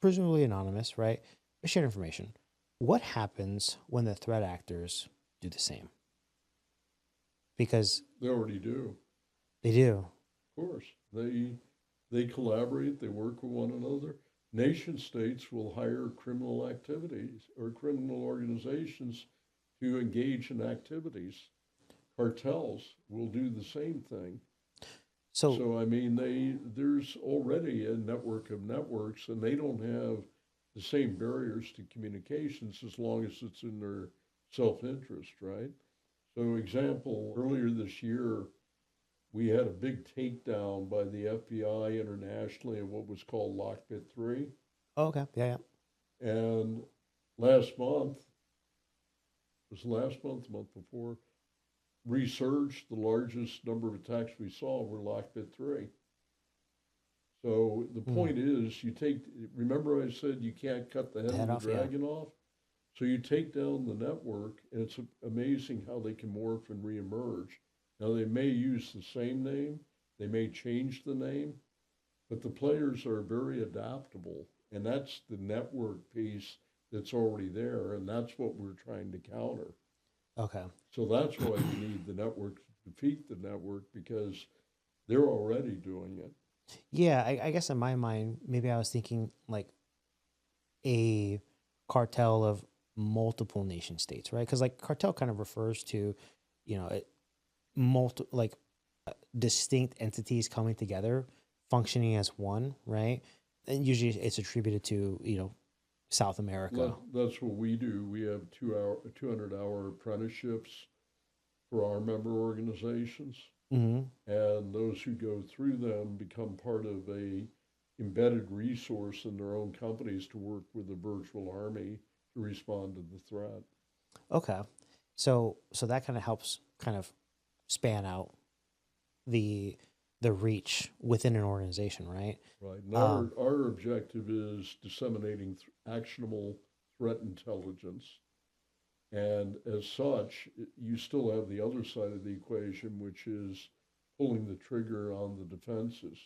presumably anonymous, right? shared information. What happens when the threat actors do the same? Because They already do. they do. Of course, they collaborate. They work with one another. Nation states will hire criminal activities or criminal organizations to engage in activities. Cartels will do the same thing. So, So I mean, there's already a network of networks, and they don't have the same barriers to communications as long as it's in their self-interest, right? So, example, earlier this year, we had a big takedown by the FBI internationally of what was called Lockbit 3. oh, okay. Yeah, And last month, was last month, the month before, resurged. The largest number of attacks we saw were Lockbit 3. So the yeah. point is, remember I said you can't cut the head Head of the off, yeah. dragon off? So you take down the network, and it's amazing how they can morph and reemerge. Now, they may use the same name, they may change the name, but the players are very adaptable. And that's the network piece that's already there, and that's what we're trying to counter. Okay. So that's why you need the network to defeat the network, because they're already doing it. Yeah, I guess in my mind, maybe I was thinking like a cartel of multiple nation states, right? Because like cartel kind of refers to, you know, like distinct entities coming together, functioning as one, right? And usually it's attributed to, South America. That's what we do. We have 200-hour apprenticeships for our member organizations, Mm-hmm. and those who go through them become part of a embedded resource in their own companies to work with the virtual army to respond to the threat. Okay. So that kind of helps kind of span out the reach within an organization, right? Right. And our objective is disseminating actionable threat intelligence. And as such, you still have the other side of the equation, which is pulling the trigger on the defenses.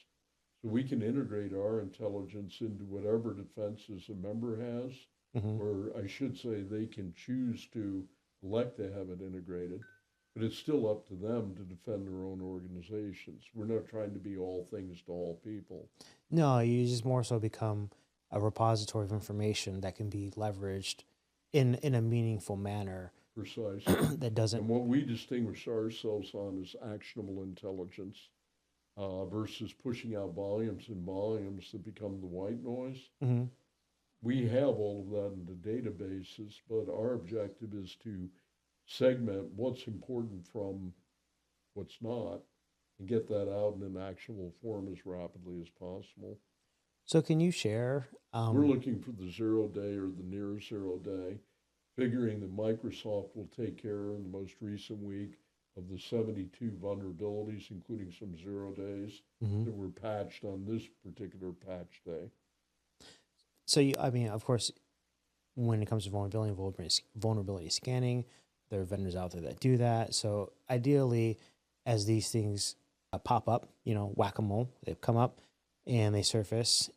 So we can integrate our intelligence into whatever defenses a member has, Mm-hmm. or I should say, they can choose to elect to have it integrated. But it's still up to them to defend their own organizations. We're not trying to be all things to all people. No, you just more so become a repository of information that can be leveraged in a meaningful manner Precisely. that doesn't. And what we distinguish ourselves on is actionable intelligence versus pushing out volumes and volumes that become the white noise. Mm-hmm. We have all of that in the databases, but our objective is to segment what's important from what's not and get that out in an actionable form as rapidly as possible. So can you share? We're looking for the 0 day or the near 0 day, figuring that Microsoft will take care in the most recent week of the 72 vulnerabilities, including some 0 days Mm-hmm. that were patched on this particular patch day. So I mean, of course, when it comes to vulnerability scanning, there are vendors out there that do that. So ideally, as these things pop up, whack-a-mole, they come up and they surface.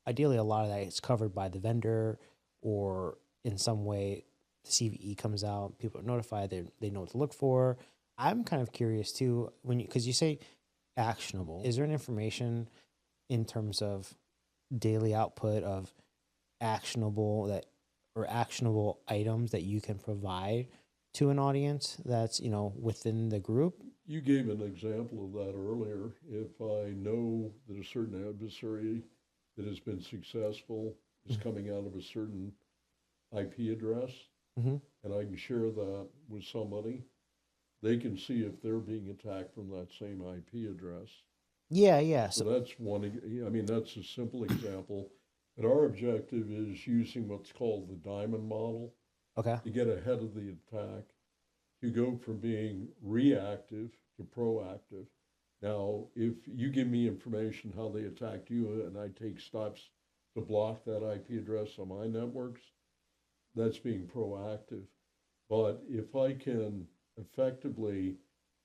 Ideally, a lot of that is covered by the vendor, or in some way, the CVE comes out. People are notified. They know what to look for. I'm kind of curious too, because you say actionable. Is there an information in terms of daily output of actionable items that you can provide to an audience that's within the group? You gave an example of that earlier. If I know that a certain adversary that has been successful is coming out of a certain IP address, Mm-hmm. and I can share that with somebody, they can see if they're being attacked from that same IP address. Yeah. So that's one. I mean, that's a simple example. But our objective is using what's called the diamond model Okay. to get ahead of the attack, to go from being reactive to proactive. Now, if you give me information how they attacked you and I take steps to block that IP address on my networks, that's being proactive. But if I can effectively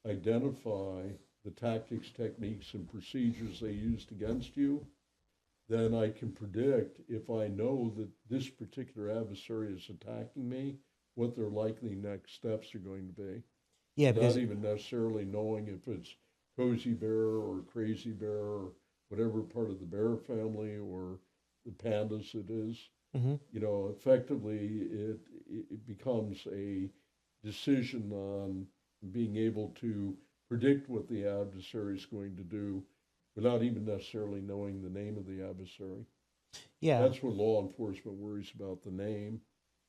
identify the tactics, techniques, and procedures they used against you, then I can predict, if I know that this particular adversary is attacking me, what their likely next steps are going to be, Yeah, without because even necessarily knowing if it's cozy bear or crazy bear or whatever part of the bear family or the pandas it is. hmm Effectively, it becomes a decision on being able to predict what the adversary is going to do without even necessarily knowing the name of the adversary. yeah, That's what law enforcement worries about, the name,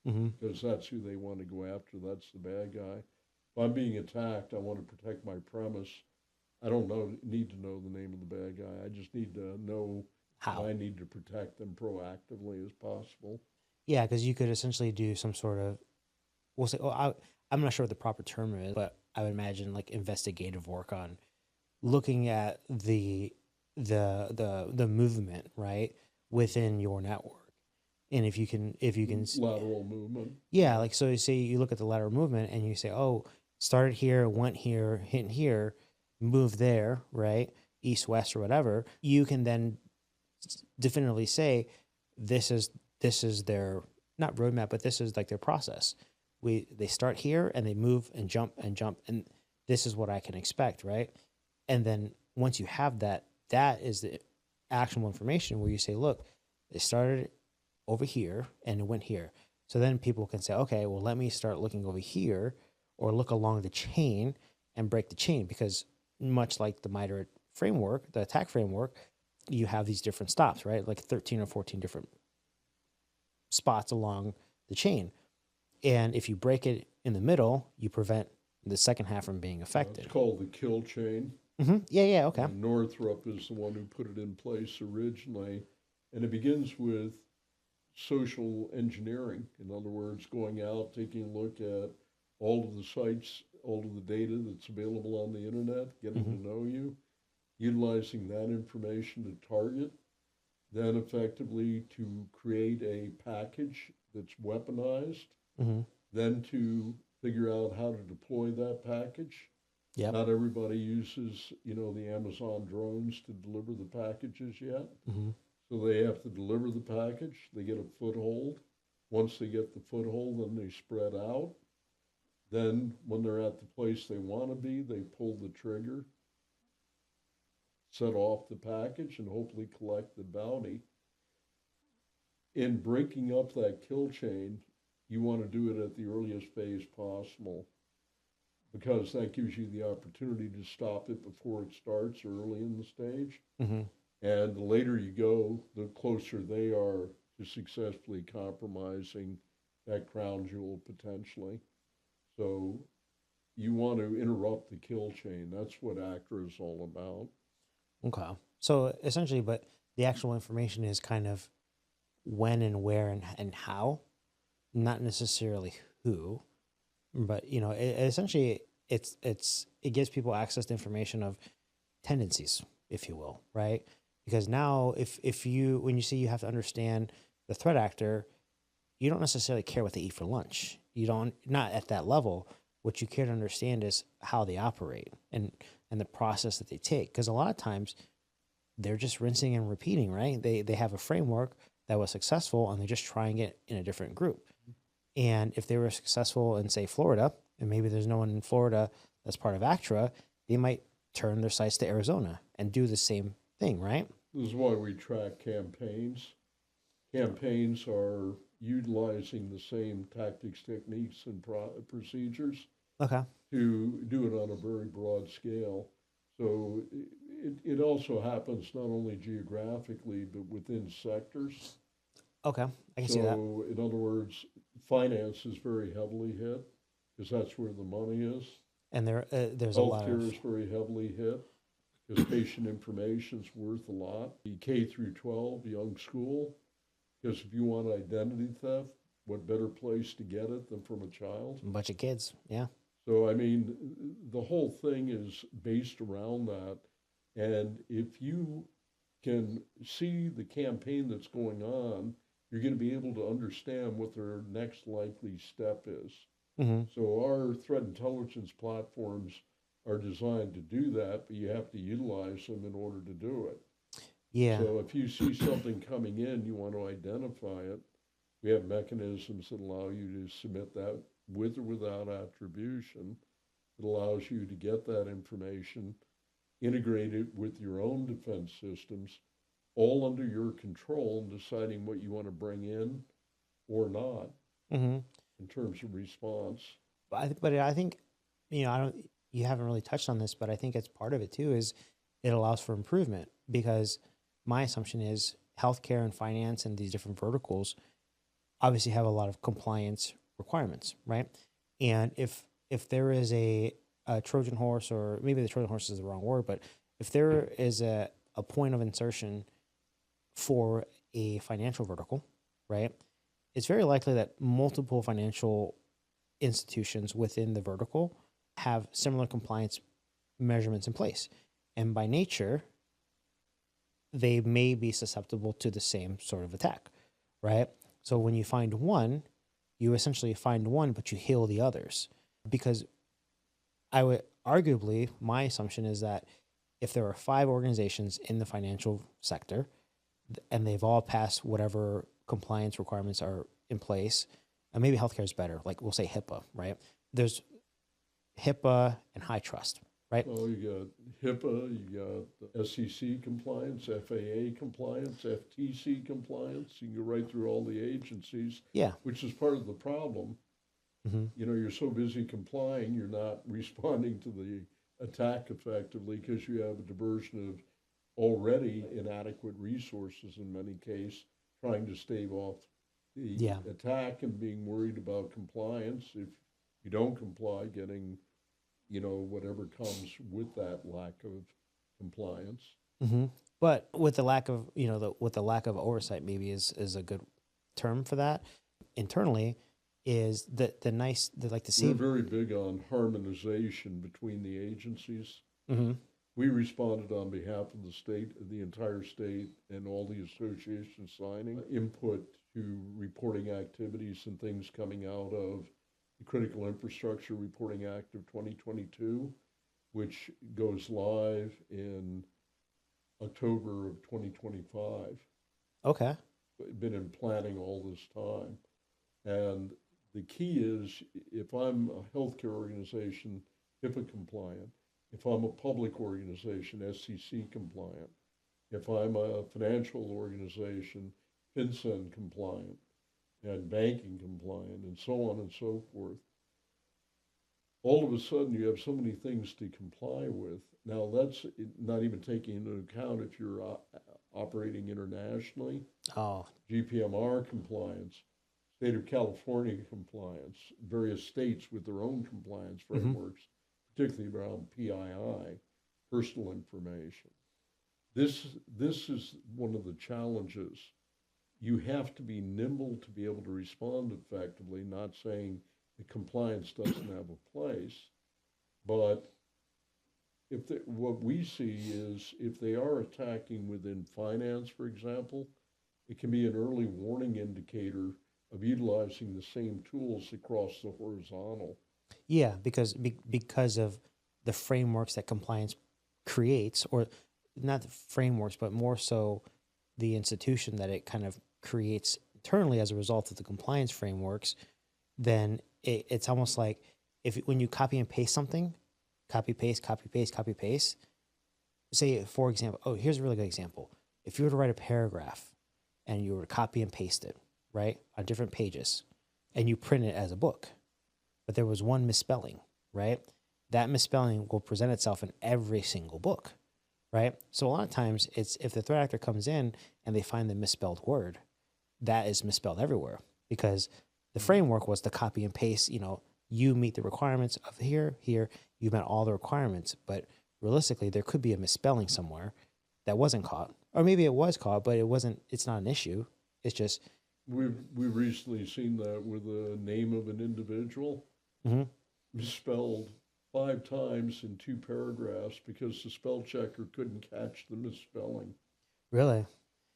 hmm because that's who they want to go after. That's the bad guy. If I'm being attacked, I want to protect my premise. I don't need to know the name of the bad guy. I just need to know that how? I need to protect them proactively as possible. Yeah, because you could essentially do some sort of, we'll say, I'm not sure what the proper term is, but I would imagine like investigative work on looking at the movement, right, within your network. And if you can Lateral movement. yeah, Yeah. like so you say you look at the lateral movement and you say, oh, started here, went here, hit here, moved there, right? East, west, or whatever, you can then definitively say this is their not roadmap, but this is like their process. They start here and they move and jump, and this is what I can expect, right? And then once you have that, that is the actionable information where you say, look, they started over here and it went here. So then people can say, okay, well, let me start looking over here or look along the chain and break the chain because much like the MITRE framework, the attack framework, you have these different stops, right? Like 13 or 14 different spots along the chain. And if you break it in the middle, you prevent the second half from being It's affected. called the kill chain. Yeah, yeah, okay. And Northrop is the one who put it in place originally. And it begins with social engineering. In other words, going out, taking a look at all of the sites, all of the data that's available on the internet, getting hmm to know you, utilizing that information to target, then effectively to create a package that's weaponized, hmm then to figure out how to deploy that package. Yep. Not everybody uses, the Amazon drones to deliver the packages yet. hmm So they have to deliver the package. They get a foothold. Once they get the foothold, then they spread out. Then, when they're at the place they want to be, they pull the trigger, set off the package, and hopefully collect the bounty. In breaking up that kill chain, you want to do it at the earliest phase possible because that gives you the opportunity to stop it before it starts early in the stage. hmm And the later you go, the closer they are to successfully compromising that crown jewel potentially. So you want to interrupt the kill chain. That's what ACTRA is all about. Okay. So essentially, but the actual information is kind of when and where and how, not necessarily who, but essentially it gives people access to information of tendencies, if you will, right? Because now if you when you see you have to understand the threat actor, you don't necessarily care what they eat for lunch. You don't not at that level. What you care to understand is how they operate and the process that they take. Because a lot of times they're just rinsing and repeating, right? They have a framework that was successful and they're just trying it in a different group. And if they were successful in, say, Florida, and maybe there's no one in Florida that's part of ACTRA, they might turn their sights to Arizona and do the same thing, right? This is why we track campaigns. Campaigns are utilizing the same tactics, techniques, and procedures Okay. to do it on a very broad scale. So it also happens not only geographically, but within sectors. Okay. I can see that. So, in other words, finance is very heavily hit because that's where the money is. And there's a lot Healthcare of is very heavily hit because patient information is worth a lot. The K through 12, young school, because if you want identity theft, what better place to get it than from a child? a bunch of kids. Yeah. So, I mean, the whole thing is based around that. And if you can see the campaign that's going on, you're going to be able to understand what their next likely step is. hmm So our threat intelligence platforms are designed to do that, but you have to utilize them in order to do it. Yeah. So if you see something coming in, you want to identify it. We have mechanisms that allow you to submit that with or without attribution. It allows you to get that information, integrate it with your own defense systems, all under your control, and deciding what you want to bring in or not Mm-hmm. in terms of response. But I think, I don't, you haven't really touched on this, but I think it's part of it too, is it allows for improvement because my assumption is healthcare and finance and these different verticals obviously have a lot of compliance requirements, right? And if there is a Trojan horse, or maybe the Trojan horse is the wrong word, but if there is a point of insertion for a financial vertical, right, it's very likely that multiple financial institutions within the vertical have similar compliance measurements in place. And by nature, they may be susceptible to the same sort of attack, right? So when you find one, you essentially find one, but you heal the others. Because I would arguably, my assumption is that if there are 5 organizations in the financial sector and they've all passed whatever compliance requirements are in place, and maybe healthcare is better, like we'll say HIPAA, right? There's HIPAA and high trust, right? Oh, you got HIPAA, you got the SEC compliance, FAA compliance, FTC compliance. You can go right through all the agencies, Yeah. which is part of the problem. Mm-hmm. You're so busy complying, you're not responding to the attack effectively because you have a diversion of already inadequate resources in many cases, trying to stave off the attack and being worried about compliance. If you don't comply, getting whatever comes with that lack of compliance. Mm-hmm. But with the lack of, with the lack of oversight, maybe is a good term for that. Internally, is the nice, like the We're very big on harmonization between the agencies. Mm-hmm. We responded on behalf of the state, the entire state, and all the associations signing input to reporting activities and things coming out of the Critical Infrastructure Reporting Act of 2022, which goes live in October of 2025. Okay. Been in planning all this time. And the key is, if I'm a healthcare organization, HIPAA compliant, if I'm a public organization, SEC compliant, if I'm a financial organization, FinCEN compliant, and banking compliant, and so on and so forth, all of a sudden you have so many things to comply with. Now, that's not even taking into account if you're operating internationally. Oh. GPMR compliance, state of California compliance, various states with their own compliance frameworks, particularly around PII, personal information. This is one of the challenges. You have to be nimble to be able to respond effectively, not saying that compliance doesn't have a place, but what we see is if they are attacking within finance, for example, it can be an early warning indicator of utilizing the same tools across the horizontal. Yeah, because of the frameworks that compliance creates, or not the frameworks, but more so the institution that it kind of creates internally as a result of the compliance frameworks, then it's almost like when you copy and paste something, copy, paste, say, for example, here's a really good example. If you were to write a paragraph and you were to copy and paste it, right, on different pages, and you print it as a book, but there was one misspelling, right? That misspelling will present itself in every single book, right? So a lot of times it's if the threat actor comes in and they find the misspelled word, that is misspelled everywhere because the framework was to copy and paste, you meet the requirements of here, you met all the requirements, but realistically there could be a misspelling somewhere that wasn't caught. Or maybe it was caught, but it's not an issue. It's just we've recently seen that with the name of an individual misspelled 5 times in 2 paragraphs because the spell checker couldn't catch the misspelling. Really?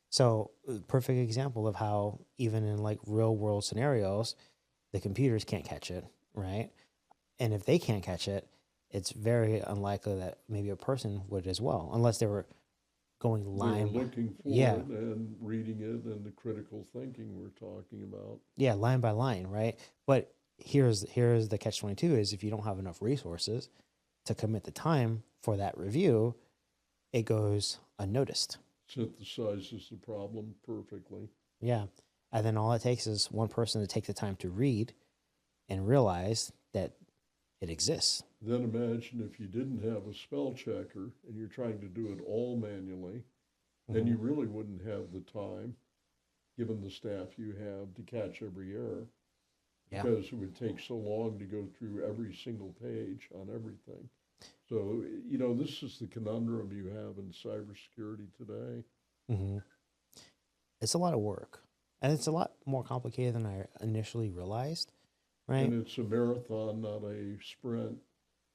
So, perfect example of how even in like real world scenarios, the computers can't catch it, right? And if they can't catch it, it's very unlikely that maybe a person would as well, unless they were going They were line by, looking for yeah, it and reading it and the critical thinking we're talking about. yeah, line by line, right? But here's the catch 22 is if you don't have enough resources to commit the time for that review, it goes unnoticed. Synthesizes the problem perfectly. Yeah. And then all it takes is one person to take the time to read and realize that it exists. Then imagine if you didn't have a spell checker and you're trying to do it all manually, then Mm-hmm. you really wouldn't have the time, given the staff you have, to catch every error Yeah. because it would take so long to go through every single page on everything. So, this is the conundrum you have in cybersecurity today. Mm-hmm. It's a lot of work. And it's a lot more complicated than I initially realized, right? And it's a marathon, not a sprint,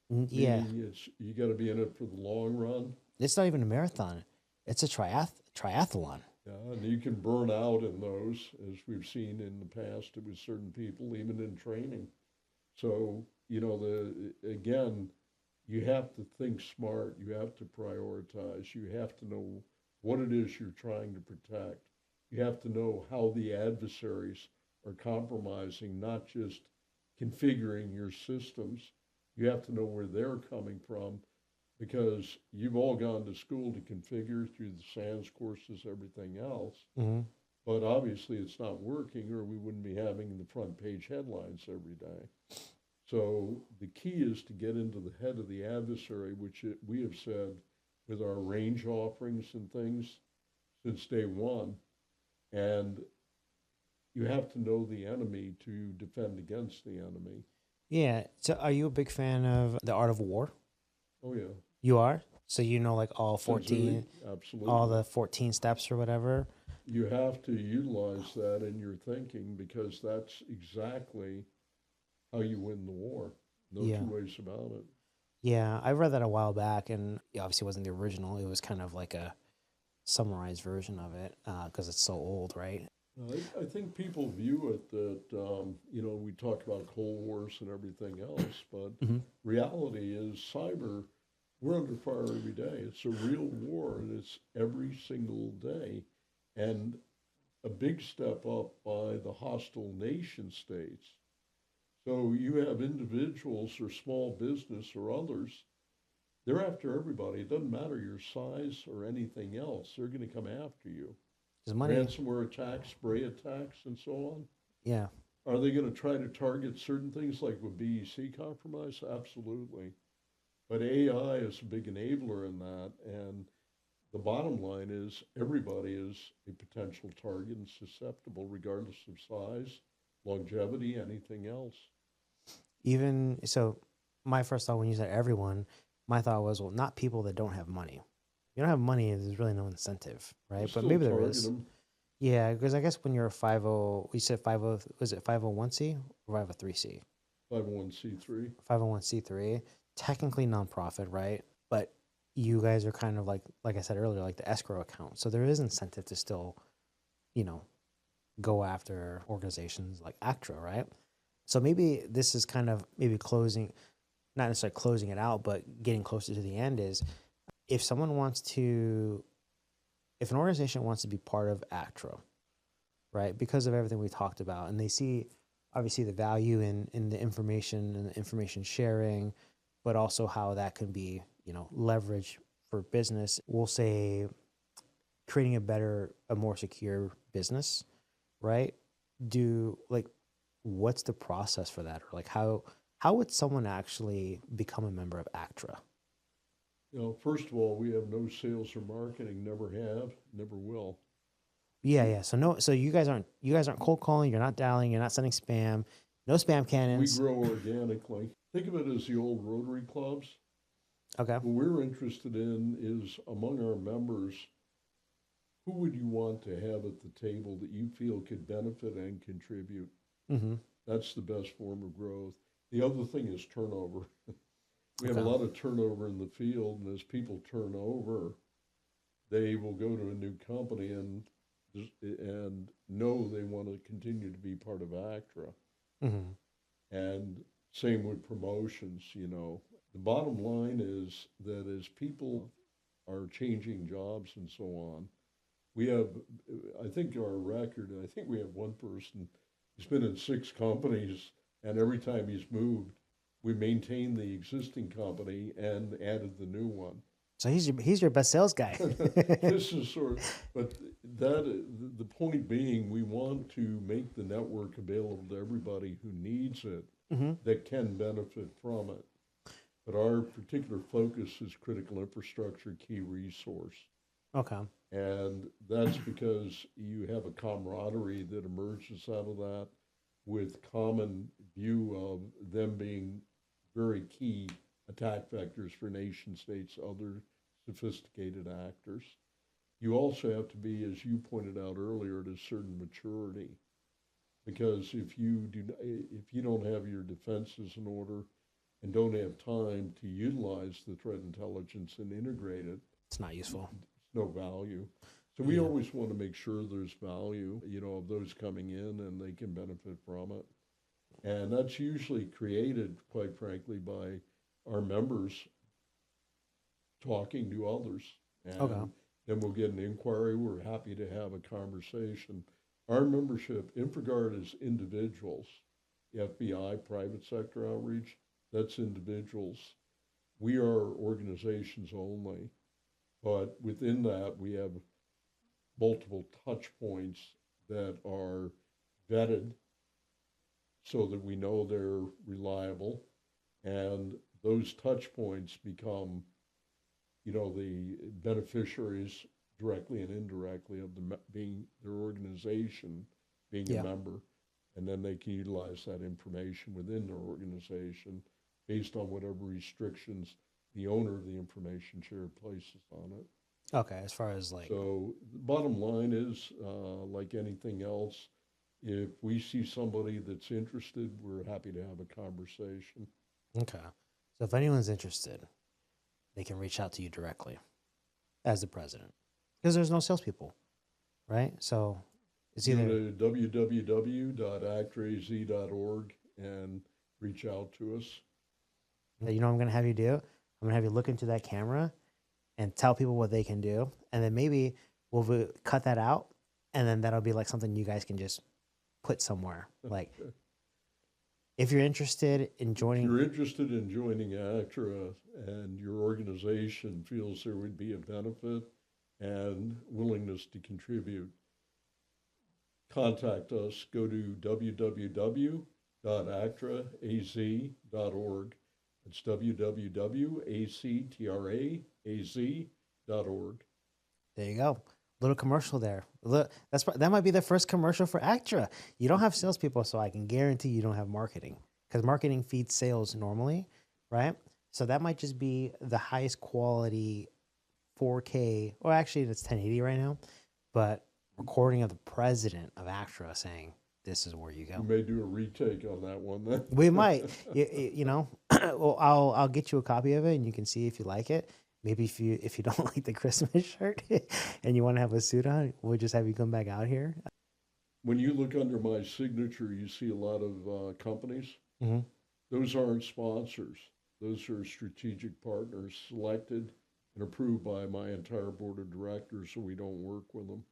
Yeah. meaning you got to be in it for the long run. It's not even a marathon. It's a triathlon. Yeah, and you can burn out in those, as we've seen in the past with certain people, even in training. So, again, you have to think smart. You have to prioritize. You have to know what it is you're trying to protect. You have to know how the adversaries are compromising, not just configuring your systems. You have to know where they're coming from because you've all gone to school to configure through the SANS courses, everything else. Mm-hmm. But obviously it's not working or we wouldn't be having the front page headlines every day. So the key is to get into the head of the adversary, which we have said with our range offerings and things since day one. And you have to know the enemy to defend against the enemy. Yeah. So are you a big fan of The Art of War? Oh, yeah. You are? So you know like all Sun 14, Tzu, absolutely. all the 14 steps or whatever? You have to utilize that in your thinking because that's exactly how you win the war. No Yeah. two ways about it. Yeah. I read that a while back and it obviously wasn't the original. It was kind of like a summarized version of it because it's so old, right? I think people view it that, we talk about Cold Wars and everything else, but Mm-hmm. reality is cyber, we're under fire every day. It's a real war and it's every single day. And a big step up by the hostile nation states. So you have individuals or small business or others, they're after everybody. It doesn't matter your size or anything else. They're going to come after you. Because money, Ransomware attacks, spray attacks, and so on. yeah. Are they going to try to target certain things like with BEC compromise? Absolutely. But AI is a big enabler in that. And the bottom line is everybody is a potential target and susceptible, regardless of size, longevity, anything else. Even so, my first thought when you said everyone, my thought was, well, not people that don't have money. You don't have money, there's really no incentive, You right? But still maybe there target is. them. Yeah, because I guess when you're a 50, we said 50, was it 501c or 503c? 501c3. 501c3, technically nonprofit, right? But you guys are kind of like I said earlier, like the escrow account. So there is incentive to still, you know, go after organizations like ACTRA, right? So maybe this is kind of maybe closing, not necessarily closing it out, but getting closer to the end is if someone wants to, if an organization wants to be part of ACTRA, right, because of everything we talked about, and they see obviously the value in the information and the information sharing, but also how that can be, you know, leverage for business, we'll say creating a more secure business, right? What's the process for that? Or like how would someone actually become a member of ACTRA? First of all, we have no sales or marketing, never have, never will. Yeah, yeah. So you guys aren't cold calling, you're not dialing, you're not sending spam, no spam We cannons. grow organically. Think of it as the old Rotary clubs. Okay. What we're interested in is among our members, who would you want to have at the table that you feel could benefit and contribute? Mm-hmm. That's the best form of growth. The other thing is turnover. We have a Okay. lot of turnover in the field, and as people turn over, they will go to a new company and know they want to continue to be part of ACTRA. Mm-hmm. And same with promotions. The bottom line is that as people are changing jobs and so on. We have, I think our record, I think we have one person who's been in 6 companies, and every time he's moved, we maintained the existing company and added the new one. So he's your best sales guy. This is sort of, but the point being, we want to make the network available to everybody who needs it that can benefit from it. But our particular focus is critical infrastructure, key resource. Okay. And that's because you have a camaraderie that emerges out of that with common view of them being very key attack vectors for nation states, other sophisticated actors. You also have to be, as you pointed out earlier, at a certain maturity, because if you don't have your defenses in order and don't have time to utilize the threat intelligence and integrate it, it's not useful. It's no value. So we always want to make sure there's value, of those coming in and they can benefit from it. And that's usually created, quite frankly, by our members talking to others. And then we'll get an inquiry. We're happy to have a conversation. Our membership, InfraGard, is individuals. FBI, private sector outreach, that's individuals. We are organizations only. But within that, we have multiple touch points that are vetted so that we know they're reliable. And those touch points become, the beneficiaries directly and indirectly of being their organization, being a member. And then they can utilize that information within their organization based on whatever restrictions the owner of the information share places on it. Okay, as far as like... So the bottom line is, like anything else, if we see somebody that's interested, we're happy to have a conversation. Okay. So if anyone's interested, they can reach out to you directly as the president. Because there's no salespeople, right? So it's either... Go to www.actraz.org and reach out to us. You know what I'm going to have you do? I'm going to have you look into that camera and tell people what they can do. And then maybe we'll cut that out. And then that'll be like something you guys can just put somewhere. Like, if you're interested in joining... If you're interested in joining ACTRA and your organization feels there would be a benefit and willingness to contribute, contact us. Go to www.actraz.org. It's www.actraz.org. There you go. Little commercial there. Look, that might be the first commercial for ACTRA. You don't have salespeople, so I can guarantee you don't have marketing, because marketing feeds sales normally, right? So that might just be the highest quality 4K, or actually it's 1080 right now, but recording of the president of ACTRA saying, this is where you go. We may do a retake on that one then. We might, well, I'll get you a copy of it and you can see if you like it. Maybe if you don't like the Christmas shirt and you want to have a suit on, we'll just have you come back out here. When you look under my signature, you see a lot of companies. Mm-hmm. Those aren't sponsors. Those are strategic partners selected and approved by my entire board of directors, so we don't work with them,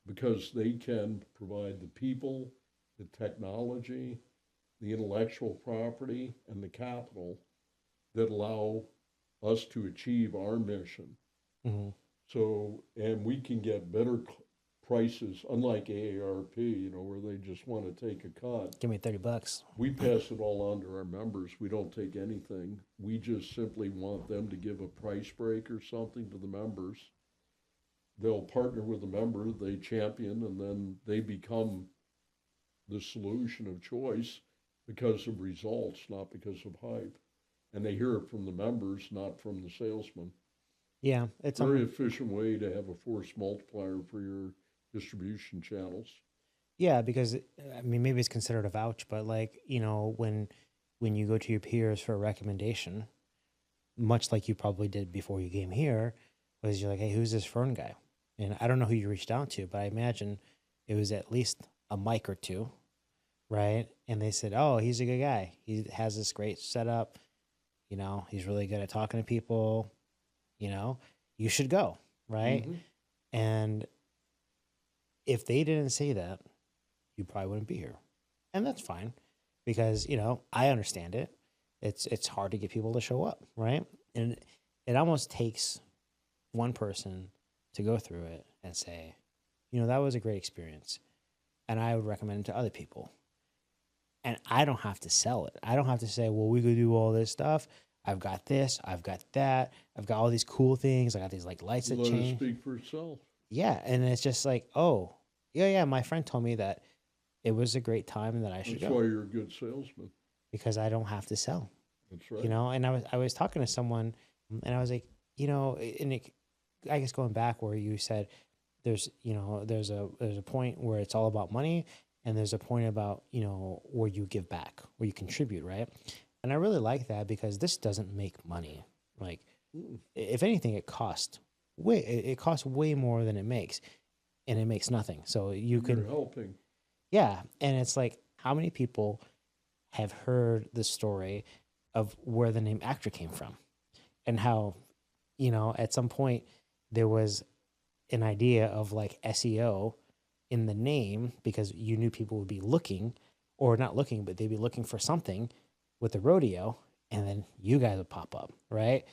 because they can provide the people, the technology, the intellectual property, and the capital that allow us to achieve our mission. Mm-hmm. So, and we can get better prices, unlike AARP, where they just want to take a cut. Give me $30. We pass it all on to our members. We don't take anything. We just simply want them to give a price break or something to the members. They'll partner with a member, they champion, and then they become the solution of choice because of results, not because of hype. And they hear it from the members, not from the salesman. Yeah, it's a very efficient way to have a force multiplier for your distribution channels. Yeah, because maybe it's considered a vouch, but when you go to your peers for a recommendation, much like you probably did before you came here, was you're like, hey, who's this Fern guy? And I don't know who you reached out to, but I imagine it was at least a mic or two, right? And they said, oh, he's a good guy. He has this great setup. He's really good at talking to people. you should go, right? Hmm. And if they didn't say that, you probably wouldn't be here. And that's fine because, I understand it. It's hard to get people to show up, right? And it almost takes one person to go through it and say, that was a great experience and I would recommend it to other people. And I don't have to sell it. I don't have to say, well, we could do all this stuff. I've got this, I've got that, I've got all these cool things. I got these like lights that Let it change. speak for itself. Yeah, and it's just like, oh, yeah. My friend told me that it was a great time and that I should That's go why you're a good salesman. because I don't have to sell. That's right. And I was talking to someone, and I was like, and I guess going back where you said there's a point where it's all about money, and there's a point about where you give back, where you contribute, right? And I really like that because this doesn't make money. Like, if anything, it costs way more than it makes, and it makes nothing. So you You're can, helping. yeah, and it's like, how many people have heard the story of where the name actor came from, and how at some point there was an idea of like SEO in the name because you knew people would be looking, or not looking, but they'd be looking for something with the rodeo, and then you guys would pop up, right?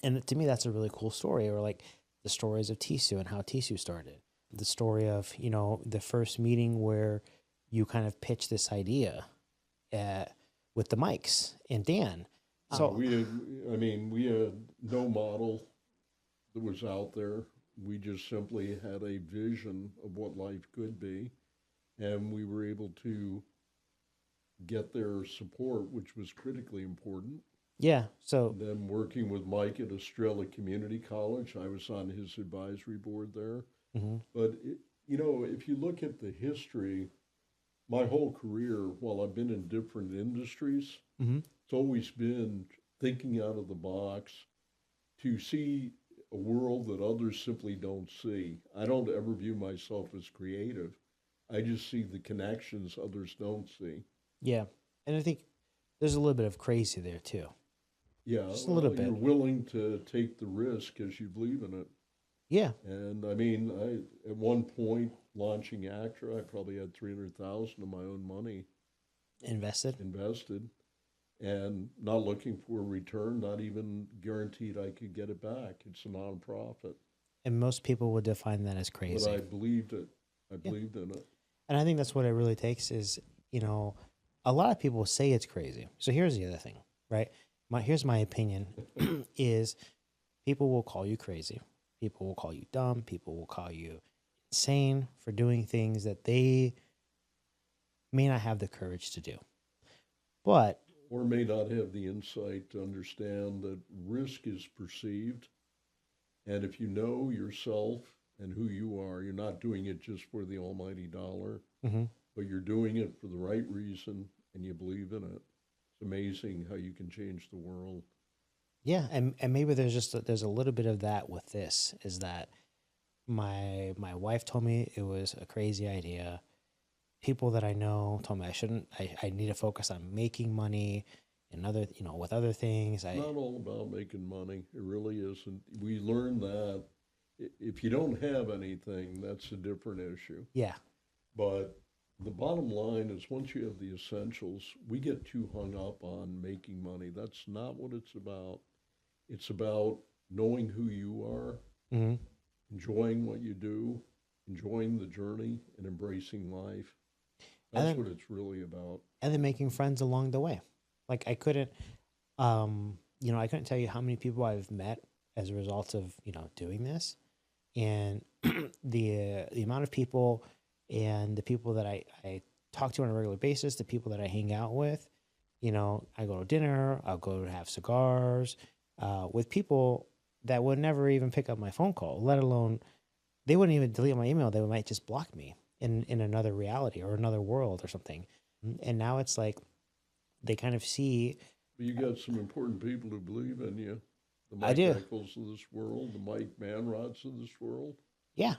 And to me, that's a really cool story. Or like the stories of Tisu and how Tisu started. The story of, the first meeting where you kind of pitched this idea with the mics and Dan. So We had no model that was out there. We just simply had a vision of what life could be, and we were able to get their support, which was critically important. yeah, so And then working with Mike at Estrella Community College, I was on his advisory board there. mhm. But if you look at the history, my whole career, while I've been in different industries, Mhm. it's always been thinking out of the box to see a world that others simply don't see. I don't ever view myself as creative. I just see the connections others don't see. Yeah, and I think there's a little bit of crazy there too, Yeah, just a little you're bit. willing to take the risk because you believe in it. Yeah, And I at one point launching Actra, I probably had 300,000 of my own money invested. invested, and not looking for a return, not even guaranteed I could get it back. It's a nonprofit, And most people would define that as but crazy. I believed it. I Yeah. believed in it. And I think that's what it really takes is, a lot of people say it's crazy. So here's the other thing, right? Here's my opinion is people will call you crazy. People will call you dumb. People will call you insane for doing things that they may not have the courage to do. But Or may not have the insight to understand that risk is perceived. And if you know yourself and who you are, you're not doing it just for the almighty dollar, mhm, but you're doing it for the right reason and you believe in it. It's amazing how you can change the world. yeah, and maybe there's a little bit of that with this is that my wife told me it was a crazy idea. People that I know told me I shouldn't. I need to focus on making money and other with other things. It's not all about making money. It really isn't. We learned that if you don't have anything, that's a different issue. Yeah, But the bottom line is once you have the essentials, we get too hung up on making money. That's not what it's about. It's about knowing who you are, hmm enjoying what you do, enjoying the journey, and embracing life. and That's then what it's really about. making friends along the way. Like I couldn't tell you how many people I've met as a result of doing this, and the amount of people and the people that I talk to on a regular basis, the people that I hang out with. I go to dinner, I'll go to have cigars with people that would never even pick up my phone call, let alone they wouldn't even delete my email. They might just block me in another reality or another world or something. And now it's like they kind of see. But you got some important people who believe in you. The I Mike do. Eccles of this world, the Mike Manrods of this world. Yeah.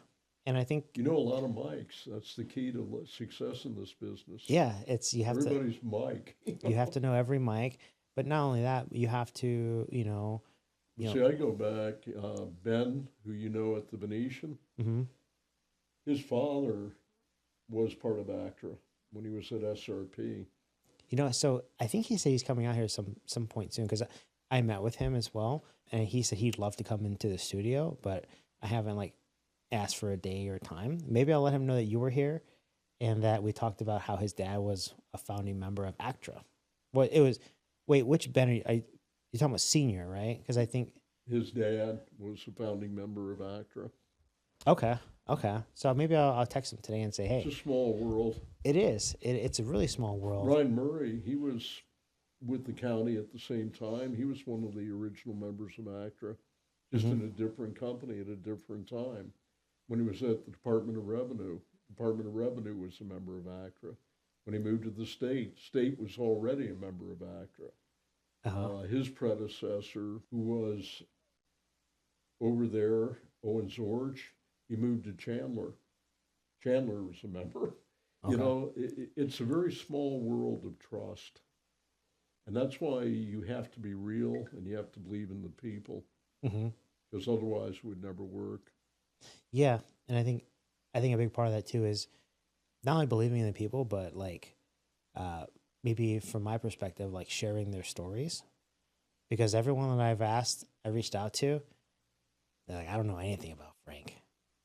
And I think, You know a lot of Mikes. That's the key to success in this business. yeah, it's, Everybody's Mike. you have to know every mic, but not only that, you have to, you See, know. I go back, Ben, who you know at the Venetian, Hmm. his father was part of ACTRA when he was at SRP. So I think he said he's coming out here some point soon because I met with him as well, and he said he'd love to come into the studio, but I haven't like asked for a day or time. Maybe I'll let him know that you were here and that we talked about how his dad was a founding member of ACTRA. Well, it was. Wait, which Ben you talking about senior, right? Because I think His dad was a founding member of ACTRA. okay, okay. So maybe I'll text him today and say, It's hey, a small world. it is. It's a really small world. Ryan Murray, he was with the county at the same time. He was one of the original members of ACTRA, just Hmm. in a different company at a different time. When he was at the Department of Revenue was a member of ACTRA. When he moved to the state was already a member of ACTRA. Uh-huh. His predecessor, who was over there, Owen Zorge, he moved to Chandler. Chandler was a member. You Okay. know, it's a very small world of trust. And that's why you have to be real and you have to believe in the people, Hmm. because otherwise it would never work. Yeah, and I think a big part of that too is not only believing in the people, but like uh, maybe from my perspective, like sharing their stories. Because everyone that I reached out to, they're like, I don't know anything about Frank.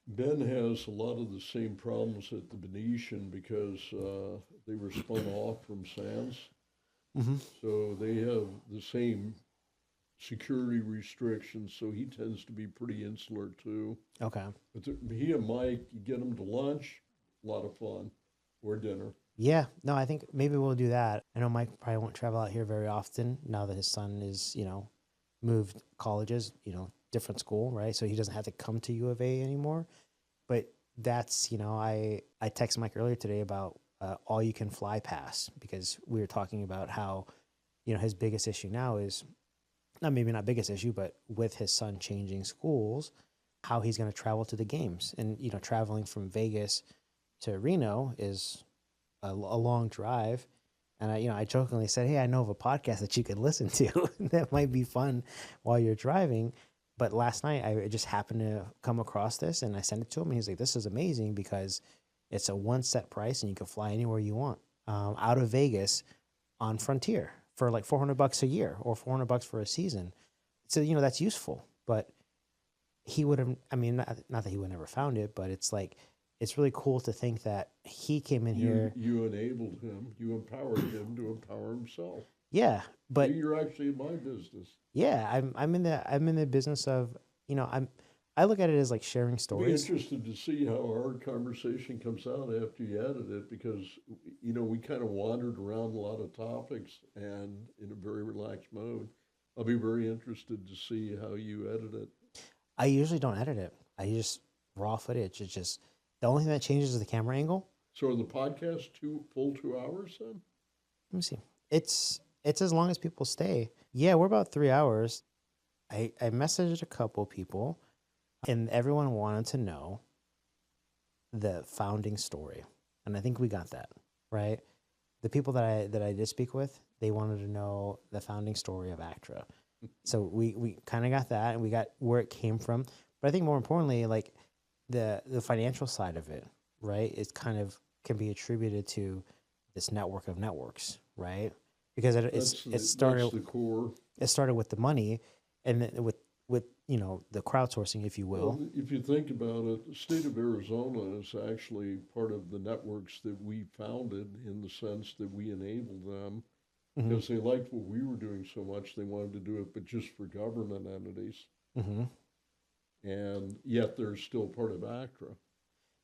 Ben has a lot of the same problems at the Venetian because they were spun off from Sands. Hmm. So they have the same security restrictions. So he tends to be pretty insular too. Okay. But he and Mike, you get them to lunch, a lot of fun, or dinner. Yeah. No, I think maybe we'll do that. I know Mike probably won't travel out here very often now that his son is, moved colleges, different school, right? So he doesn't have to come to U of A anymore. But that's, I texted Mike earlier today about all you can fly pass because we were talking about how, his biggest issue now is not maybe not biggest issue, but with his son changing schools, how he's going to travel to the games. And, traveling from Vegas to Reno is a long drive. And I jokingly said, hey, I know of a podcast that you could listen to that might be fun while you're driving. But last night I just happened to come across this and I sent it to him. And he's like, this is amazing because it's a one set price and you can fly anywhere you want out of Vegas on Frontier for like $400 a year or $400 for a season. So, that's useful. But he would have, I mean, not that he would never found it, but it's like, it's really cool to think that he came in here. You enabled him, you empowered him to empower himself. Yeah. But You're actually in my business. yeah, I'm in the business of, I look at it as like sharing I'd be stories. interested to see how our conversation comes out after you edit it because, we kind of wandered around a lot of topics and in a very relaxed mode. I'll be very interested to see how you edit it. I usually don't edit it. I just raw footage. It's just the only thing that changes is the camera angle. So are the podcast full 2 hours then? Let me see. It's as long as people stay. Yeah, we're about 3 hours. I messaged a couple people, and everyone wanted to know the founding story, and I think we got that right. The people that I did speak with, they wanted to know the founding story of ACTRA. So we kind of got that, and we got where it came from. But I think more importantly, like the financial side of it, right? It kind of can be attributed to this network of networks, right? Because it That's started the core. it started with the money, and then with the crowdsourcing, if you will. Well, if you think about it, the state of Arizona is actually part of the networks that we founded in the sense that we enabled them Hmm. because they liked what we were doing so much, they wanted to do it, but just for government entities. Hmm. And yet they're still part of ACTRA.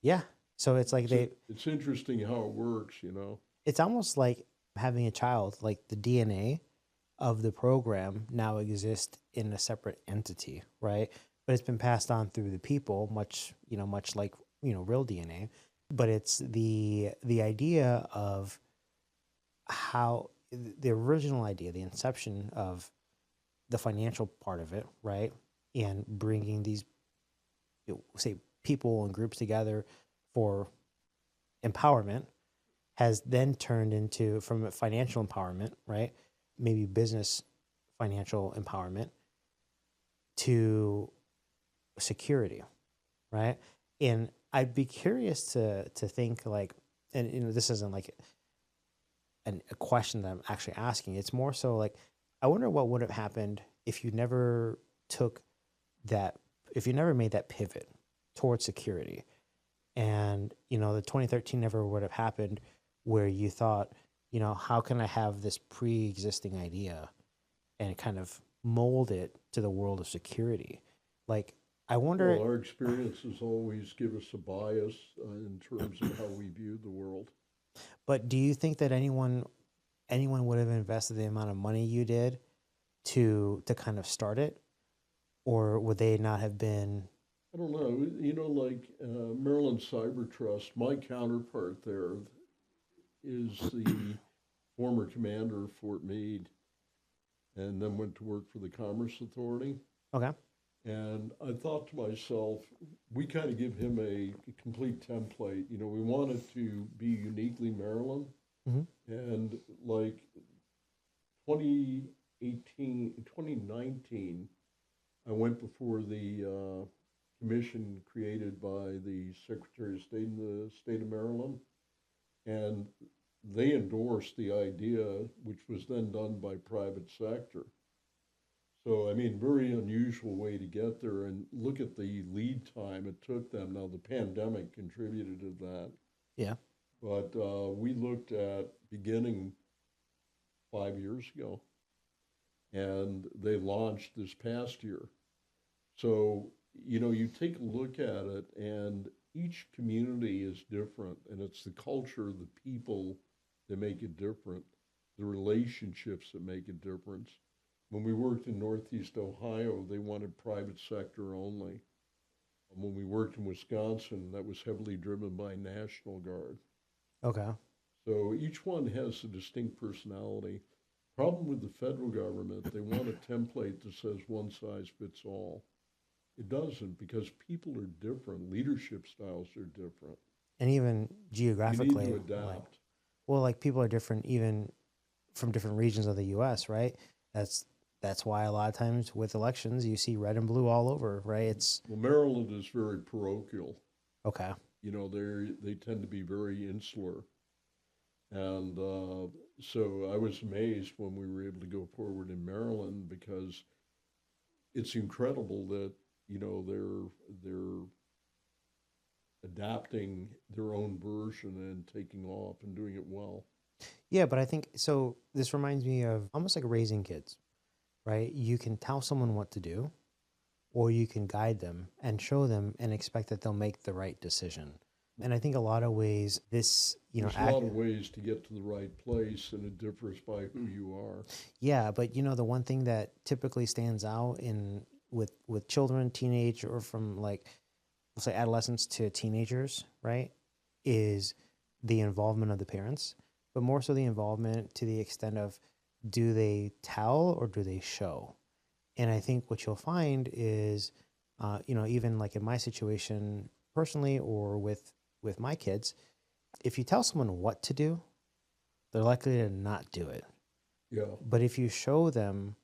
Yeah. So it's like It's interesting how it works, it's almost like having a child, like the DNA of the program now exists in a separate entity, right? But it's been passed on through the people, much like, real DNA. But it's the idea of how the original idea, the inception of the financial part of it, right? And bringing these, say, people and groups together for empowerment has then turned into, from a financial empowerment, right? Maybe business financial empowerment, to security, right? And I'd be curious to think like, and this isn't like a question that I'm actually asking. It's more so like, I wonder what would have happened if you never took that, if you never made that pivot towards security, and the 2013 never would have happened, where you thought, how can I have this pre-existing idea and kind of mold it to the world of security? Like, I wonder. Well, our experiences always give us a bias in terms of how we view the world. But do you think that anyone would have invested the amount of money you did to kind of start it, or would they not have been? I don't know. Like Maryland Cyber Trust, my counterpart there is the former commander of Fort Meade, and then went to work for the Commerce Authority. Okay. And I thought to myself, we kind of give him a complete template. We want it to be uniquely Maryland. Mm-hmm. And like 2019, I went before the commission created by the Secretary of State in the state of Maryland. And they endorsed the idea, which was then done by private sector. So, I mean, very unusual way to get there. And look at the lead time it took them. Now, the pandemic contributed to that. Yeah. But we looked at beginning 5 years ago, and they launched this past year. So, you take a look at it, and each community is different, and it's the culture, the people that make it different, the relationships that make a difference. When we worked in Northeast Ohio, they wanted private sector only. When we worked in Wisconsin, that was heavily driven by National Guard. Okay. So each one has a distinct personality. Problem with the federal government, they want a template that says one size fits all. It doesn't, because people are different. Leadership styles are different. And even geographically, you need to adapt. Like people are different even from different regions of the U.S., right? That's why a lot of times with elections you see red and blue all over, right? Well, Maryland is very parochial. Okay. They tend to be very insular, and so I was amazed when we were able to go forward in Maryland, because it's incredible that they're adapting their own version and taking off and doing it well. Yeah, but I think so. This reminds me of almost like raising kids, right? You can tell someone what to do, or you can guide them and show them and expect that they'll make the right decision. And I think a lot of ways there's a lot of ways to get to the right place, and it differs by who you are. Yeah, but the one thing that typically stands out with children, teenage, or from like, let's say adolescents to teenagers, right, is the involvement of the parents, but more so the involvement to the extent of, do they tell or do they show? And I think what you'll find is, even like in my situation personally, or with my kids, if you tell someone what to do, they're likely to not do it. Yeah. But if you show them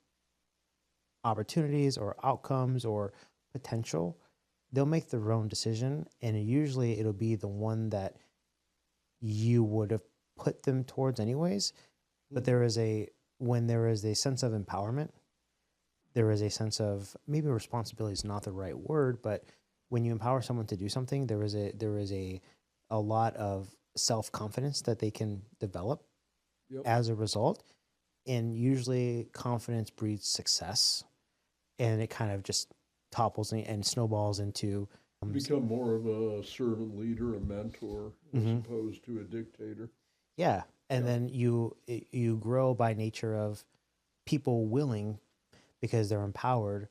opportunities or outcomes or potential, they'll make their own decision. And usually it'll be the one that you would have put them towards anyways. But when there is a sense of empowerment, there is a sense of, maybe responsibility is not the right word, but when you empower someone to do something, there is a lot of self-confidence that they can develop as a result. And usually confidence breeds success, and it kind of just topples and snowballs into become more of a servant leader, a mentor, as opposed to a dictator. Yeah. And then you grow by nature of people willing because they're empowered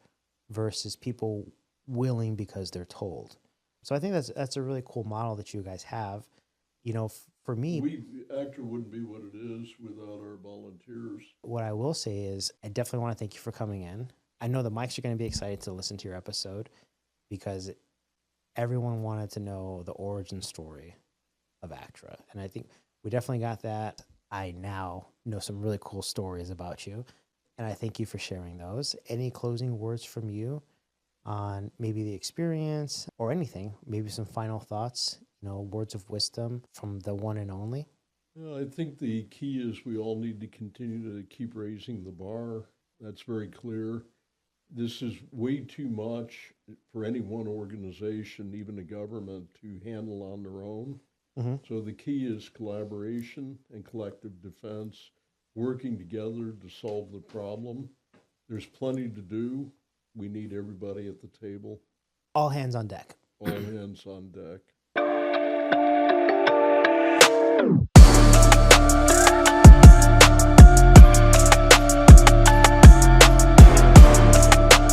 versus people willing because they're told. So I think that's a really cool model that you guys have. For me, Actor wouldn't be what it is without our volunteers. What I will say is I definitely want to thank you for coming in. I know the mics are going to be excited to listen to your episode, because everyone wanted to know the origin story of ACTRA. And I think we definitely got that. I now know some really cool stories about you, and I thank you for sharing those. Any closing words from you on maybe the experience or anything, maybe some final thoughts, words of wisdom from the one and only? I think the key is we all need to continue to keep raising the bar. That's very clear. This is way too much for any one organization, even a government, to handle on their own. Mm-hmm. So the key is collaboration and collective defense, working together to solve the problem. There's plenty to do. We need everybody at the table. All hands on deck. All hands on deck.